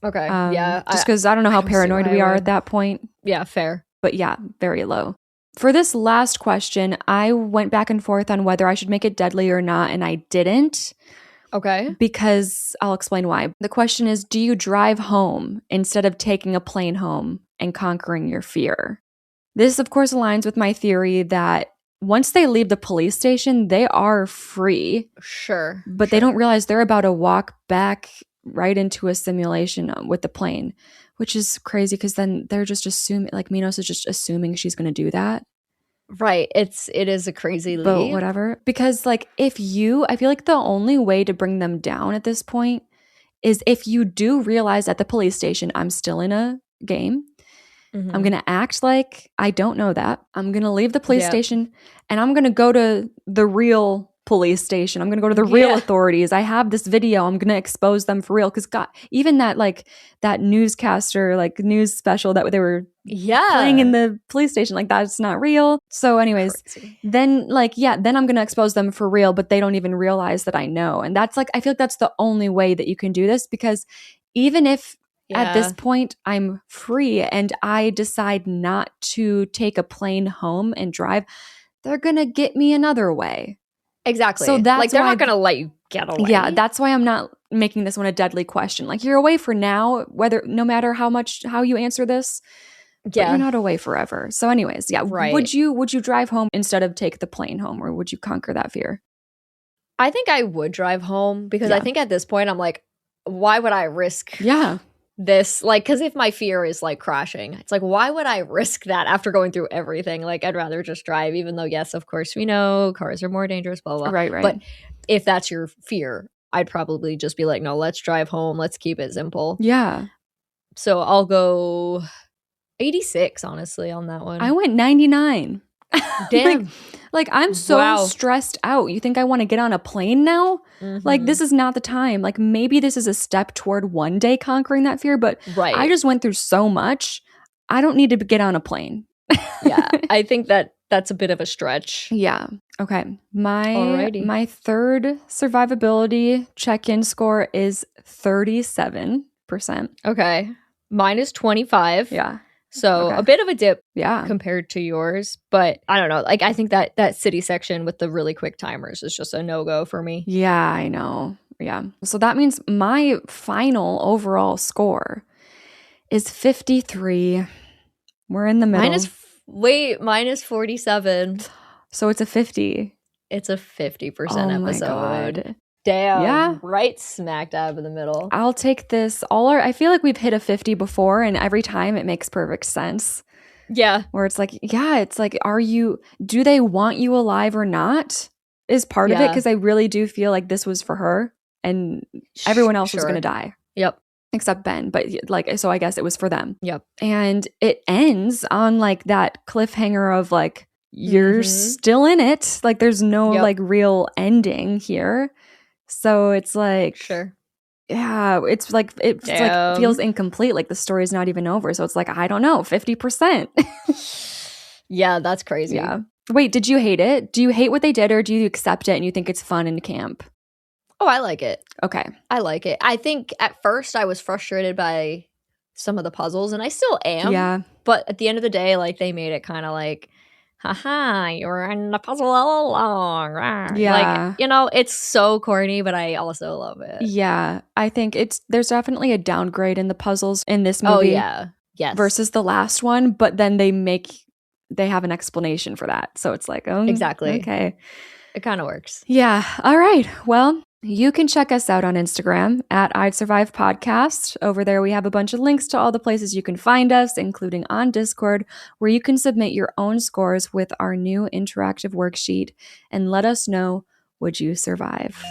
Speaker 1: Okay. Yeah.
Speaker 2: Just because I don't know how paranoid we are at that point.
Speaker 1: Yeah, fair.
Speaker 2: But yeah, very low. For this last question, I went back and forth on whether I should make it deadly or not, and I didn't.
Speaker 1: Okay.
Speaker 2: Because I'll explain why. The question is, do you drive home instead of taking a plane home and conquering your fear? This, of course, aligns with my theory that once they leave the police station, they are free.
Speaker 1: Sure.
Speaker 2: But they don't realize they're about to walk back right into a simulation with the plane, which is crazy because then they're just assuming, like Minos is just assuming she's going to do that.
Speaker 1: Right. It is a crazy leap.
Speaker 2: But whatever. Because like I feel like the only way to bring them down at this point is if you do realize at the police station, I'm still in a game. I'm going to act like I don't know that. I'm going to leave the police station and I'm going to go to the real police station. I'm going to go to the real
Speaker 1: Yeah.
Speaker 2: authorities. I have this video. I'm going to expose them for real. Because God, even that like that newscaster, like news special that they were playing in the police station, like that's not real. So anyways,
Speaker 1: Crazy.
Speaker 2: then like, yeah, then I'm going to expose them for real, but they don't even realize that I know. And that's like, I feel like that's the only way that you can do this, because even if at this point I'm free and I decide not to take a plane home and drive, they're going to get me another way.
Speaker 1: Exactly.
Speaker 2: So that's
Speaker 1: like they're
Speaker 2: why
Speaker 1: not going to let you get away.
Speaker 2: Yeah, that's why I'm not making this one a deadly question. Like, you're away for now, no matter how you answer this, but you're not away forever. So anyways, yeah,
Speaker 1: Right.
Speaker 2: would you drive home instead of take the plane home, or would you conquer that fear?
Speaker 1: I think I would drive home, because I think at this point I'm like, why would I risk this? Like, because if my fear is like crashing, it's like, why would I risk that after going through everything? Like, I'd rather just drive, even though, yes, of course, we know cars are more dangerous, blah, blah, blah.
Speaker 2: Right.
Speaker 1: But if that's your fear, I'd probably just be like, no, let's drive home. Let's keep it simple.
Speaker 2: Yeah.
Speaker 1: So I'll go 86, honestly, on that one.
Speaker 2: I went 99.
Speaker 1: Damn.
Speaker 2: like I'm so stressed out. You think I want to get on a plane now? Like, this is not the time. Like, maybe this is a step toward one day conquering that fear, but I just went through so much. I don't need to get on a plane.
Speaker 1: Yeah, I think that's a bit of a stretch.
Speaker 2: Yeah. Okay. My third survivability check-in score is 37%.
Speaker 1: Okay. Mine is 25.
Speaker 2: Yeah.
Speaker 1: So a bit of a dip
Speaker 2: Yeah.
Speaker 1: compared to yours, but I don't know. Like, I think that city section with the really quick timers is just a no-go for me.
Speaker 2: Yeah, I know. Yeah. So that means my final overall score is 53. We're in the middle.
Speaker 1: Mine is 47.
Speaker 2: So it's a 50.
Speaker 1: It's a 50% episode.
Speaker 2: God.
Speaker 1: Damn.
Speaker 2: Yeah.
Speaker 1: Right smack dab in the middle.
Speaker 2: I'll take this. I feel like we've hit a 50 before, and every time it makes perfect sense.
Speaker 1: Yeah.
Speaker 2: Where it's like, do they want you alive or not? Is part of it, because I really do feel like this was for her, and everyone else was going to die.
Speaker 1: Yep.
Speaker 2: Except Ben, but like, so I guess it was for them.
Speaker 1: Yep.
Speaker 2: And it ends on like that cliffhanger of like, you're still in it. Like, there's no like real ending here. So it's like, yeah, it's like, like feels incomplete. Like, the story's not even over. So it's like, I don't know, 50%.
Speaker 1: Yeah, that's crazy.
Speaker 2: Yeah. Wait, did you hate it? Do you hate what they did, or do you accept it and you think it's fun in camp?
Speaker 1: Oh, I like it.
Speaker 2: Okay.
Speaker 1: I like it. I think at first I was frustrated by some of the puzzles, and I still am.
Speaker 2: Yeah.
Speaker 1: But at the end of the day, like, they made it kind of like, haha, you were in the puzzle all along.
Speaker 2: Yeah.
Speaker 1: Like, you know, it's so corny, but I also love it.
Speaker 2: Yeah. I think there's definitely a downgrade in the puzzles in this movie.
Speaker 1: Oh, yeah. Yes.
Speaker 2: Versus the last one, but then they have an explanation for that. So it's like, oh,
Speaker 1: exactly.
Speaker 2: Okay.
Speaker 1: It kind of works.
Speaker 2: Yeah. All right. Well, you can check us out on Instagram at I'd Survive Podcast. Over there, we have a bunch of links to all the places you can find us, including on Discord, where you can submit your own scores with our new interactive worksheet and let us know, would you survive?